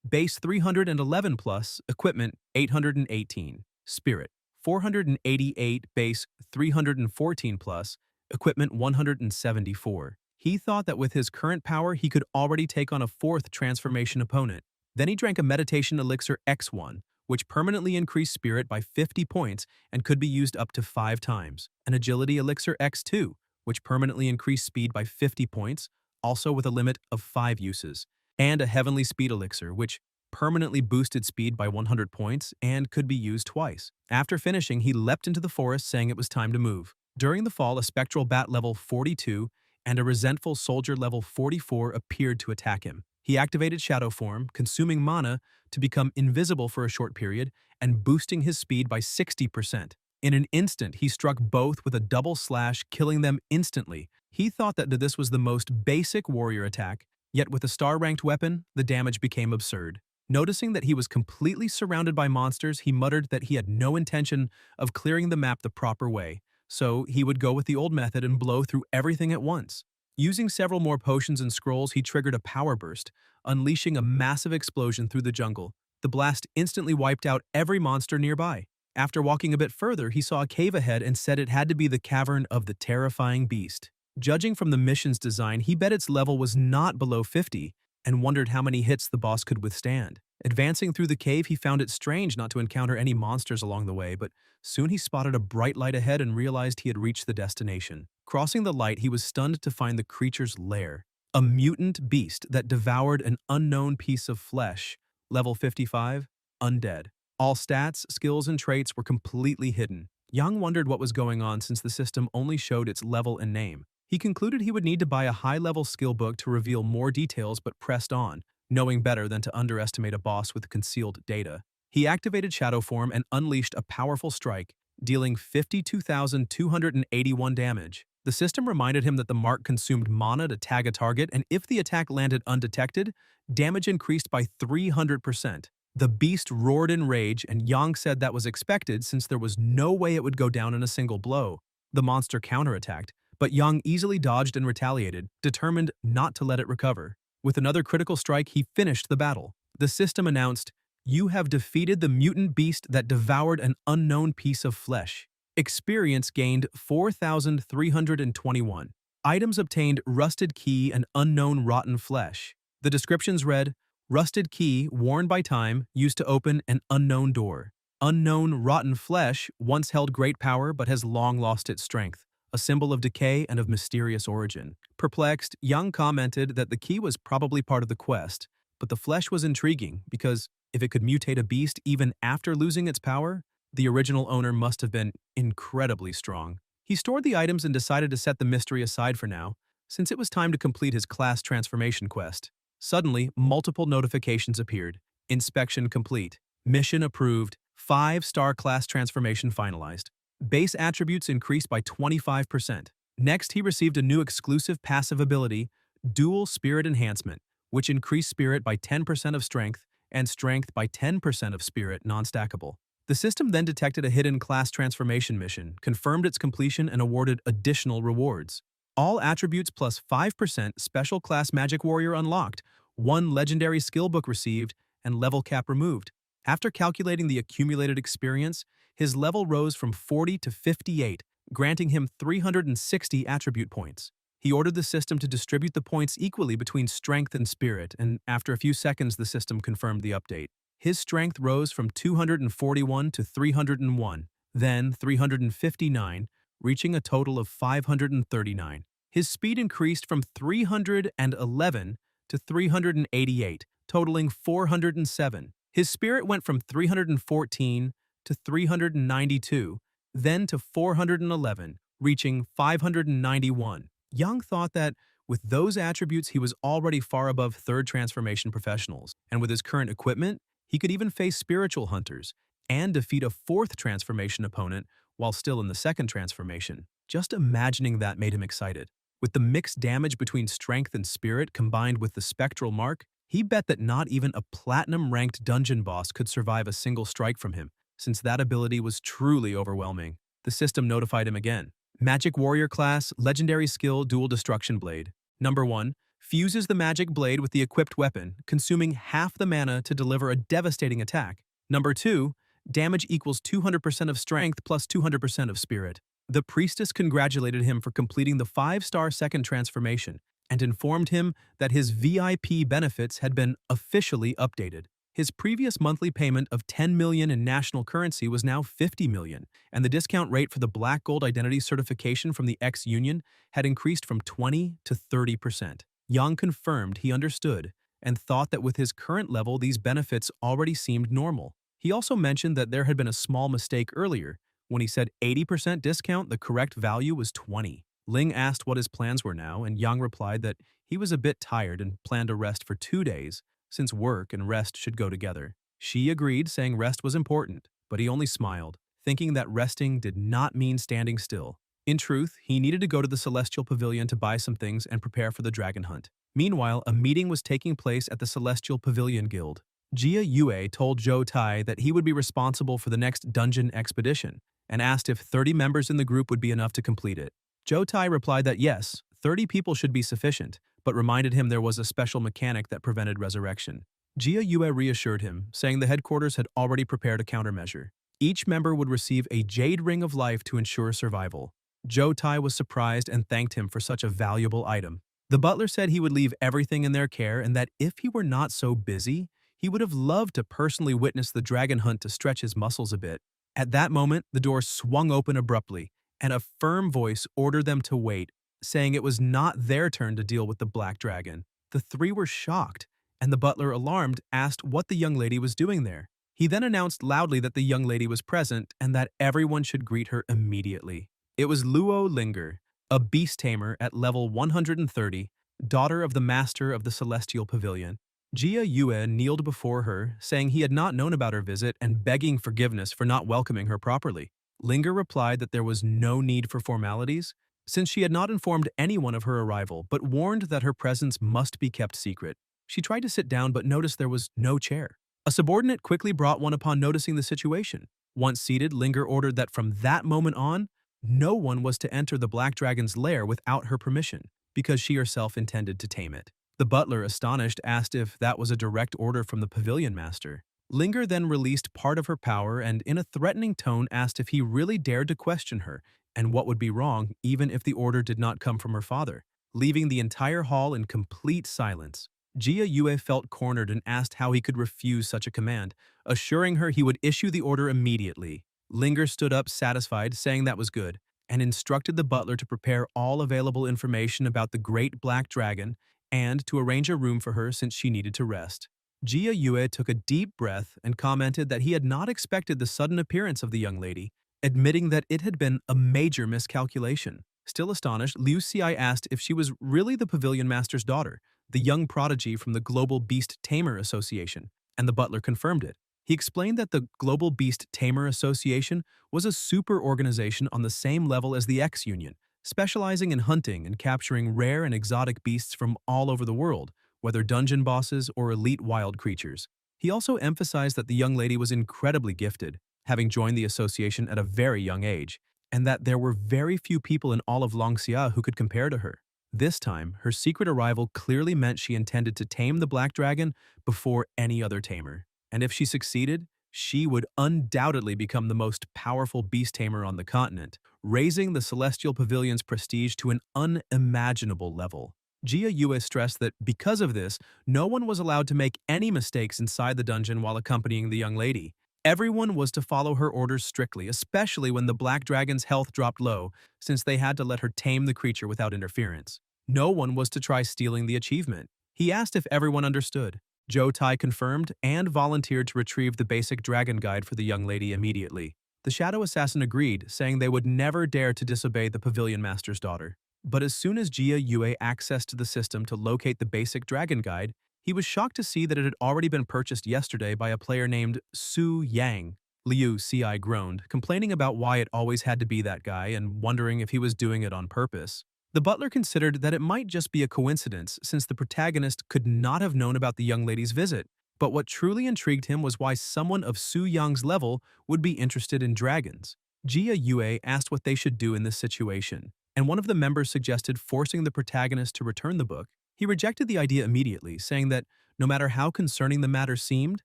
Base 311 plus Equipment 818, Spirit 488, Base 314 plus Equipment 174. He thought that with his current power he could already take on a fourth transformation opponent. Then he drank a meditation elixir X1, which permanently increased spirit by 50 points and could be used up to 5 times. An agility elixir X2, which permanently increased speed by 50 points, also with a limit of 5 uses. And a heavenly speed elixir, which permanently boosted speed by 100 points and could be used twice. After finishing, he leapt into the forest saying it was time to move. During the fall, a spectral bat level 42 and a resentful soldier level 44 appeared to attack him. He activated Shadow Form, consuming mana to become invisible for a short period and boosting his speed by 60%. In an instant, he struck both with a double slash, killing them instantly. He thought that this was the most basic warrior attack, yet with a star-ranked weapon, the damage became absurd. Noticing that he was completely surrounded by monsters, he muttered that he had no intention of clearing the map the proper way, so he would go with the old method and blow through everything at once. Using several more potions and scrolls, he triggered a power burst, unleashing a massive explosion through the jungle. The blast instantly wiped out every monster nearby. After walking a bit further, he saw a cave ahead and said it had to be the cavern of the terrifying beast. Judging from the mission's design, he bet its level was not below 50 and wondered how many hits the boss could withstand. Advancing through the cave, he found it strange not to encounter any monsters along the way, but soon he spotted a bright light ahead and realized he had reached the destination. Crossing the light, he was stunned to find the creature's lair. A mutant beast that devoured an unknown piece of flesh. Level 55, undead. All stats, skills, and traits were completely hidden. Young wondered what was going on since the system only showed its level and name. He concluded he would need to buy a high-level skill book to reveal more details but pressed on, knowing better than to underestimate a boss with concealed data. He activated Shadow Form and unleashed a powerful strike, dealing 52,281 damage. The system reminded him that the mark consumed mana to tag a target, and if the attack landed undetected, damage increased by 300%. The beast roared in rage, and Yang said that was expected since there was no way it would go down in a single blow. The monster counterattacked, but Yang easily dodged and retaliated, determined not to let it recover. With another critical strike, he finished the battle. The system announced, "You have defeated the mutant beast that devoured an unknown piece of flesh." Experience gained 4,321. Items obtained rusted key and unknown rotten flesh. The descriptions read, rusted key worn by time used to open an unknown door. Unknown rotten flesh once held great power but has long lost its strength, a symbol of decay and of mysterious origin. Perplexed, Young commented that the key was probably part of the quest, but the flesh was intriguing because if it could mutate a beast even after losing its power, the original owner must have been incredibly strong. He stored the items and decided to set the mystery aside for now, since it was time to complete his class transformation quest. Suddenly, multiple notifications appeared. Inspection complete. Mission approved. 5-star class transformation finalized. Base attributes increased by 25%. Next, he received a new exclusive passive ability, Dual Spirit Enhancement, which increased spirit by 10% of strength and strength by 10% of spirit non-stackable. The system then detected a hidden class transformation mission, confirmed its completion, and awarded additional rewards. All attributes plus 5% special class Magic Warrior unlocked, 1 legendary skill book received, and level cap removed. After calculating the accumulated experience, his level rose from 40 to 58, granting him 360 attribute points. He ordered the system to distribute the points equally between strength and spirit, and after a few seconds the system confirmed the update. His strength rose from 241 to 301, then 359, reaching a total of 539. His speed increased from 311 to 388, totaling 407. His spirit went from 314 to 392, then to 411, reaching 591. Young thought that with those attributes he was already far above third transformation professionals, and with his current equipment, he could even face spiritual hunters and defeat a fourth transformation opponent while still in the second transformation. Just imagining that made him excited. With the mixed damage between strength and spirit combined with the spectral mark, he bet that not even a platinum-ranked dungeon boss could survive a single strike from him, since that ability was truly overwhelming. The system notified him again. Magic Warrior class, legendary skill, Dual Destruction Blade. Number 1. Fuses the magic blade with the equipped weapon, consuming half the mana to deliver a devastating attack. Number 2. Damage equals 200% of strength plus 200% of spirit. The priestess congratulated him for completing the 5-star second transformation and informed him that his VIP benefits had been officially updated. His previous monthly payment of 10 million in national currency was now 50 million, and the discount rate for the Black Gold Identity certification from the X-Union had increased from 20 to 30%. Yang confirmed he understood and thought that with his current level these benefits already seemed normal. He also mentioned that there had been a small mistake earlier. When he said 80% discount, the correct value was 20. Ling asked what his plans were now, and Yang replied that he was a bit tired and planned to rest for 2 days, since work and rest should go together. She agreed, saying rest was important, but he only smiled, thinking that resting did not mean standing still. In truth, he needed to go to the Celestial Pavilion to buy some things and prepare for the dragon hunt. Meanwhile, a meeting was taking place at the Celestial Pavilion Guild. Jia Yue told Zhou Tai that he would be responsible for the next dungeon expedition, and asked if 30 members in the group would be enough to complete it. Zhou Tai replied that yes, 30 people should be sufficient, but reminded him there was a special mechanic that prevented resurrection. Jia Yue reassured him, saying the headquarters had already prepared a countermeasure. Each member would receive a jade ring of life to ensure survival. Zhou Tai was surprised and thanked him for such a valuable item. The butler said he would leave everything in their care and that if he were not so busy, he would have loved to personally witness the dragon hunt to stretch his muscles a bit. At that moment, the door swung open abruptly, and a firm voice ordered them to wait, saying it was not their turn to deal with the black dragon. The three were shocked, and the butler, alarmed, asked what the young lady was doing there. He then announced loudly that the young lady was present and that everyone should greet her immediately. It was Luo Linger, a beast tamer at level 130, daughter of the master of the Celestial Pavilion. Jia Yue kneeled before her, saying he had not known about her visit and begging forgiveness for not welcoming her properly. Linger replied that there was no need for formalities, since she had not informed anyone of her arrival but warned that her presence must be kept secret. She tried to sit down but noticed there was no chair. A subordinate quickly brought one upon noticing the situation. Once seated, Linger ordered that from that moment on, no one was to enter the Black Dragon's lair without her permission, because she herself intended to tame it. The butler, astonished, asked if that was a direct order from the pavilion master. Linger then released part of her power and, in a threatening tone, asked if he really dared to question her and what would be wrong even if the order did not come from her father, leaving the entire hall in complete silence. Jia Yue felt cornered and asked how he could refuse such a command, assuring her he would issue the order immediately. Linger stood up satisfied, saying that was good, and instructed the butler to prepare all available information about the great black dragon and to arrange a room for her since she needed to rest. Jia Yue took a deep breath and commented that he had not expected the sudden appearance of the young lady, admitting that it had been a major miscalculation. Still astonished, Liu Xi asked if she was really the pavilion master's daughter, the young prodigy from the Global Beast Tamer Association, and the butler confirmed it. He explained that the Global Beast Tamer Association was a super organization on the same level as the X-Union, specializing in hunting and capturing rare and exotic beasts from all over the world, whether dungeon bosses or elite wild creatures. He also emphasized that the young lady was incredibly gifted, having joined the association at a very young age, and that there were very few people in all of Longxia who could compare to her. This time, her secret arrival clearly meant she intended to tame the black dragon before any other tamer. And if she succeeded, she would undoubtedly become the most powerful beast tamer on the continent, raising the Celestial Pavilion's prestige to an unimaginable level. Jia Yue stressed that because of this, no one was allowed to make any mistakes inside the dungeon while accompanying the young lady. Everyone was to follow her orders strictly, especially when the black dragon's health dropped low, since they had to let her tame the creature without interference. No one was to try stealing the achievement. He asked if everyone understood. Zhou Tai confirmed and volunteered to retrieve the basic dragon guide for the young lady immediately. The shadow assassin agreed, saying they would never dare to disobey the pavilion master's daughter. But as soon as Jia Yue accessed the system to locate the basic dragon guide, he was shocked to see that it had already been purchased yesterday by a player named Su Yang. Liu CI groaned, complaining about why it always had to be that guy and wondering if he was doing it on purpose. The butler considered that it might just be a coincidence since the protagonist could not have known about the young lady's visit. But what truly intrigued him was why someone of Su Yang's level would be interested in dragons. Jia Yue asked what they should do in this situation, and one of the members suggested forcing the protagonist to return the book. He rejected the idea immediately, saying that no matter how concerning the matter seemed,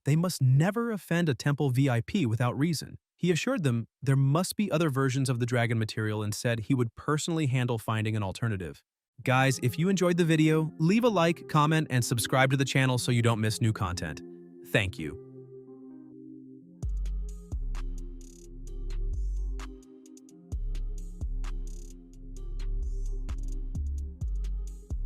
they must never offend a temple VIP without reason. He assured them there must be other versions of the dragon material and said he would personally handle finding an alternative. Guys, if you enjoyed the video, leave a like, comment, and subscribe to the channel so you don't miss new content. Thank you.